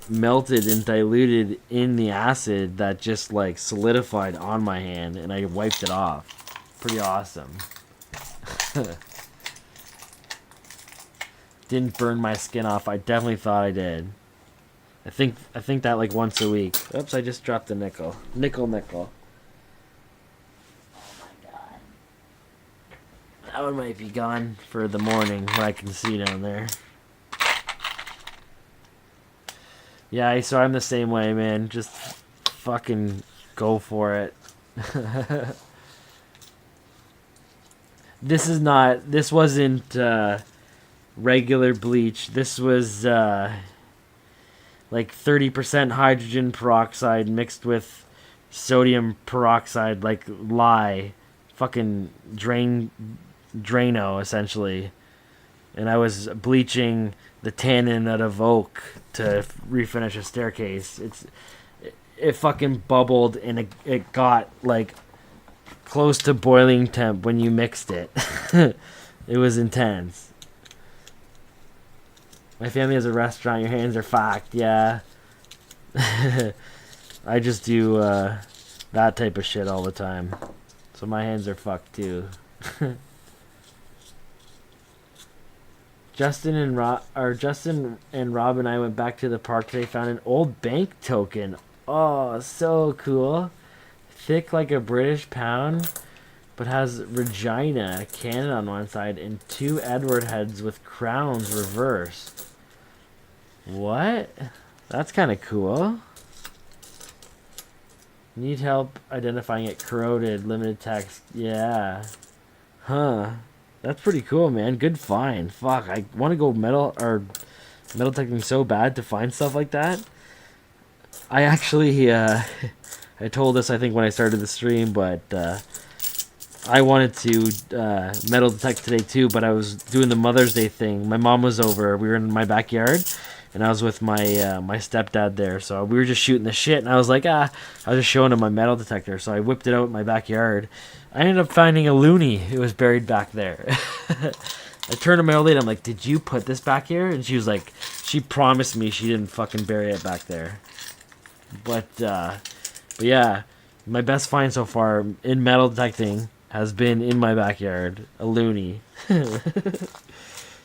melted and diluted in the acid that just like solidified on my hand, and I wiped it off. Pretty awesome. Didn't burn my skin off. I definitely thought I did. I think that like once a week. Oops, I just dropped a nickel. Nickel. Oh my god. That one might be gone for the morning, what I can see down there. Yeah, so I'm the same way, man. Just fucking go for it. This wasn't regular bleach. This was like 30% hydrogen peroxide mixed with sodium peroxide, like lye, fucking Drano essentially. And I was bleaching the tannin out of oak to refinish a staircase. It fucking bubbled, and it got like close to boiling temp when you mixed it. It was intense. My family has a restaurant. Your hands are fucked. Yeah. I just do that type of shit all the time, so my hands are fucked too. Justin and Rob and I went back to the park today. Found an old bank token. Oh, so cool. Thick like a British pound, but has Regina, cannon on one side, and 2 Edward heads with crowns reversed. What? That's kind of cool. Need help identifying it. Corroded. Limited text. Yeah. Huh. That's pretty cool, man. Good find. Fuck, I want to go metal detecting so bad to find stuff like that. I actually, I told this, I think, when I started the stream, but I wanted to metal detect today too, but I was doing the Mother's Day thing. My mom was over. We were in my backyard, and I was with my my stepdad there. So we were just shooting the shit, and I was like, I was just showing him my metal detector. So I whipped it out in my backyard. I ended up finding a loony. It was buried back there. I turned to my old lady. I'm like, did you put this back here? And she was like, she promised me she didn't fucking bury it back there. But yeah, my best find so far in metal detecting has been in my backyard. A loony.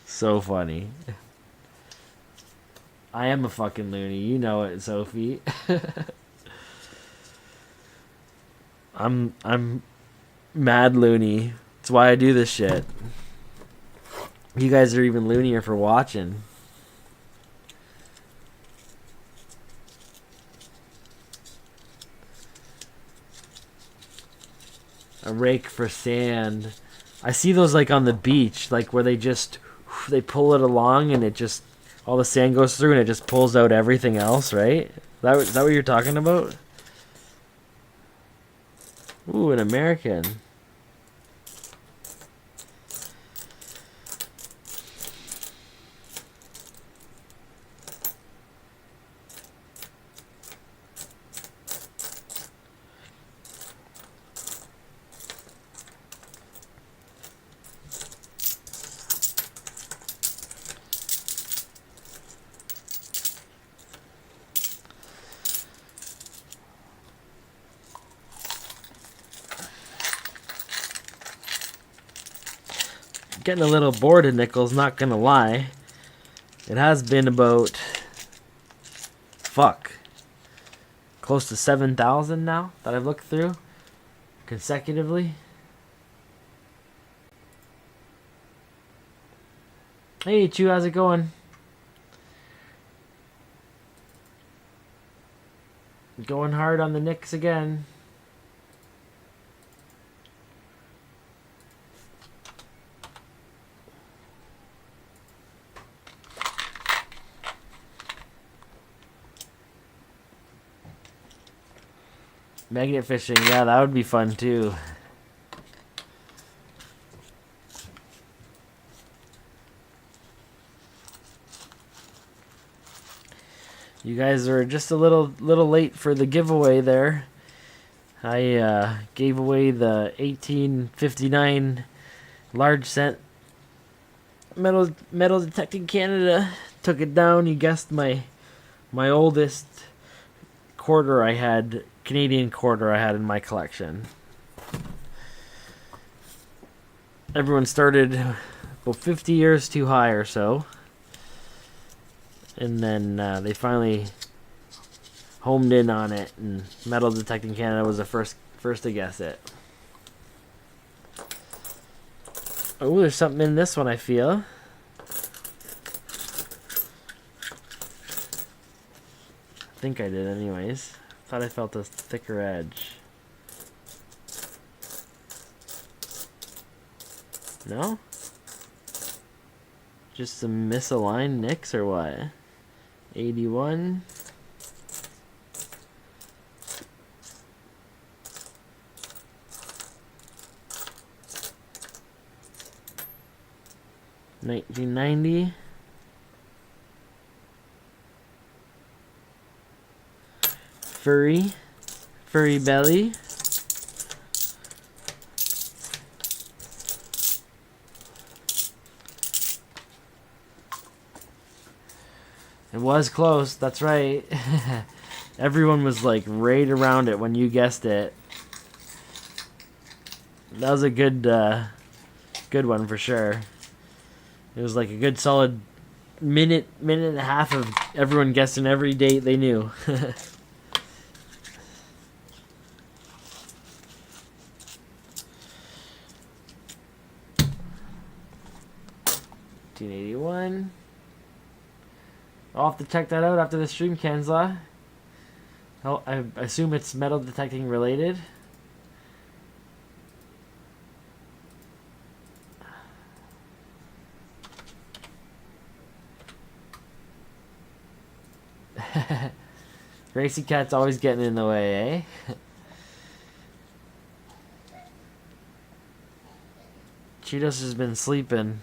So funny. I am a fucking loony. You know it, Sophie. I'm mad loony. That's why I do this shit. You guys are even loonier for watching. A rake for sand. I see those like on the beach, like where they pull it along and it just, all the sand goes through and it just pulls out everything else, right? Is that what you're talking about? Ooh, an American. Getting a little bored of nickels, not gonna lie. It has been about, close to 7,000 now that I've looked through consecutively. Hey Chew, how's it going? Going hard on the nicks again. Magnet fishing, yeah, that would be fun too. You guys are just a little late for the giveaway there. I gave away the 1859 large cent metal detecting Canada. Took it down. You guessed my oldest quarter I had, Canadian quarter I had in my collection. Everyone started about 50 years too high or so. And then they finally homed in on it, and Metal Detecting Canada was the first to guess it. Oh, there's something in this one, I feel. I think I did anyways. Thought I felt a thicker edge. No? Just some misaligned nicks or what? 81. $19.90. Furry belly. It was close, that's right. Everyone was like right around it when you guessed it. That was a good one for sure. It was like a good solid minute and a half of everyone guessing every date they knew. 1981. I'll have to check that out after the stream, Kenzla. I assume it's metal detecting related. Racy Cat's always getting in the way, eh? Cheetos has been sleeping.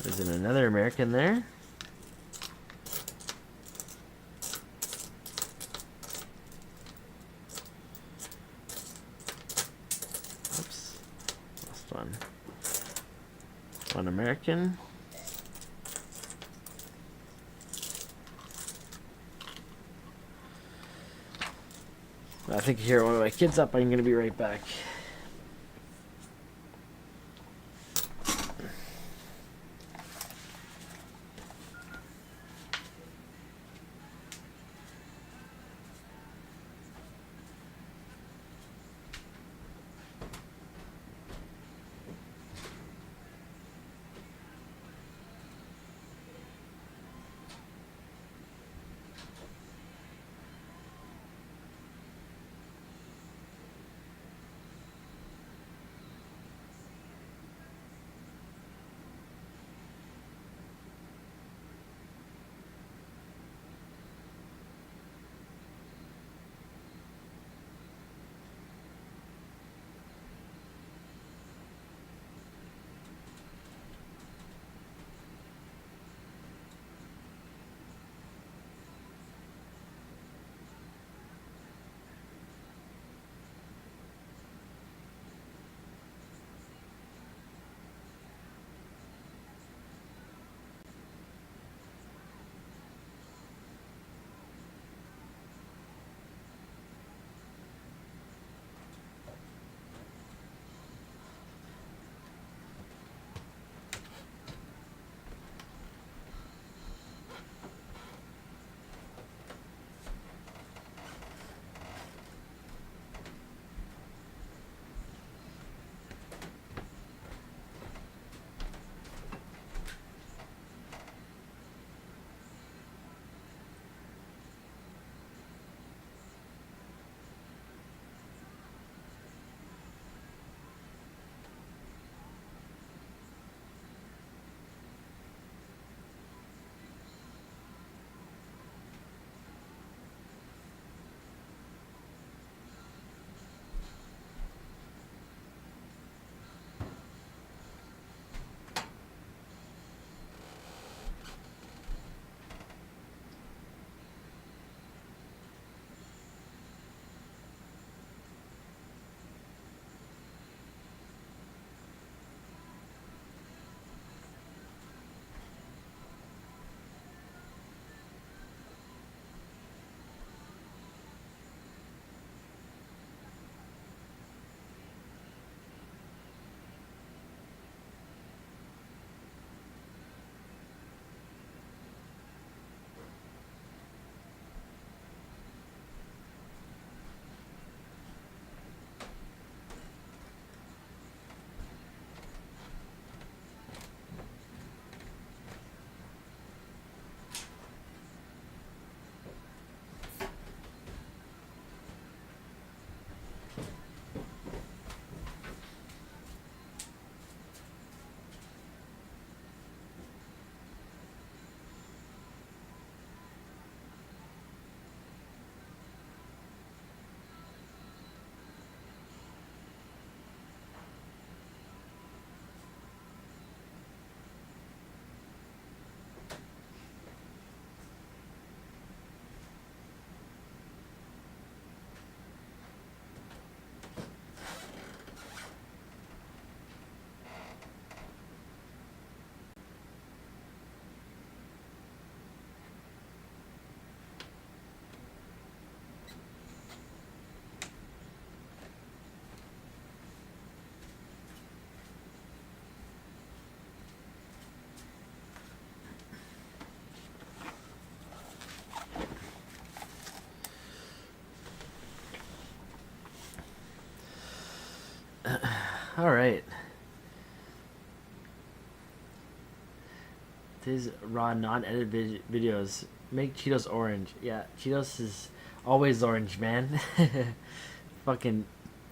Is it another American there? Oops. Last one. One American. I think you hear one of my kids up. I'm gonna be right back. All right. These raw, non-edited videos make Cheetos orange. Yeah, Cheetos is always orange, man. Fucking,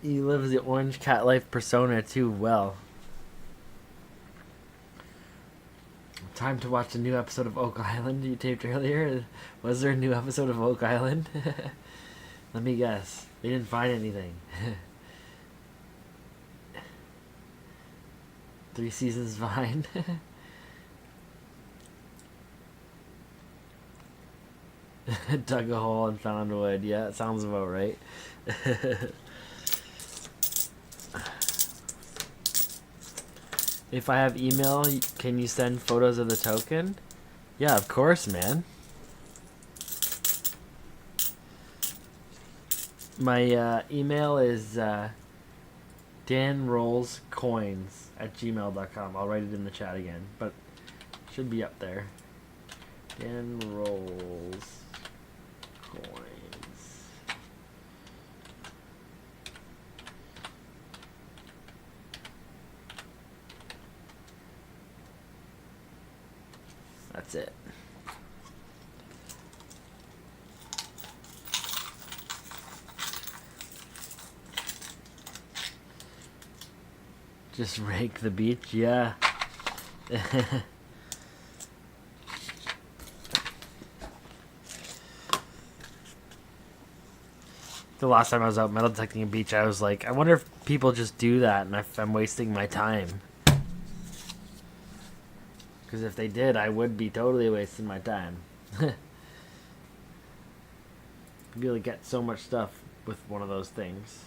he lives the orange cat life persona too well. Time to watch a new episode of Oak Island you taped earlier. Was there a new episode of Oak Island? Let me guess. They didn't find anything. 3 seasons fine. Dug a hole and found wood. Yeah, it sounds about right. If I have email, can you send photos of the token? Yeah, of course, man. My email is danrollscoins@gmail.com. I'll write it in the chat again, but it should be up there. Danrolls coins. That's it. Just rake the beach, yeah. The last time I was out metal detecting a beach, I was like, I wonder if people just do that and if I'm wasting my time. Because if they did, I would be totally wasting my time. You'd be able to get so much stuff with one of those things.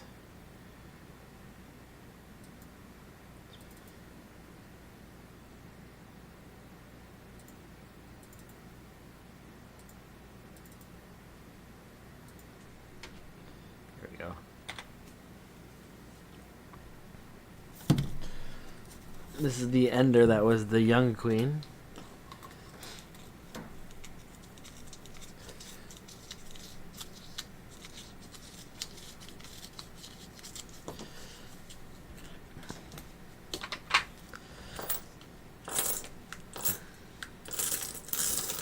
There we go. This is the ender that was the young queen.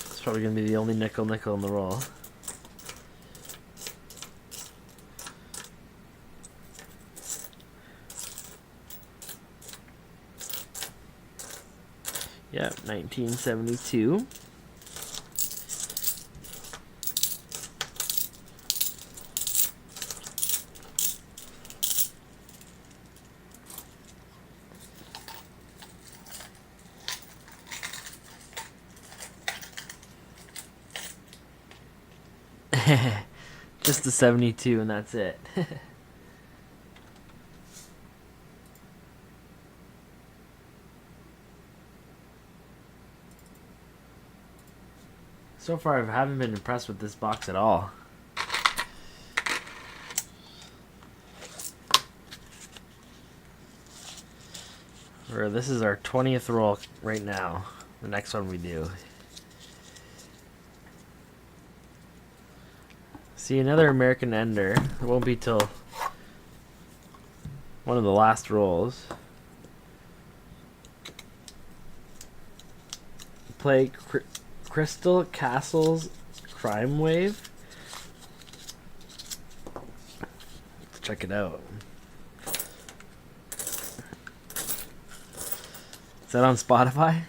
It's probably going to be the only nickel in the roll. Yeah, 1972. Just the 72 and that's it. So far, I haven't been impressed with this box at all. This is our 20th roll right now. The next one we do. See, another American Ender. It won't be till one of the last rolls. Play Crystal Castle's Crime Wave. Let's check it out. Is that on Spotify?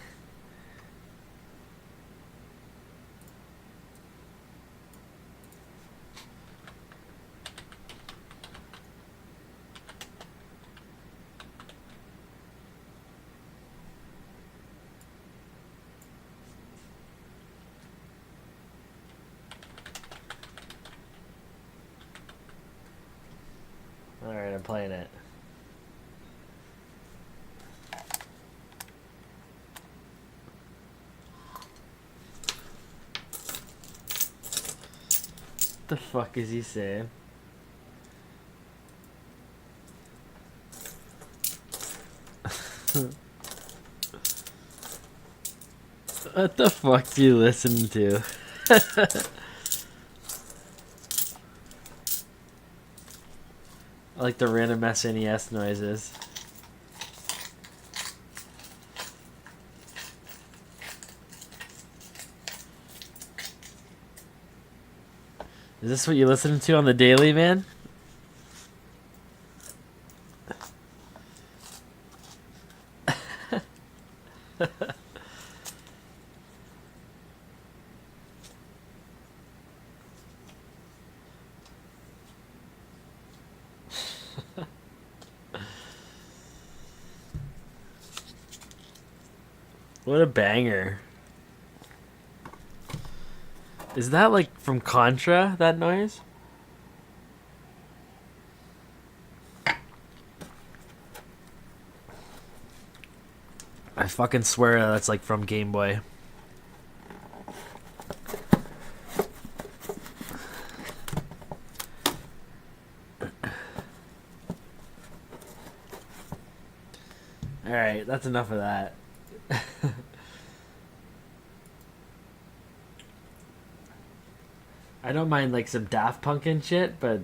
Alright, I'm playing it. What the fuck is he saying? What the fuck do you listen to? I like the random SNES noises. Is this what you listen to on the daily, man? What a banger. Is that like from Contra, that noise? I fucking swear that's like from Game Boy. Alright, that's enough of that. I don't mind like some Daft Punk and shit, but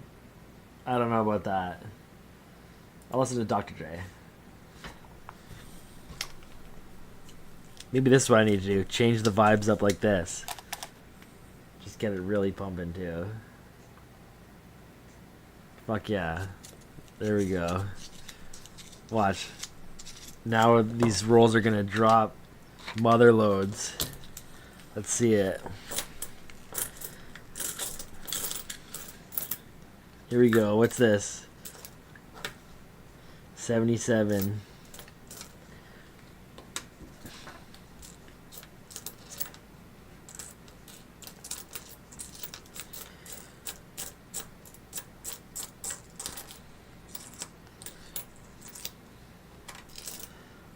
I don't know about that. I'll listen to Dr. Dre. Maybe this is what I need to do. Change the vibes up like this. Just get it really pumping too. Fuck yeah. There we go. Watch. Now these rolls are gonna drop mother loads. Let's see it. Here we go. What's this? 77.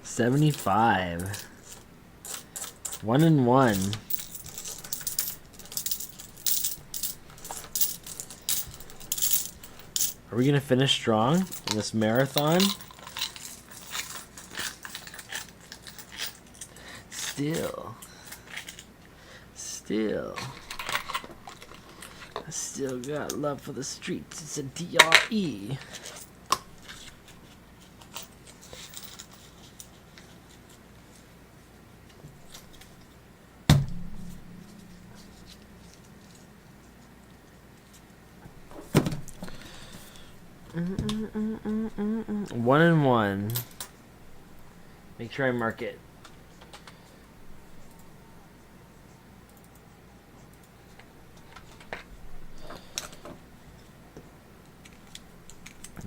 $75. 1 and 1. Are we gonna finish strong in this marathon? Still. I still got love for the streets. It's a DRE. One and one. Make sure I mark it.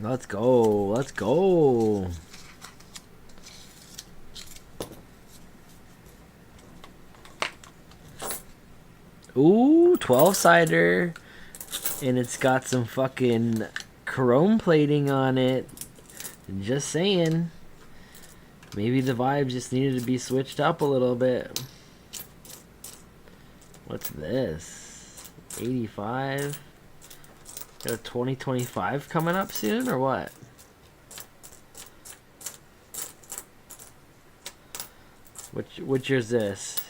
Let's go. Let's go. Ooh, 12-sider. And it's got some fucking chrome plating on it. Just saying. Maybe the vibes just needed to be switched up a little bit. What's this? 85. Got a 2025 coming up soon or what? Which year's this?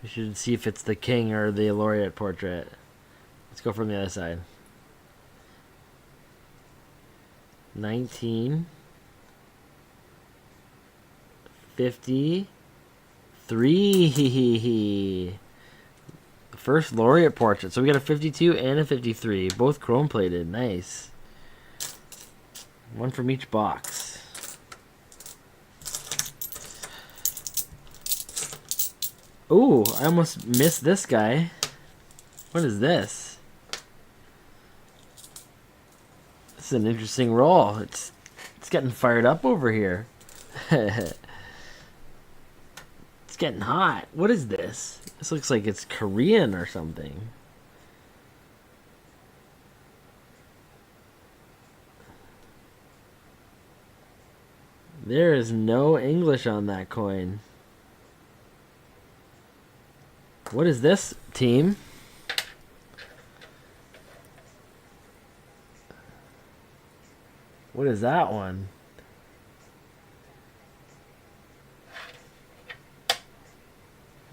We should see if it's the king or the laureate portrait. Let's go from the other side. 1953. The first laureate portrait. So we got a 52 and a 53. Both chrome plated. Nice. One from each box. Ooh, I almost missed this guy. What is this? This is an interesting roll. It's getting fired up over here. It's getting hot. What is this? This looks like it's Korean or something. There is no English on that coin. What is this, team? What is that one?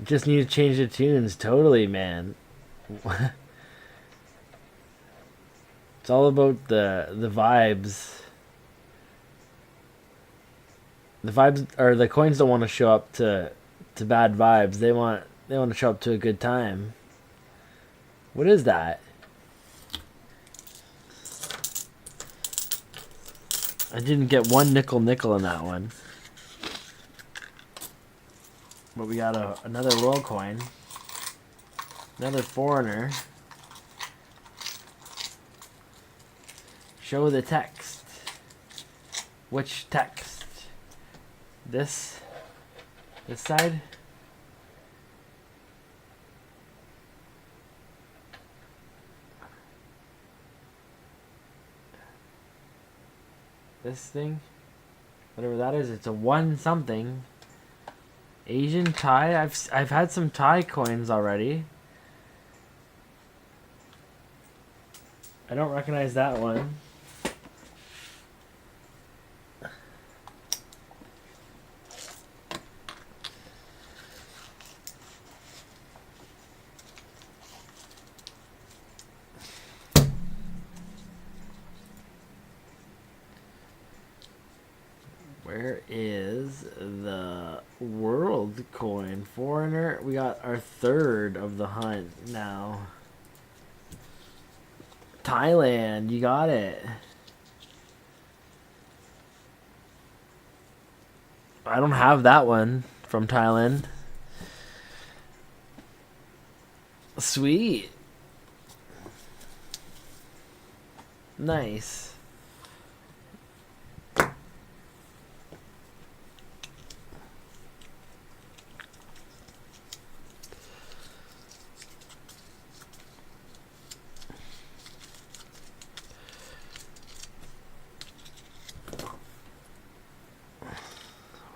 Just need to change the tunes. Totally, man. It's all about the vibes. The vibes, or the coins don't want to show up to bad vibes. They want to show up to a good time. What is that? I didn't get one nickel in that one. But we got another roll coin. Another foreigner. Show the text. Which text? This side? This thing? Whatever that is, it's a 1 something. Asian Thai? I've had some Thai coins already. I don't recognize that one. Where is the world coin? Foreigner, we got our third of the hunt now. Thailand, you got it. I don't have that one from Thailand. Sweet. Nice.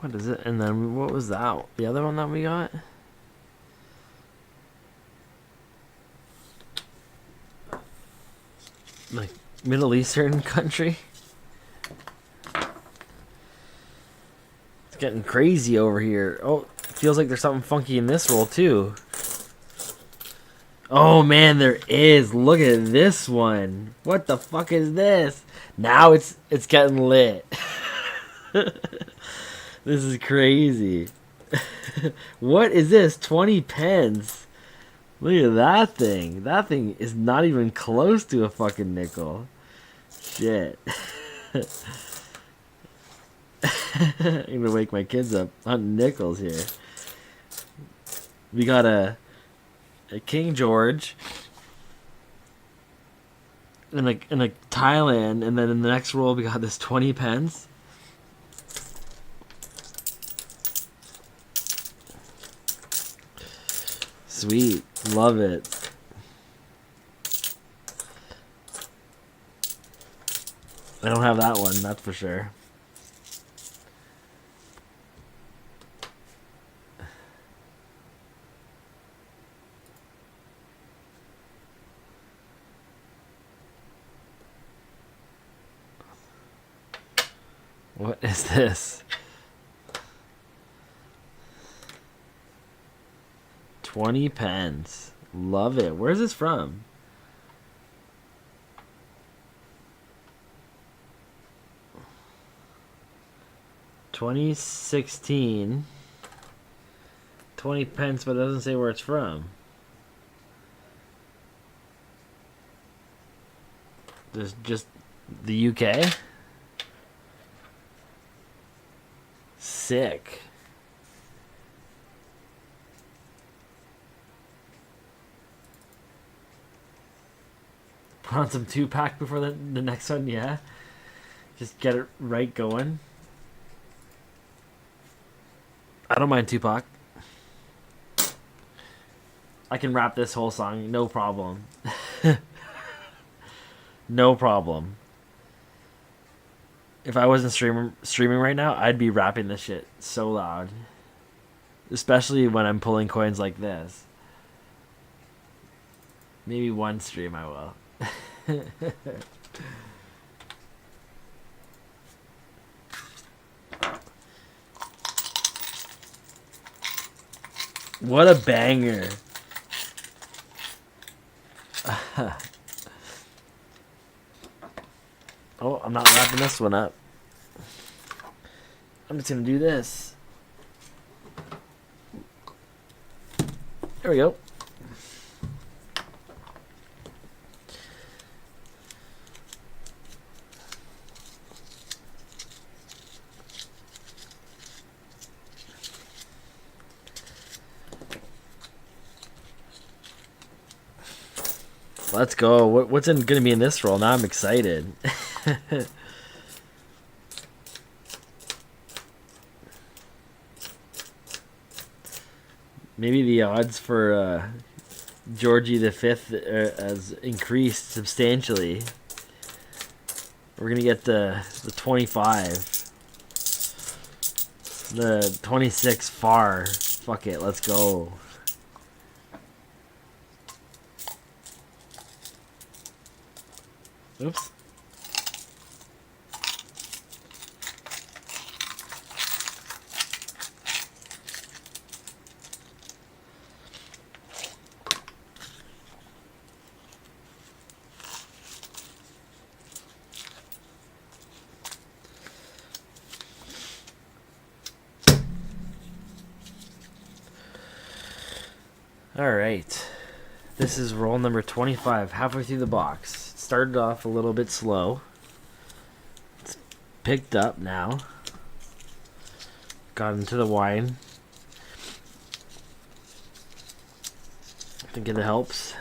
What is it? And then what was that? The other one that we got? Like Middle Eastern country? It's getting crazy over here. Oh, feels like there's something funky in this roll too. Oh man, there is. Look at this one. What the fuck is this? Now it's getting lit. This is crazy. What is this? 20 pence. Look at that thing. That thing is not even close to a fucking nickel. Shit. I'm gonna wake my kids up hunting nickels here. We got a King George in a Thailand, and then in the next roll we got this 20 pence. Sweet. Love it. I don't have that one, that's for sure. What is this? 20 pence. Love it. Where's this from? $2016. 20 pence, but it doesn't say where it's from. There's just the UK. Sick. Put on some 2-pack before the next one, yeah. Just get it right going. I don't mind 2-pack. I can rap this whole song, no problem. No problem. If I wasn't streaming right now, I'd be rapping this shit so loud. Especially when I'm pulling coins like this. Maybe one stream I will. What a banger. Oh, I'm not wrapping this one up. I'm just gonna do this. There we go. Let's go. What's going to be in this roll? Now I'm excited. Maybe the odds for Georgie V has increased substantially. We're going to get the 25. The 26 far. Fuck it. Let's go. Oops. Alright, this is roll number 25, halfway through the box. It started off a little bit slow. It's picked up now. Got into the wine. I think it helps.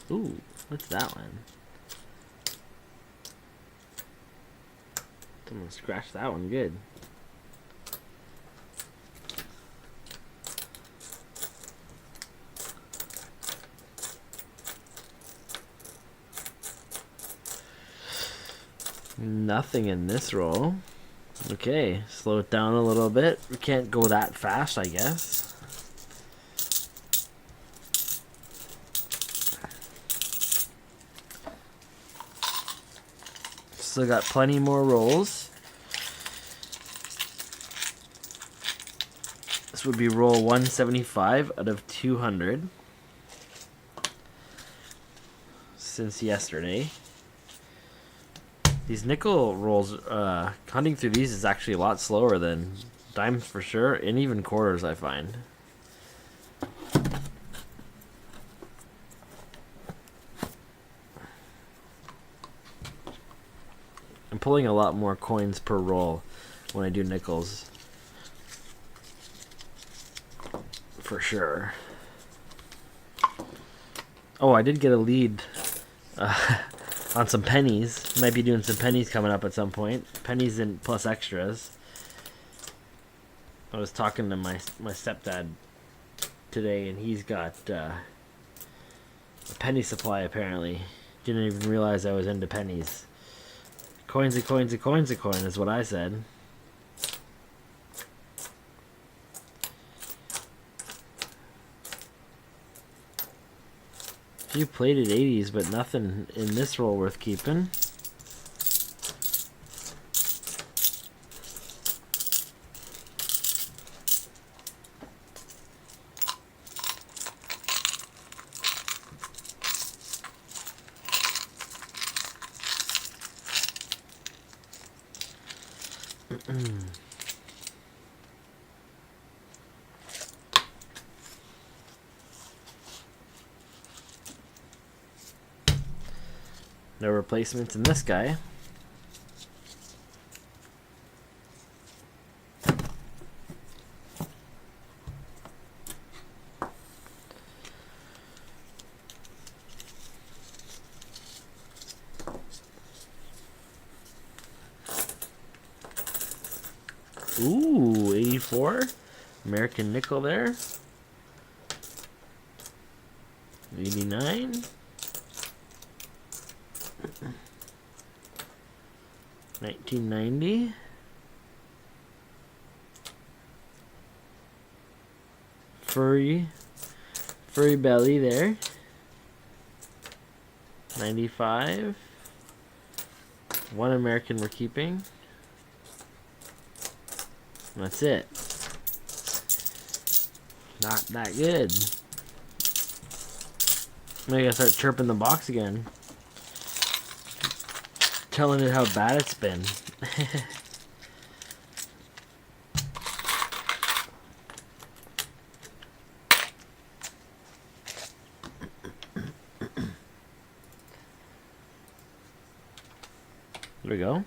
Ooh, what's that one? Someone scratched that one good. Nothing in this roll. Okay, slow it down a little bit. We can't go that fast, I guess. Still got plenty more rolls. This would be roll 175 out of 200 since yesterday. These nickel rolls, hunting through these is actually a lot slower than dimes for sure, and even quarters, I find. I'm pulling a lot more coins per roll when I do nickels. For sure. Oh, I did get a lead on some pennies. Might be doing some pennies coming up at some point. Pennies and plus extras. I was talking to my stepdad today, and he's got a penny supply apparently. Didn't even realize I was into pennies. Coins and coins and coins and coin is what I said. Few plated 80s, but nothing in this roll worth keeping. No replacements in this guy. Ooh, 84. American nickel there. 89. 1990. Furry belly there. 95. One American we're keeping. That's it. Not that good. I gotta start chirping the box again. Telling it how bad it's been. There we go.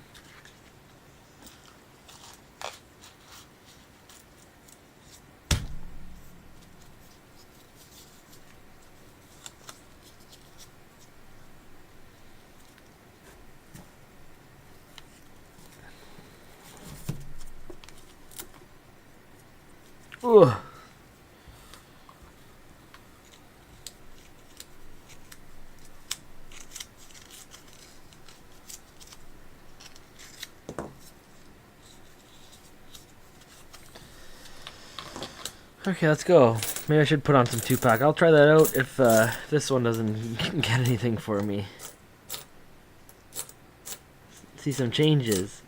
Ugh. Okay, let's go. Maybe I should put on some 2-pack. I'll try that out if this one doesn't get anything for me. See some changes.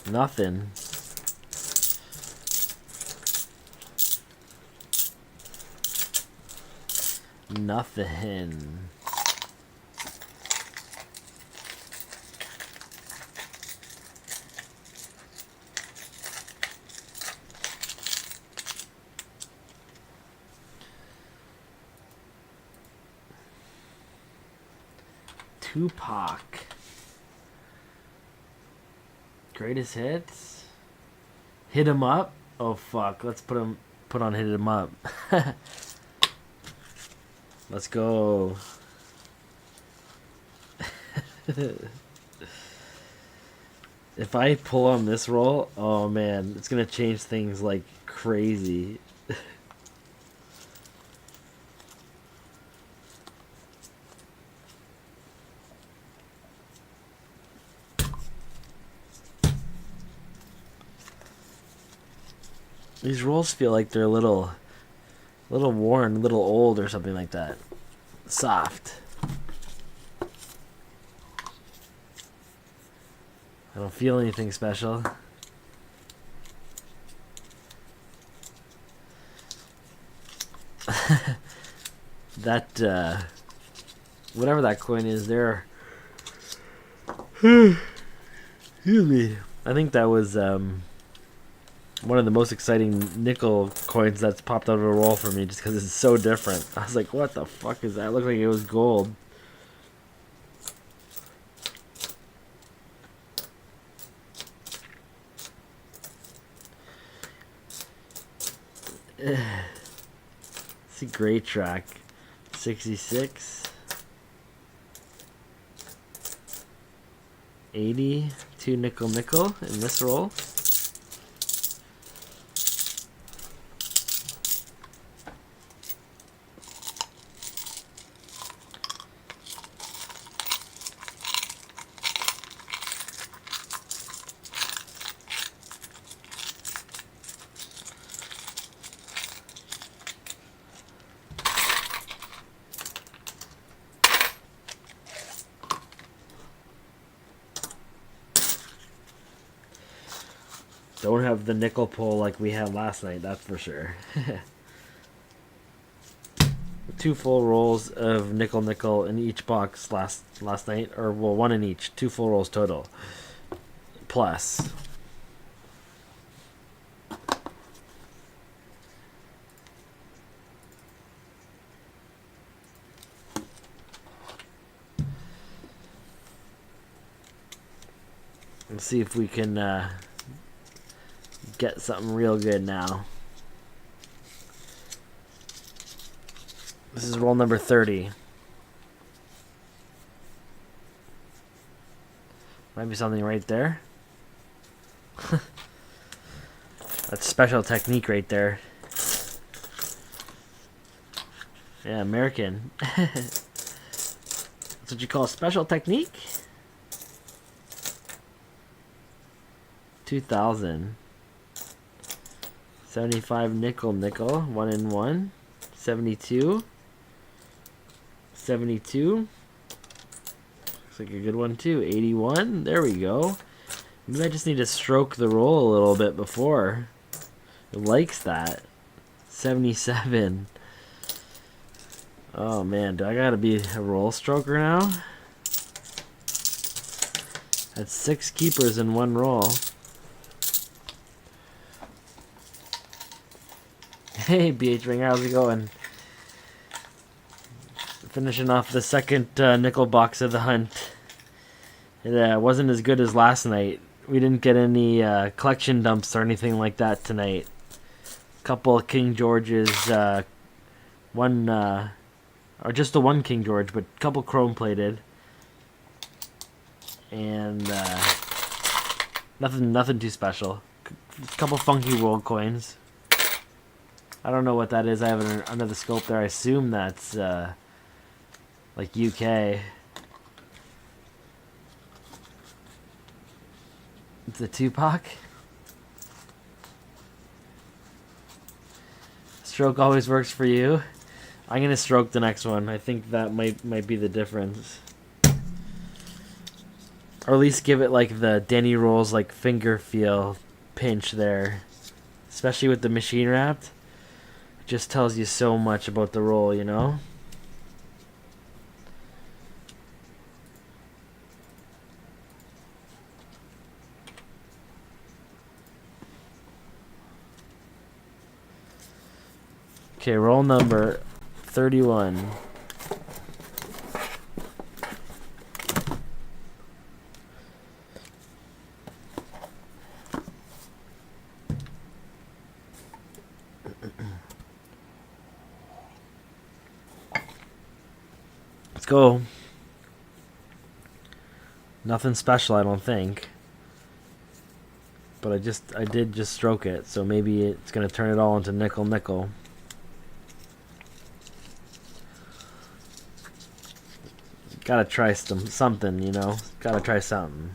Nothing. Nothing. Tupac. Greatest hits. Hit 'em up. Oh fuck. Let's put on hit 'em up. Let's go. If I pull on this roll, oh man, it's gonna change things like crazy. These rolls feel like they're a little worn, a little old or something like that. Soft. I don't feel anything special. That, whatever that coin is there. Excuse me. I think that was, one of the most exciting nickel coins that's popped out of a roll for me just because it's so different. I was like, what the fuck is that? It looked like it was gold. It's a great track. 66. 80. 2 nickel in this roll. Don't have the nickel pull like we had last night, that's for sure. 2 full rolls of nickel in each box last night, or well, 1 in each. 2 full rolls total. Plus. Let's see if we can get something real good now. This is roll number 30. Might be something right there. That's special technique right there. Yeah, American. That's what you call special technique? 2000. 75 nickel, 1 in 1. 72. 72. Looks like a good one too. 81. There we go. Maybe I just need to stroke the roll a little bit before. It likes that. 77. Oh man, do I gotta be a roll stroker now? That's 6 keepers in 1 roll. Hey, BH Ringer, how's it going? Finishing off the second nickel box of the hunt. It wasn't as good as last night. We didn't get any collection dumps or anything like that tonight. Couple of King Georges, one, or just the one King George, but couple chrome plated. And nothing too special. Couple funky world coins. I don't know what that is. I have it under the scope there. I assume that's like UK. It's a Tupac. Stroke always works for you. I'm gonna stroke the next one. I think that might be the difference. Or at least give it like the danrolls like finger feel pinch there. Especially with the machine wrapped. It just tells you so much about the roll, you know? Okay, roll number 31. Let's go. Nothing special, I don't think. But I did just stroke it, so maybe it's gonna turn it all into nickel nickel. Gotta try something, you know? Gotta try something.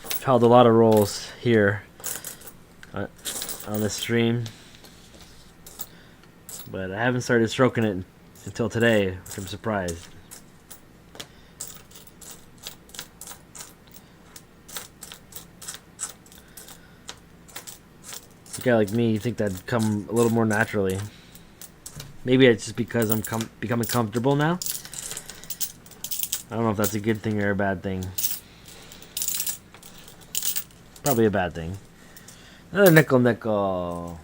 I've held a lot of rolls here on this stream. But I haven't started stroking it until today, which I'm surprised. A guy like me, you think that'd come a little more naturally. Maybe it's just because I'm becoming comfortable now. I don't know if that's a good thing or a bad thing. Probably a bad thing. Another nickel nickel.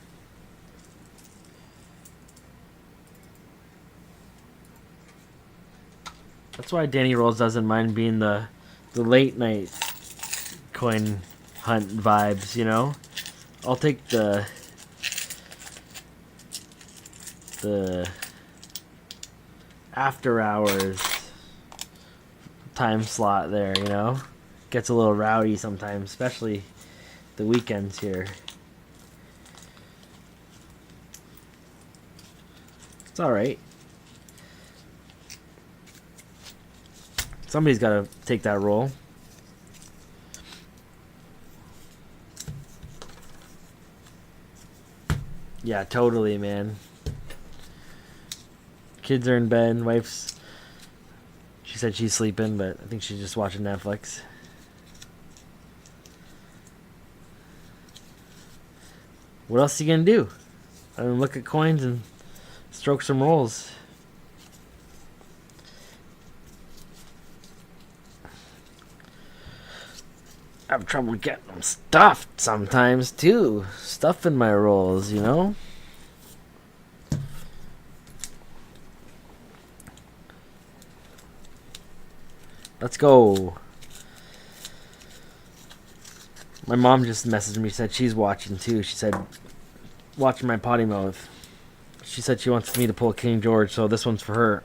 That's why Danny Rolls doesn't mind being the late night coin hunt vibes, you know? I'll take the after hours time slot there, you know? Gets a little rowdy sometimes, especially the weekends here. It's alright. Somebody's got to take that role. Yeah, totally, man. Kids are in bed. Wife's... She said she's sleeping, but I think she's just watching Netflix. What else are you going to do? I mean, look at coins and stroke some rolls. I have trouble getting them stuffed sometimes too. Stuffing my rolls, you know? Let's go. My mom just messaged me, said she's watching too. She said, watching my potty mouth. She said she wants me to pull King George, so this one's for her.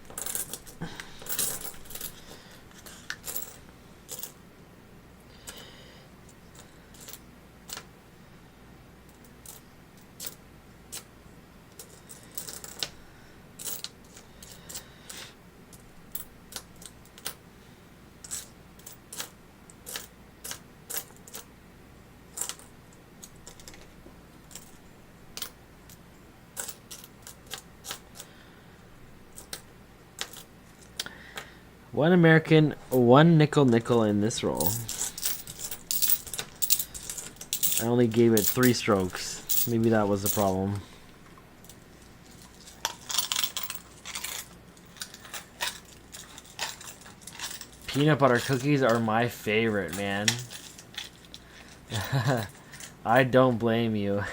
One American, one nickel in this roll. I only gave it 3 strokes. Maybe that was the problem. Peanut butter cookies are my favorite, man. I don't blame you.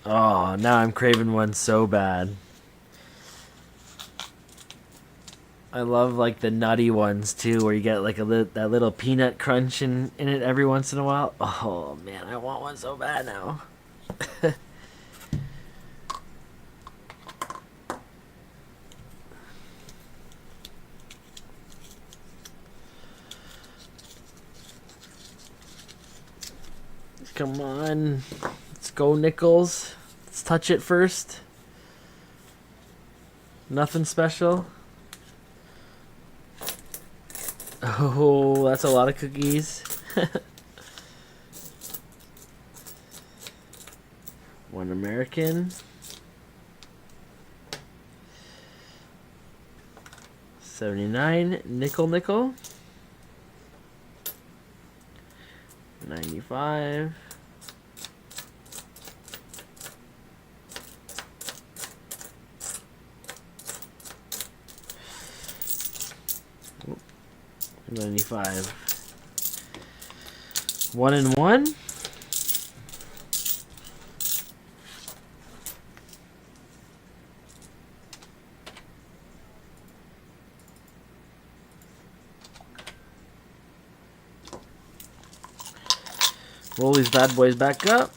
Oh, now I'm craving one so bad. I love like the nutty ones too, where you get like that little peanut crunch in it every once in a while. Oh man, I want one so bad now. Come on, let's go nickels. Let's touch it first. Nothing special. Oh, that's a lot of cookies. One American. 79. Nickel. 95. Oop. 95. 1 and 1. Roll these bad boys back up.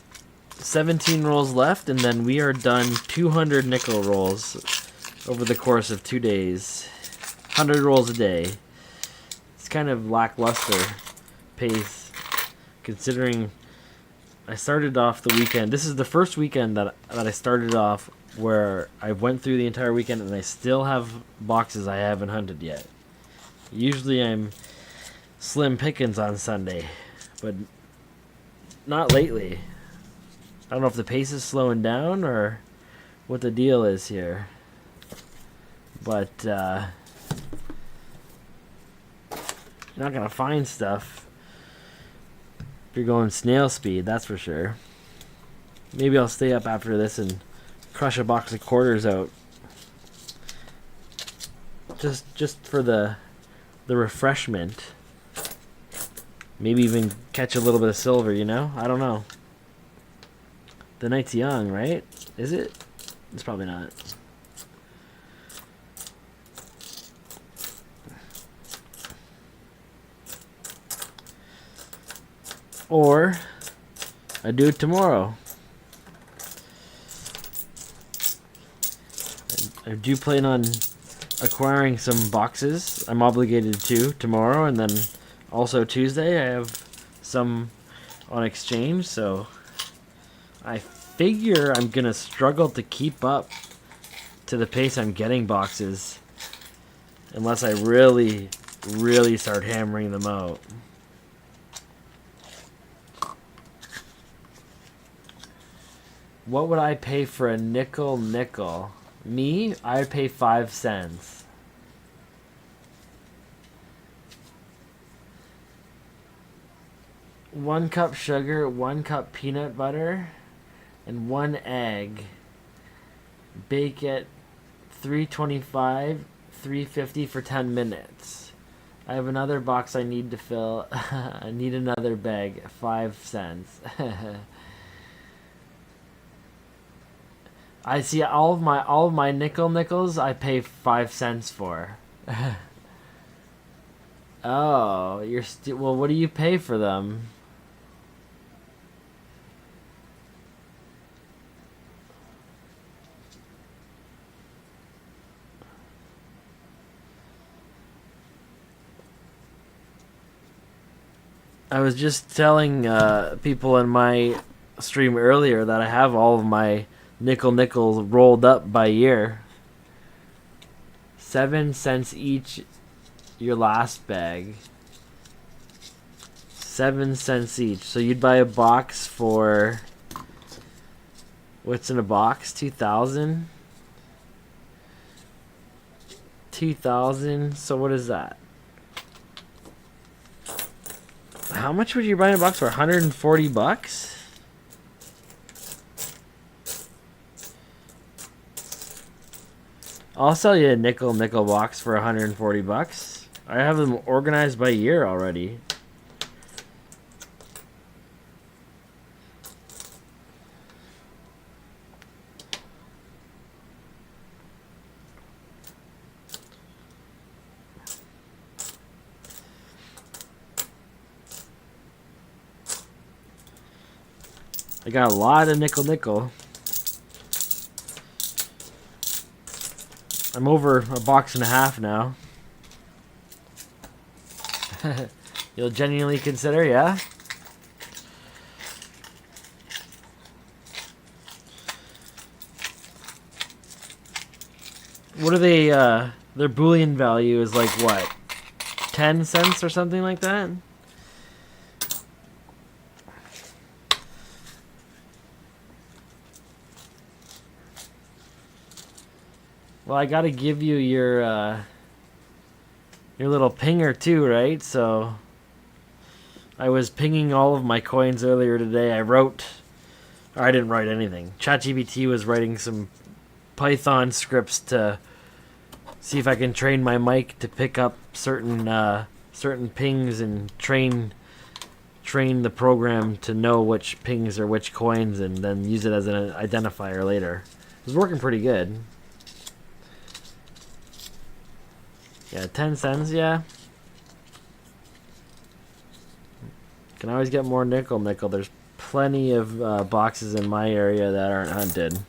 17 rolls left, and then we are done 200 nickel rolls over the course of 2 days. 100 rolls a day. It's kind of lackluster pace, considering I started off the weekend. This is the first weekend that I started off where I went through the entire weekend and I still have boxes I haven't hunted yet. Usually I'm slim pickings on Sunday, but not lately. I don't know if the pace is slowing down or what the deal is here. But you're not going to find stuff if you're going snail speed, that's for sure. Maybe I'll stay up after this and crush a box of quarters out. Just for the refreshment. Maybe even catch a little bit of silver, you know? I don't know. The night's young, right? Is it? It's probably not. Or I do it tomorrow. I do plan on acquiring some boxes. I'm obligated to tomorrow, and then also Tuesday I have some on exchange, so I figure I'm gonna struggle to keep up to the pace I'm getting boxes unless I really start hammering them out. What would I pay for a nickel? Me, I'd pay 5 cents. One cup sugar, 1 cup peanut butter, and 1 egg. Bake at 325, 350 for 10 minutes. I have another box I need to fill. I need another bag, 5 cents. I see all of my nickels I pay 5 cents for. Oh, you're well, what do you pay for them? I was just telling people in my stream earlier that I have all of my nickels rolled up by year. 7 cents each, your last bag. 7 cents each. So you'd buy a box for, what's in a box? 2,000? 2,000. So what is that? How much would you buy a box for? 140 bucks? I'll sell you a nickel box for 140 bucks. I have them organized by year already. I got a lot of nickel. I'm over a box and a half now. You'll genuinely consider, yeah? What are they, their Boolean value is like what? 10 cents or something like that. Well, I gotta give you your little pinger too, right? So I was pinging all of my coins earlier today. I didn't write anything. ChatGPT was writing some Python scripts to see if I can train my mic to pick up certain pings and train the program to know which pings are which coins and then use it as an identifier later. It was working pretty good. Yeah, 10 cents, yeah. Can always get more nickel. There's plenty of boxes in my area that aren't hunted.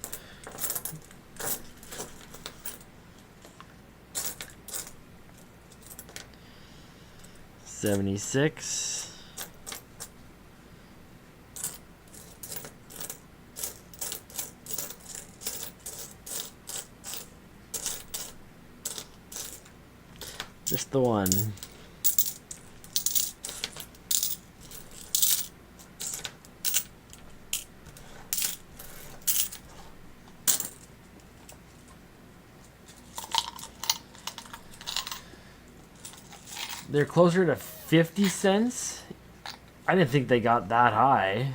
$76. Just the one. They're closer to 50 cents? I didn't think they got that high.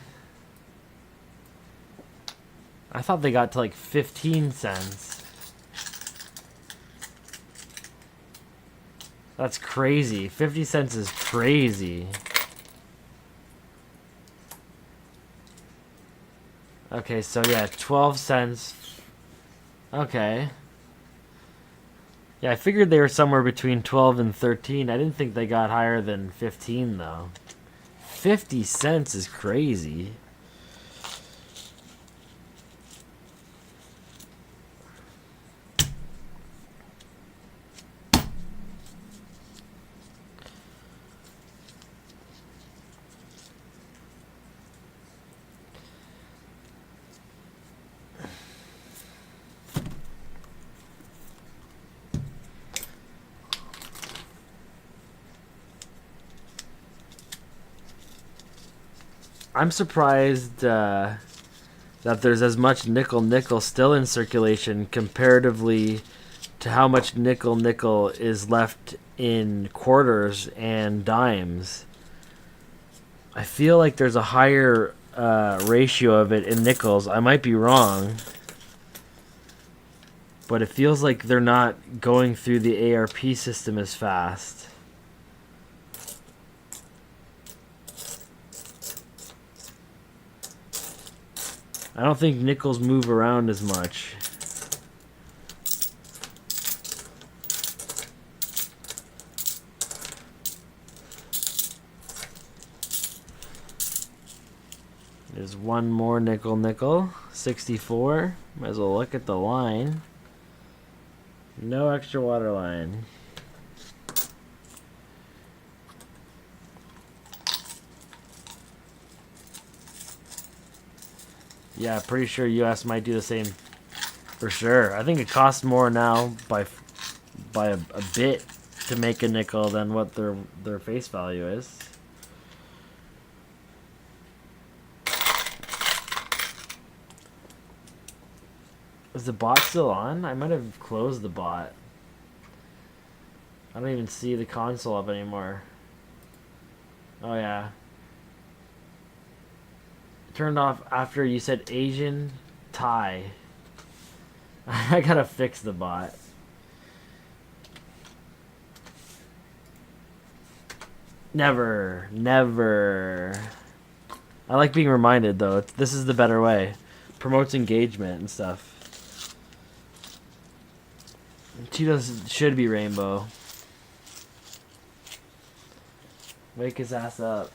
I thought they got to like 15 cents. That's crazy. 50 cents is crazy. Okay, so yeah, 12 cents. Okay. Yeah, I figured they were somewhere between 12 and 13. I didn't think they got higher than 15, though. 50 cents is crazy. I'm surprised that there's as much nickel still in circulation comparatively to how much nickel is left in quarters and dimes. I feel like there's a higher ratio of it in nickels. I might be wrong, but it feels like they're not going through the ARP system as fast. I don't think nickels move around as much. There's one more nickel. 64. Might as well look at the line. No extra water line. Yeah, pretty sure US might do the same for sure. I think it costs more now by a bit to make a nickel than what their face value is. Is the bot still on? I might have closed the bot. I don't even see the console up anymore. Oh yeah. Turned off after you said Asian Thai. I gotta fix the bot. Never. I like being reminded though. This is the better way. Promotes engagement and stuff. Cheetos should be rainbow. Wake his ass up.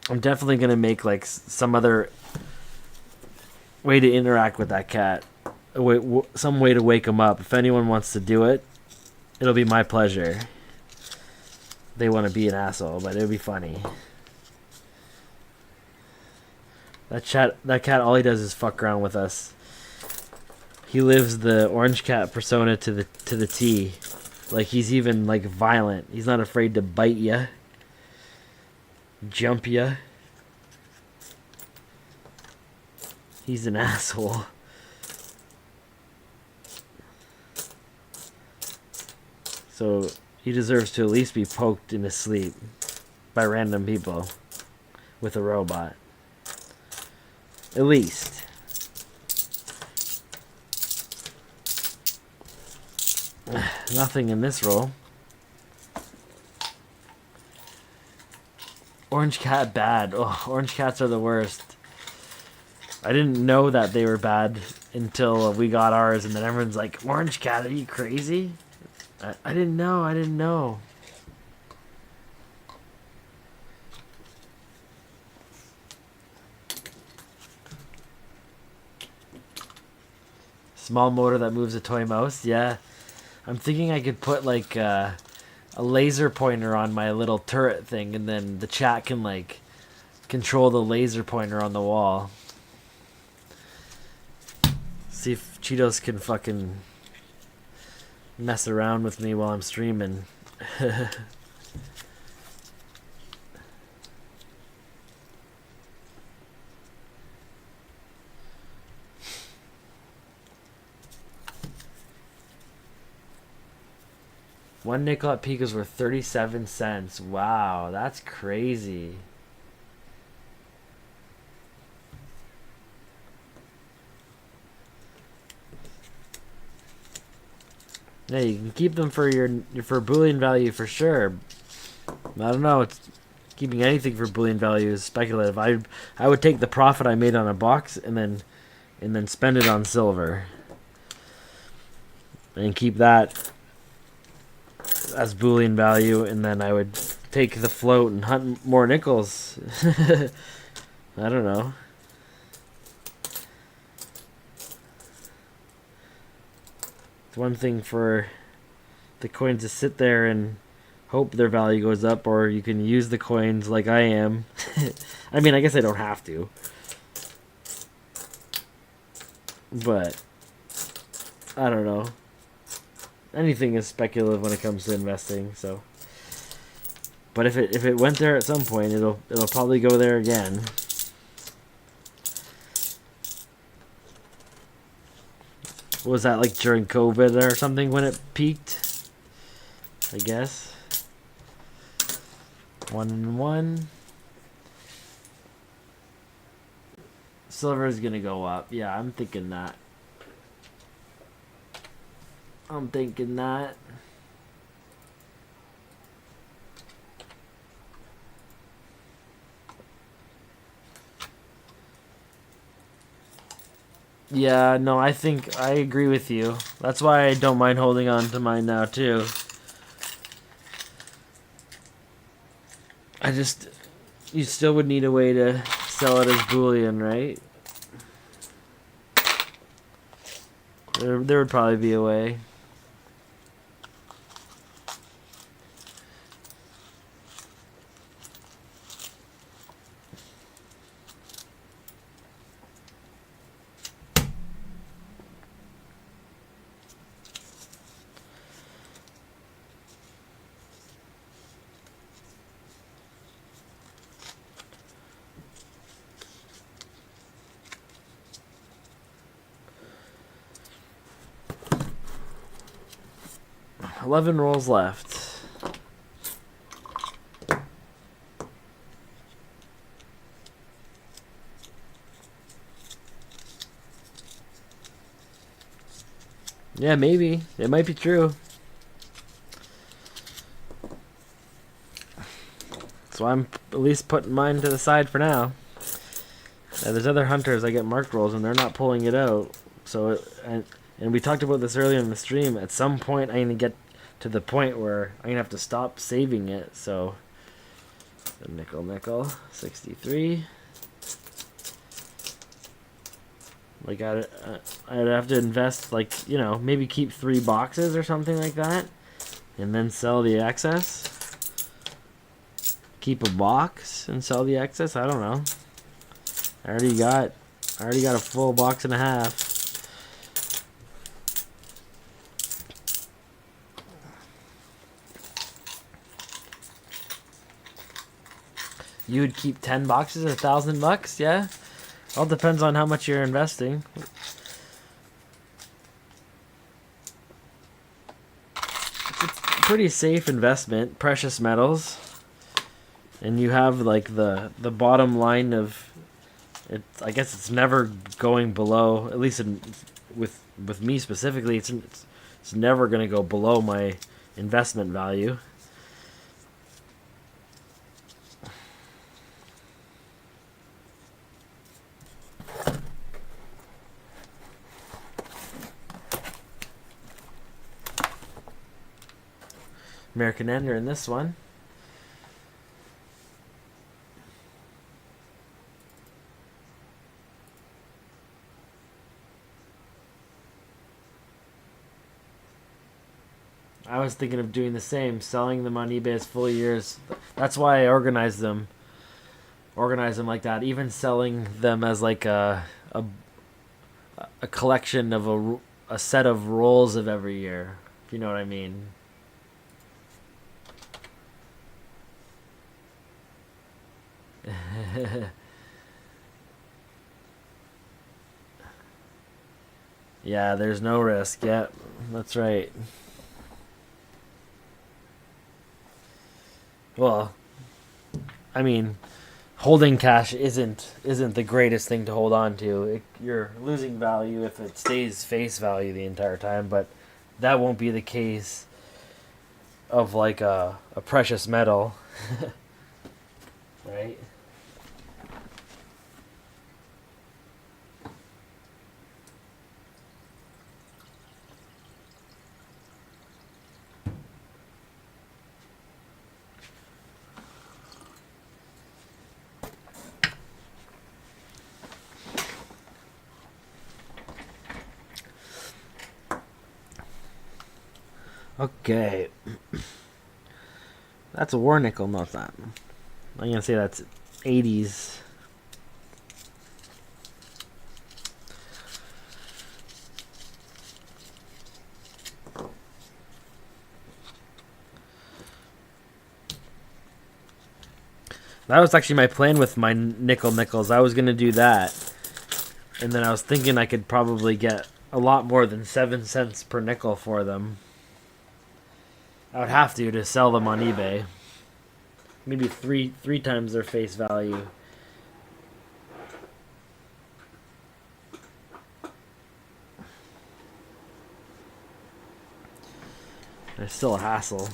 I'm definitely gonna make like some other way to interact with that cat. Some way to wake him up. If anyone wants to do it, it'll be my pleasure. They want to be an asshole, but it'll be funny. That cat, all he does is fuck around with us. He lives the orange cat persona to the T. Like, he's even like violent. He's not afraid to bite ya, jump ya. He's an asshole. So he deserves to at least be poked in his sleep by random people with a robot. At least. Nothing in this roll. Orange cat bad. Oh, orange cats are the worst. I didn't know that they were bad until we got ours, and then everyone's like, "Orange cat, are you crazy?" I didn't know. I didn't know. Small motor that moves a toy mouse. Yeah. I'm thinking I could put like a laser pointer on my little turret thing, and then the chat can like control the laser pointer on the wall. See if Cheetos can fucking mess around with me while I'm streaming. One nickel at peak is worth 37 cents. Wow, that's crazy. Yeah, you can keep them for for Boolean value for sure. I don't know. It's keeping anything for Boolean value is speculative. I would take the profit I made on a box and then spend it on silver and keep that as Boolean value, and then I would take the float and hunt more nickels. I don't know. It's one thing for the coins to sit there and hope their value goes up, or you can use the coins like I am. I mean, I guess I don't have to. But I don't know. Anything is speculative when it comes to investing, so. But if it went there at some point, it'll probably go there again. What was that, like during COVID or something when it peaked? I guess. 1 and 1. Silver is gonna go up. Yeah, I'm thinking that. I'm thinking that. Yeah, no, I think I agree with you. That's why I don't mind holding on to mine now, too. You still would need a way to sell it as Boolean, right? There would probably be a way. $11 rolls left. Yeah, maybe. It might be true. So I'm at least putting mine to the side for now. There's other hunters I get marked rolls and they're not pulling it out. So, and we talked about this earlier in the stream. At some point, I'm going to get to the point where I'm going to have to stop saving it. So, nickel, 63. Like, I'd have to invest, like, you know, maybe keep 3 boxes or something like that. And then sell the excess. Keep a box and sell the excess. I don't know. I already got a full box and a half. You would keep 10 boxes at $1,000? Yeah. All depends on how much you're investing. It's a pretty safe investment, precious metals. And you have like the bottom line of it. I guess it's never going below, at least with me specifically, it's never going to go below my investment value. American Ender in this one. I was thinking of doing the same, selling them on eBay as full years. That's why I organize them like that. Even selling them as like a collection of a set of rolls of every year, if you know what I mean. Yeah, there's no risk. Yeah, that's right. Well, I mean, holding cash isn't the greatest thing to hold on to. You're losing value if it stays face value the entire time, but that won't be the case of like a precious metal. Right? Okay. That's a war nickel. No, it's not. I'm gonna say that's 80s. That was actually my plan with my nickels. I was gonna do that, and then I was thinking I could probably get a lot more than 7 cents per nickel for them. I would have to sell them on eBay. Maybe three times their face value. It's still a hassle.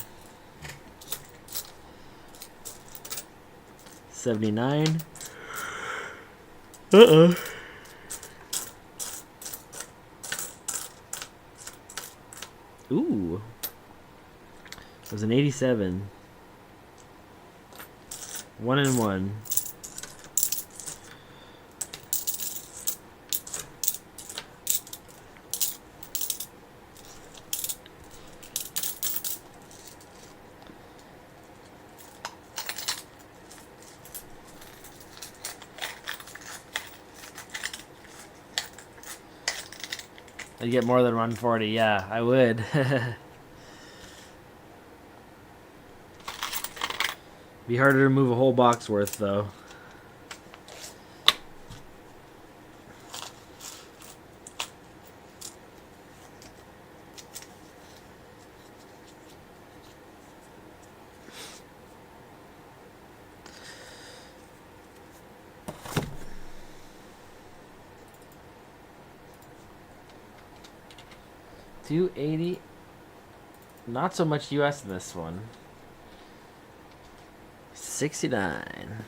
79. Uh-oh. Ooh. It was an 87. 1 and 1. I'd get more than 140. Yeah, I would. Be harder to move a whole box worth, though. $280. Not so much US in this one. 69.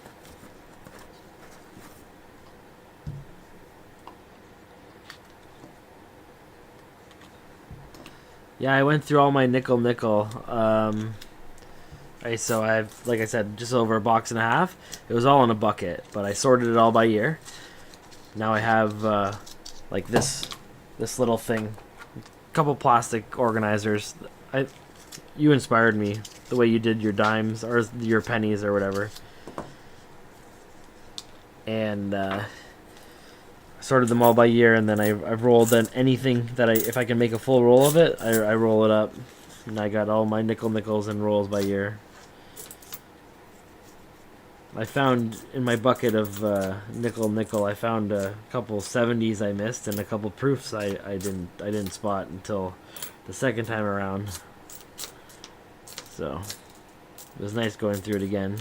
Yeah, I went through all my nickel. Right, so I've, like I said, just over a box and a half. It was all in a bucket, but I sorted it all by year. Now I have like this little thing, a couple plastic organizers. You inspired me the way you did your dimes or your pennies or whatever. And sorted them all by year, and then I've rolled anything that if I can make a full roll of it, I roll it up. And I got all my nickels and rolls by year. I found in my bucket of nickel, I found a couple 70s I missed and a couple proofs I didn't spot until the second time around. So it was nice going through it again.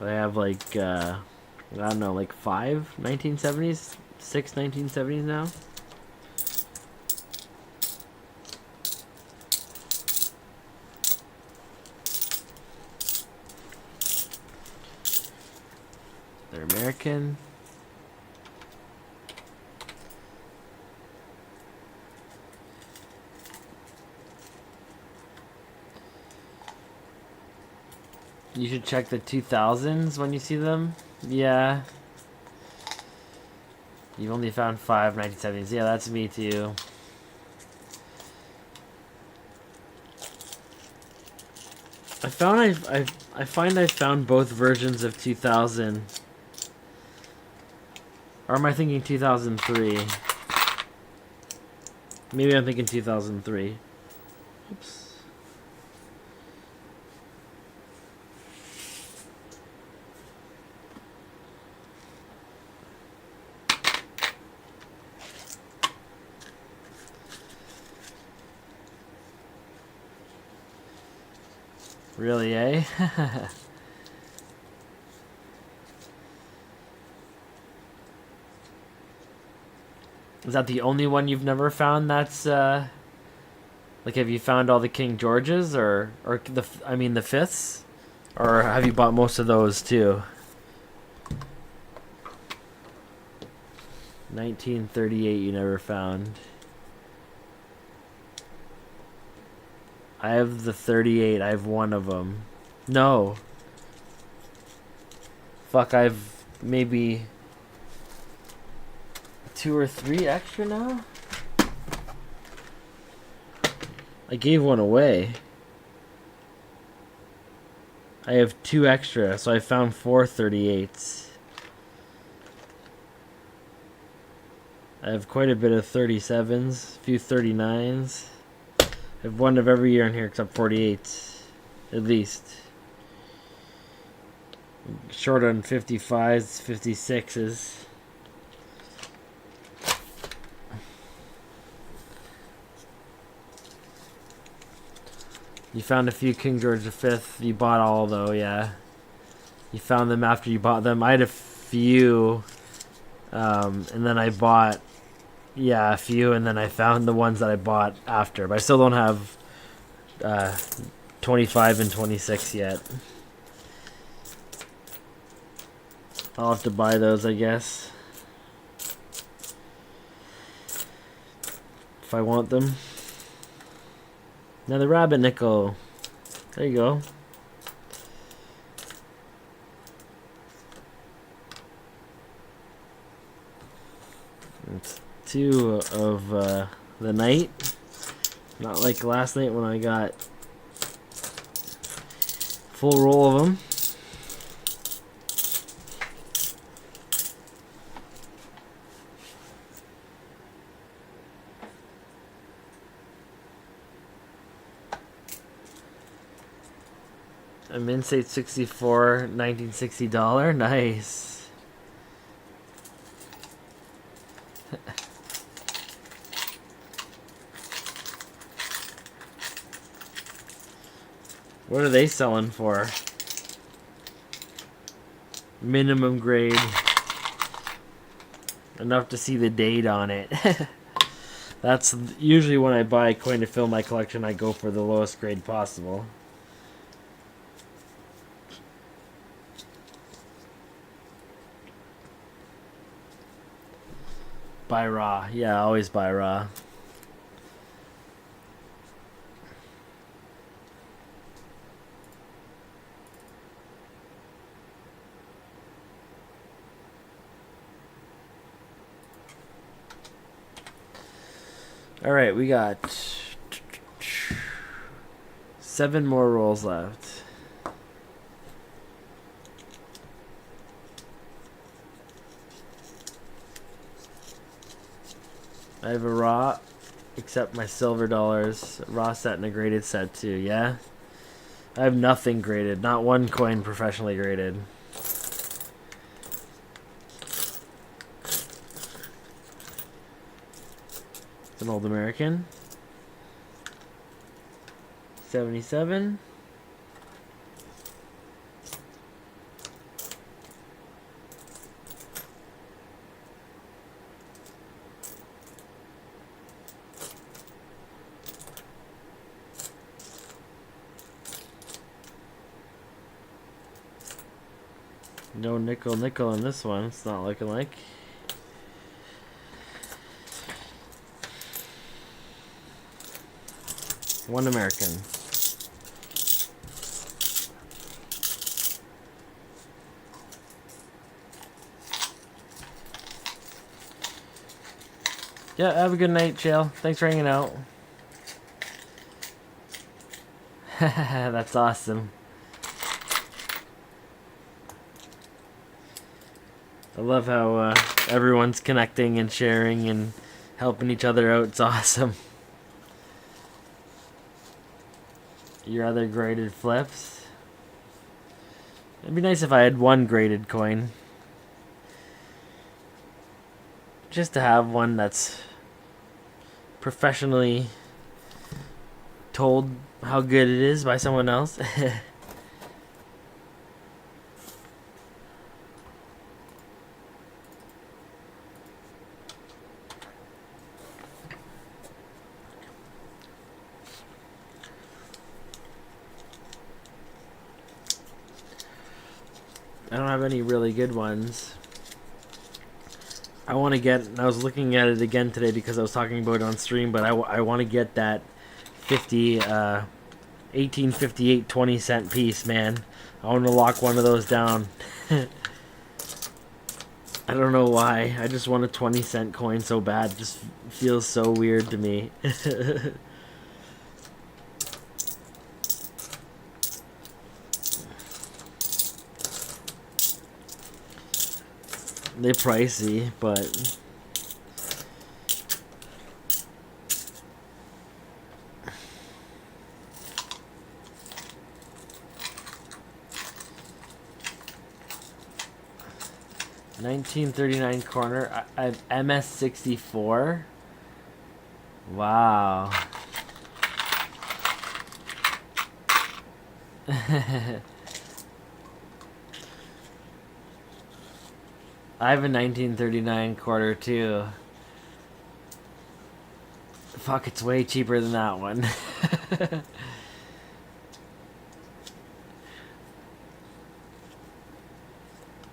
I have like I don't know, like 5 1970s, 6 1970s now. They're American. You should check the 2000s when you see them. Yeah. You've only found 5 1970s. Yeah, that's me too. I find I found both versions of 2000. Or am I thinking 2003? Maybe I'm thinking 2003. Oops. Really, eh? Is that the only one you've never found that's, like, have you found all the King Georges, or the fifths? Or have you bought most of those, too? 1938 you never found. I have the 38, I have one of them. No. Fuck, I've maybe 2 or 3 extra now? I gave one away. I have 2 extra, so I found 4 38s. I have quite a bit of 37s, a few 39s. I have one of every year in here except 48s, at least. Short on 55s, 56s. You found a few King George V. You bought all, though, yeah. You found them after you bought them. I had a few, and then I bought, a few, and then I found the ones that I bought after. But I still don't have 25 and 26 yet. I'll have to buy those, I guess, if I want them. Another rabbit nickel. There you go. It's 2 of the night. Not like last night when I got full roll of them. A Minstate 64 1960 $. Nice. What are they selling for? Minimum grade. Enough to see the date on it. That's usually when I buy a coin to fill my collection, I go for the lowest grade possible. Buy raw. Yeah, always buy raw. All right, we got 7 more rolls left. I have a raw, except my silver dollars. Raw set and a graded set too, yeah? I have nothing graded. Not one coin professionally graded. It's an old American. 77. No nickel in this one. It's not looking like. One American. Yeah, have a good night, Chael. Thanks for hanging out. That's awesome. I love how everyone's connecting and sharing and helping each other out. It's awesome. Your other graded flips. It'd be nice if I had one graded coin. Just to have one that's professionally told how good it is by someone else. I don't have any really good ones. I want to get, I was looking at it again today because I was talking about it on stream, but I want to get that 1858 20-cent piece, man. I want to lock one of those down. I don't know why. I just want a 20-cent coin so bad. It just feels so weird to me. They're pricey, but $19.39 corner. I have MS64. Wow. I have a 1939 quarter too. Fuck, it's way cheaper than that one.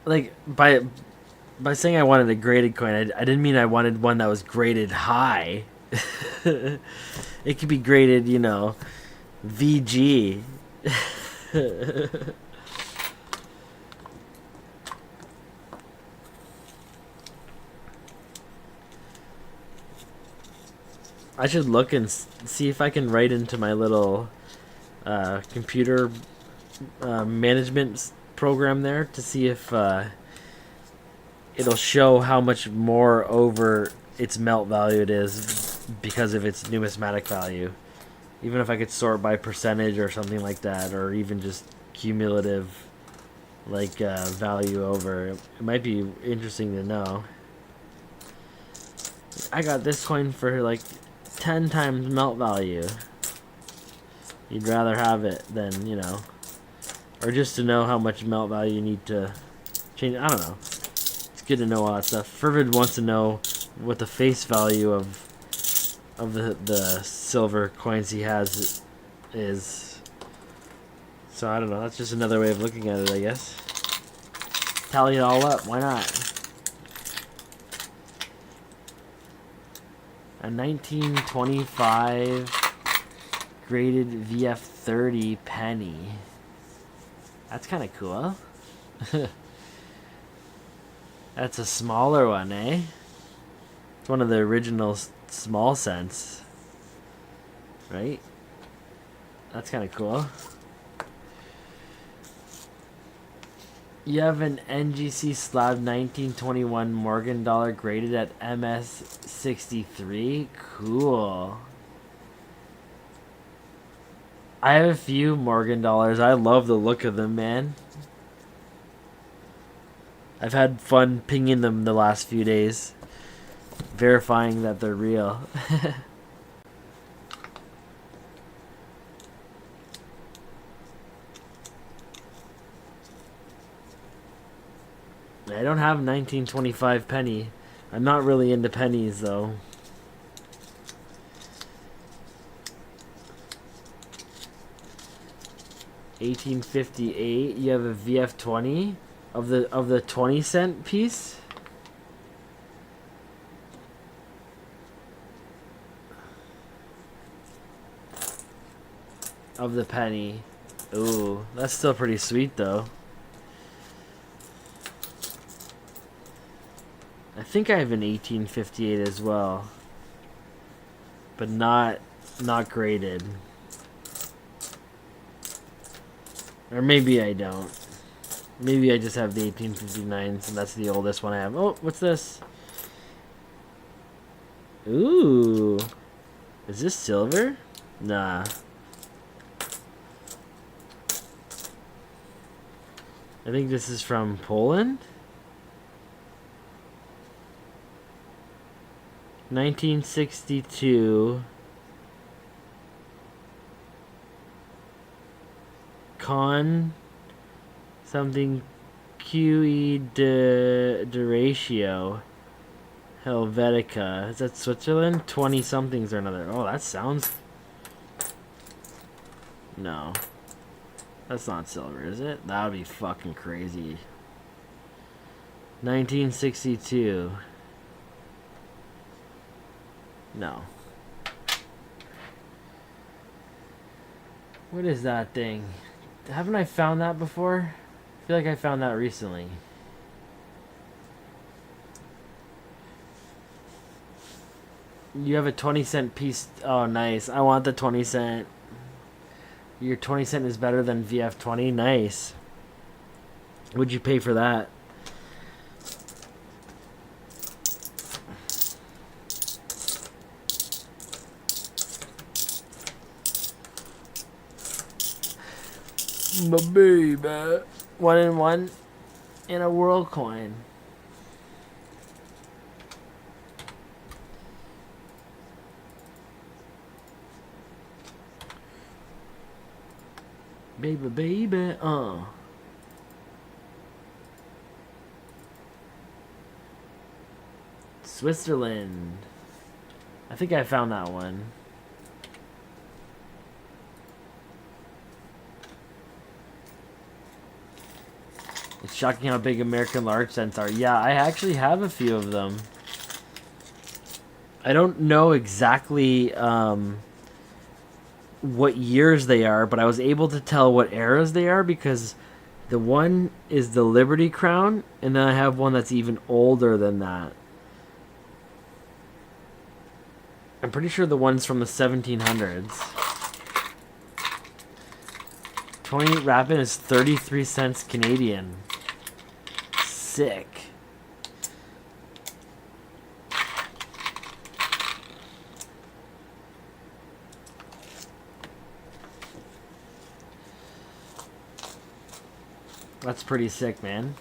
Like, by saying I wanted a graded coin, I didn't mean I wanted one that was graded high. It could be graded, you know, VG. I should look and see if I can write into my little computer management program there to see if it'll show how much more over its melt value it is because of its numismatic value. Even if I could sort by percentage or something like that, or even just cumulative like value over, it might be interesting to know. I got this coin for like 10 times melt value. You'd rather have it than, you know, or just to know how much melt value you need to change. I don't know. It's good to know all that stuff. Fervid wants to know what the face value of the silver coins he has is. So I don't know. That's just another way of looking at it, I guess. Tally it all up. Why not? A 1925 graded VF30 penny. That's kind of cool. That's a smaller one, eh? It's one of the original small cents. Right? That's kind of cool. You have an NGC slab 1921 Morgan dollar graded at MS63. Cool. I have a few Morgan dollars. I love the look of them, man. I've had fun pinging them the last few days, verifying that they're real. I don't have 1925 penny. I'm not really into pennies though. $18.58. You have a VF20 of the 20-cent piece. Of the penny. Ooh, that's still pretty sweet though. I think I have an 1858 as well, but not graded. Or maybe I don't. Maybe I just have the 1859s and that's the oldest one I have. Oh, what's this? Ooh. Is this silver? Nah. I think this is from Poland. 1962. Con something QE de ratio. Helvetica. Is that Switzerland? 20 somethings or another. Oh, that sounds. No. That's not silver, is it? That would be fucking crazy. 1962. No. What is that thing? Haven't I found that before? I feel like I found that recently. You have a 20-cent piece. Oh, nice. I want the 20 cent. Your 20 cent is better than VF20. Nice. What'd you pay for that? My baby. 1 and 1 in a world coin. Baby. Switzerland. I think I found that one. It's shocking how big American large cents are. Yeah, I actually have a few of them. I don't know exactly what years they are, but I was able to tell what eras they are because the one is the Liberty Crown, and then I have one that's even older than that. I'm pretty sure the one's from the 1700s. 28 Rapid is 33 cents Canadian. Sick. That's pretty sick, man.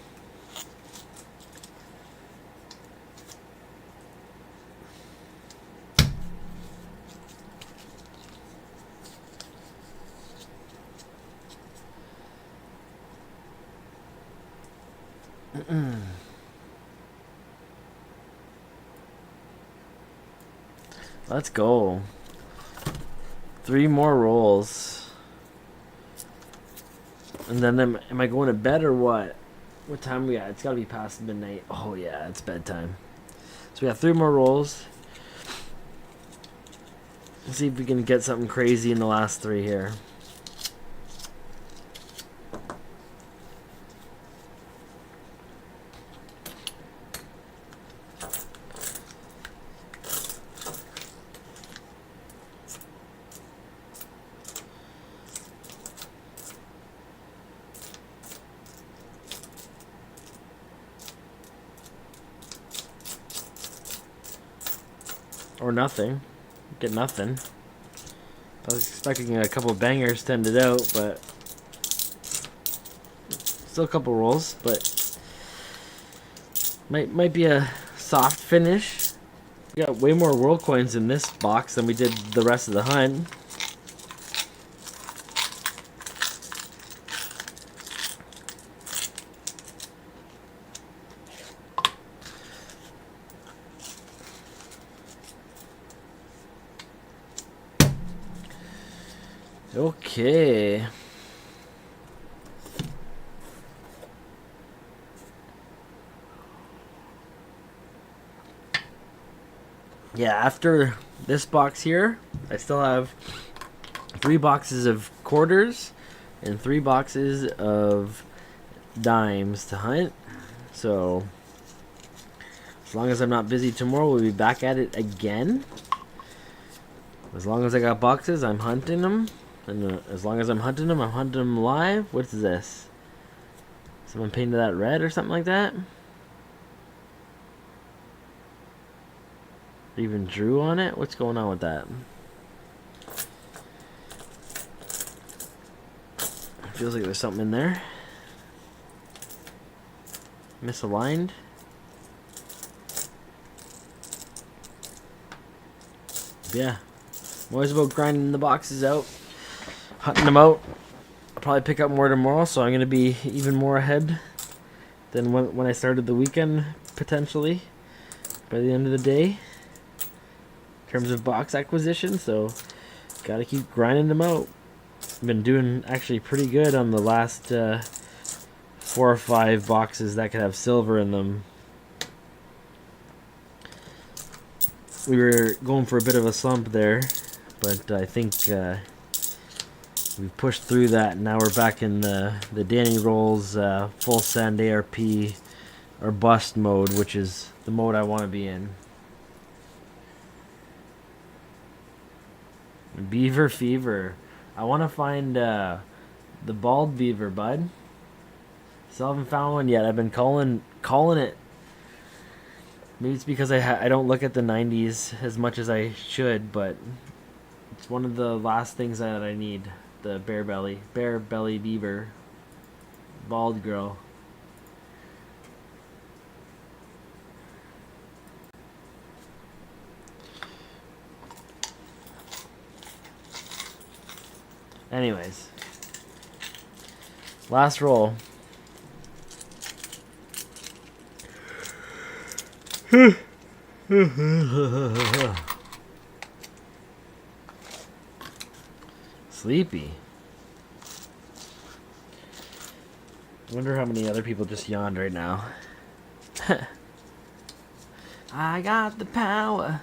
Let's go. 3 more rolls. And then am I going to bed or what? What time we got? It's got to be past midnight. Oh yeah, it's bedtime. So we got 3 more rolls. Let's see if we can get something crazy in the last 3 here. or nothing. Get nothing. I was expecting a couple bangers to end it out, but still a couple rolls, but might be a soft finish. We got way more world coins in this box than we did the rest of the hunt. Okay. Yeah, after this box here, I still have 3 boxes of quarters and 3 boxes of dimes to hunt. So, as long as I'm not busy tomorrow, we'll be back at it again. As long as I got boxes, I'm hunting them. And as long as I'm hunting them live. What's this? Someone painted that red or something like that? Or even drew on it? What's going on with that? Feels like there's something in there. Misaligned. Yeah. I'm always about grinding the boxes out. Hunting them out. I'll probably pick up more tomorrow, so I'm going to be even more ahead than when I started the weekend, potentially, by the end of the day, in terms of box acquisition. So, gotta keep grinding them out. I've been doing actually pretty good on the last 4 or 5 boxes that could have silver in them. We were going for a bit of a slump there, but I think we pushed through that, and now we're back in the danrolls full send ARP or bust mode, which is the mode I want to be in. Beaver fever. I want to find the bald beaver, bud. Still haven't found one yet. I've been calling it. Maybe it's because I don't look at the 90s as much as I should, but it's one of the last things that I need. The bare belly beaver, bald girl. Anyways, last roll. Sleepy. Wonder how many other people just yawned right now. I got the power.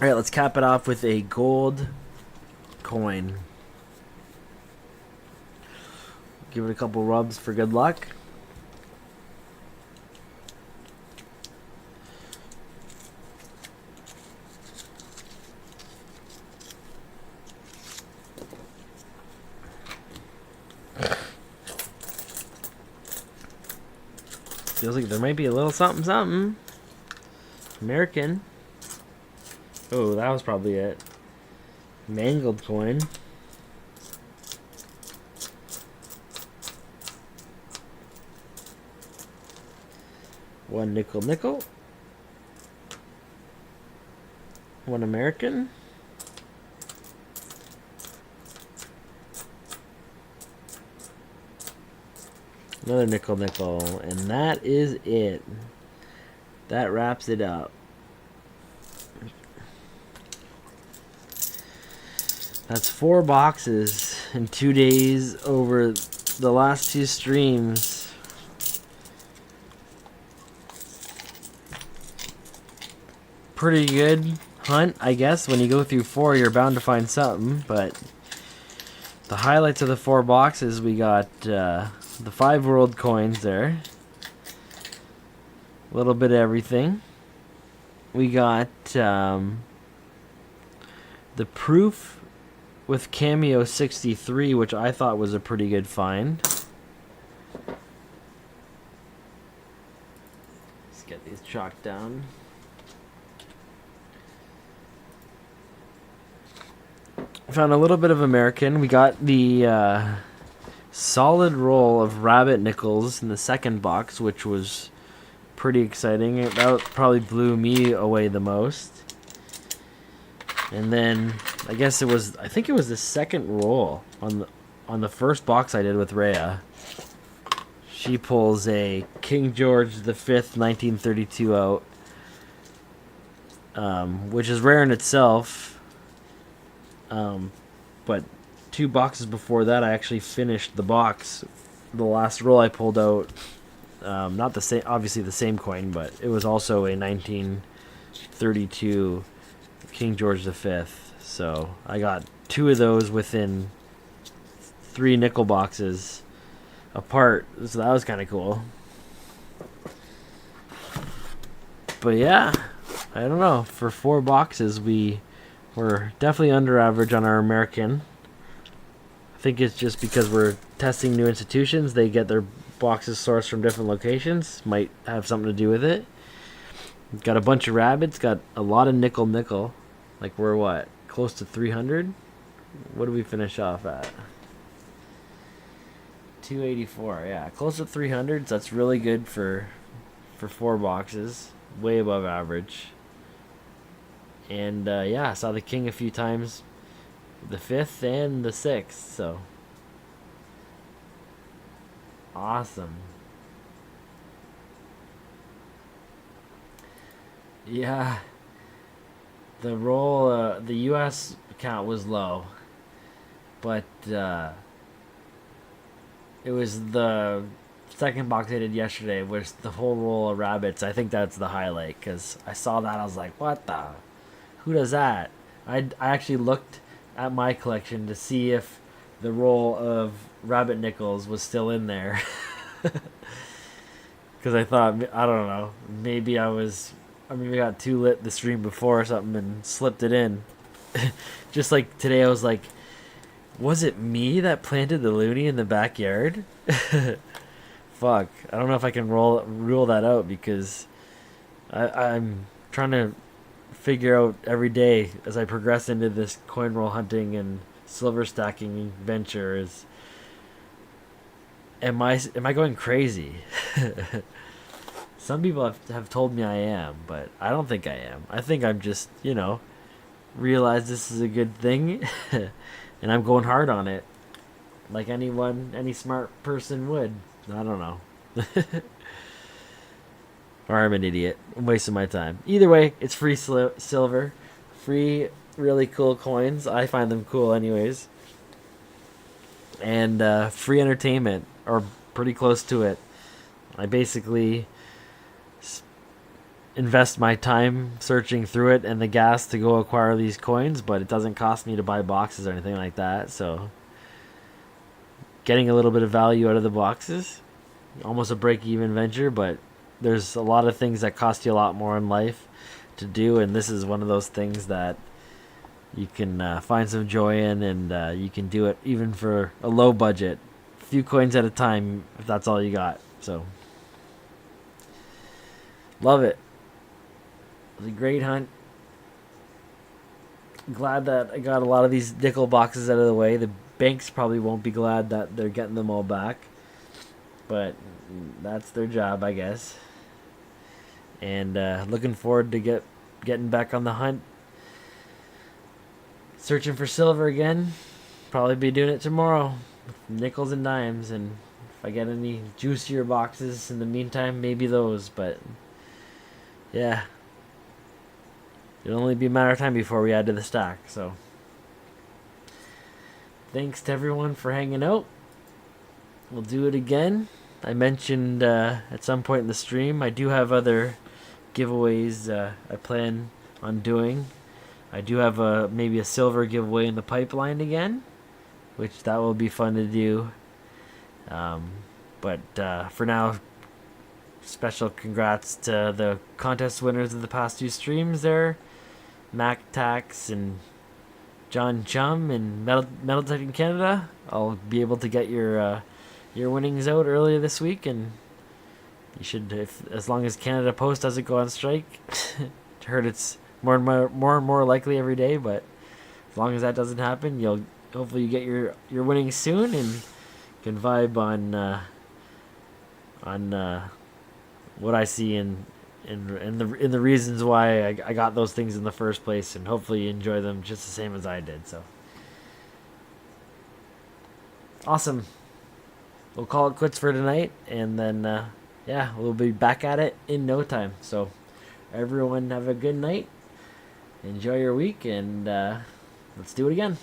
Alright, let's cap it off with a gold coin. Give it a couple rubs for good luck. Feels like there might be a little something something. American. Oh, that was probably it. Mangled coin. One nickel. One American. Another nickel. And that is it. That wraps it up. That's 4 boxes in 2 days over the last 2 streams. Pretty good hunt, I guess. When you go through 4, you're bound to find something. But the highlights of the 4 boxes, we got the 5 world coins there. A little bit of everything. We got the proof with Cameo 63, which I thought was a pretty good find. Let's get these chalked down. Found a little bit of American. We got the solid roll of rabbit nickels in the second box, which was pretty exciting. That probably blew me away the most. And then I think it was the second roll on the first box I did with Rhea. She pulls a King George V 1932 out, which is rare in itself. But 2 boxes before that, I actually finished the box. The last roll I pulled out, not the same, obviously the same coin, but it was also a 1932 King George V. So I got 2 of those within 3 nickel boxes apart. So that was kind of cool. But yeah, I don't know. For 4 boxes, we're definitely under average on our American. I think it's just because we're testing new institutions. They get their boxes sourced from different locations. Might have something to do with it. Got a bunch of rabbits. Got a lot of nickel. Like we're what? Close to 300? What do we finish off at? 284. Yeah, close to 300. So that's really good for 4 boxes. Way above average. And yeah, I saw the king a few times, the 5th and the 6th, so awesome. Yeah, the roll, the US count was low, but it was the second box I did yesterday, was the whole roll of rabbits. I think that's the highlight, because I saw that, I was like, what the... Who does that? I actually looked at my collection to see if the roll of rabbit nickels was still in there. Because I thought, I don't know, maybe I got too lit the stream before or something and slipped it in. Just like today I was like, was it me that planted the loony in the backyard? Fuck. I don't know if I can rule that out, because I'm trying to figure out every day as I progress into this coin roll hunting and silver stacking venture is, am I going crazy? Some people have told me I am, but I don't think I am. I think I'm just, realize this is a good thing and I'm going hard on it like any smart person would. I don't know. Or I'm an idiot. I'm wasting my time. Either way, it's free silver. Free, really cool coins. I find them cool anyways. And free entertainment, or pretty close to it. I basically invest my time searching through it and the gas to go acquire these coins, but it doesn't cost me to buy boxes or anything like that. So getting a little bit of value out of the boxes. Almost a break-even venture, but there's a lot of things that cost you a lot more in life to do, and this is one of those things that you can find some joy in, and you can do it even for a low budget, a few coins at a time, if that's all you got. So love it. It was a great hunt. Glad that I got a lot of these nickel boxes out of the way. The banks probably won't be glad that they're getting them all back, but that's their job, I guess. And looking forward to getting back on the hunt, searching for silver again. Probably be doing it tomorrow with nickels and dimes, and if I get any juicier boxes in the meantime, maybe those. But yeah, it'll only be a matter of time before we add to the stack. So thanks to everyone for hanging out. We'll do it again. I mentioned at some point in the stream, I do have other giveaways I plan on doing. I do have maybe a silver giveaway in the pipeline again, which that will be fun to do. But for now, special congrats to the contest winners of the past 2 streams there, Mac Tax and John Chum in Metal Detecting Canada. I'll be able to get your winnings out earlier this week, and you should, as long as Canada Post doesn't go on strike. I heard it's more and more likely every day, but as long as that doesn't happen, you'll hopefully you get your winnings soon, and can vibe on what I see in the reasons why I got those things in the first place, and hopefully you enjoy them just the same as I did. So awesome. We'll call it quits for tonight, and then yeah, we'll be back at it in no time. So everyone have a good night, enjoy your week, and let's do it again.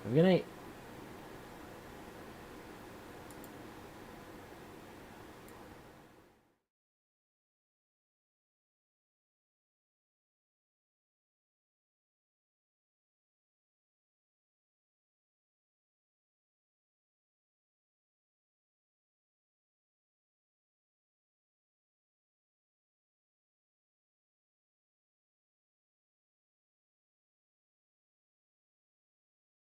Have a good night.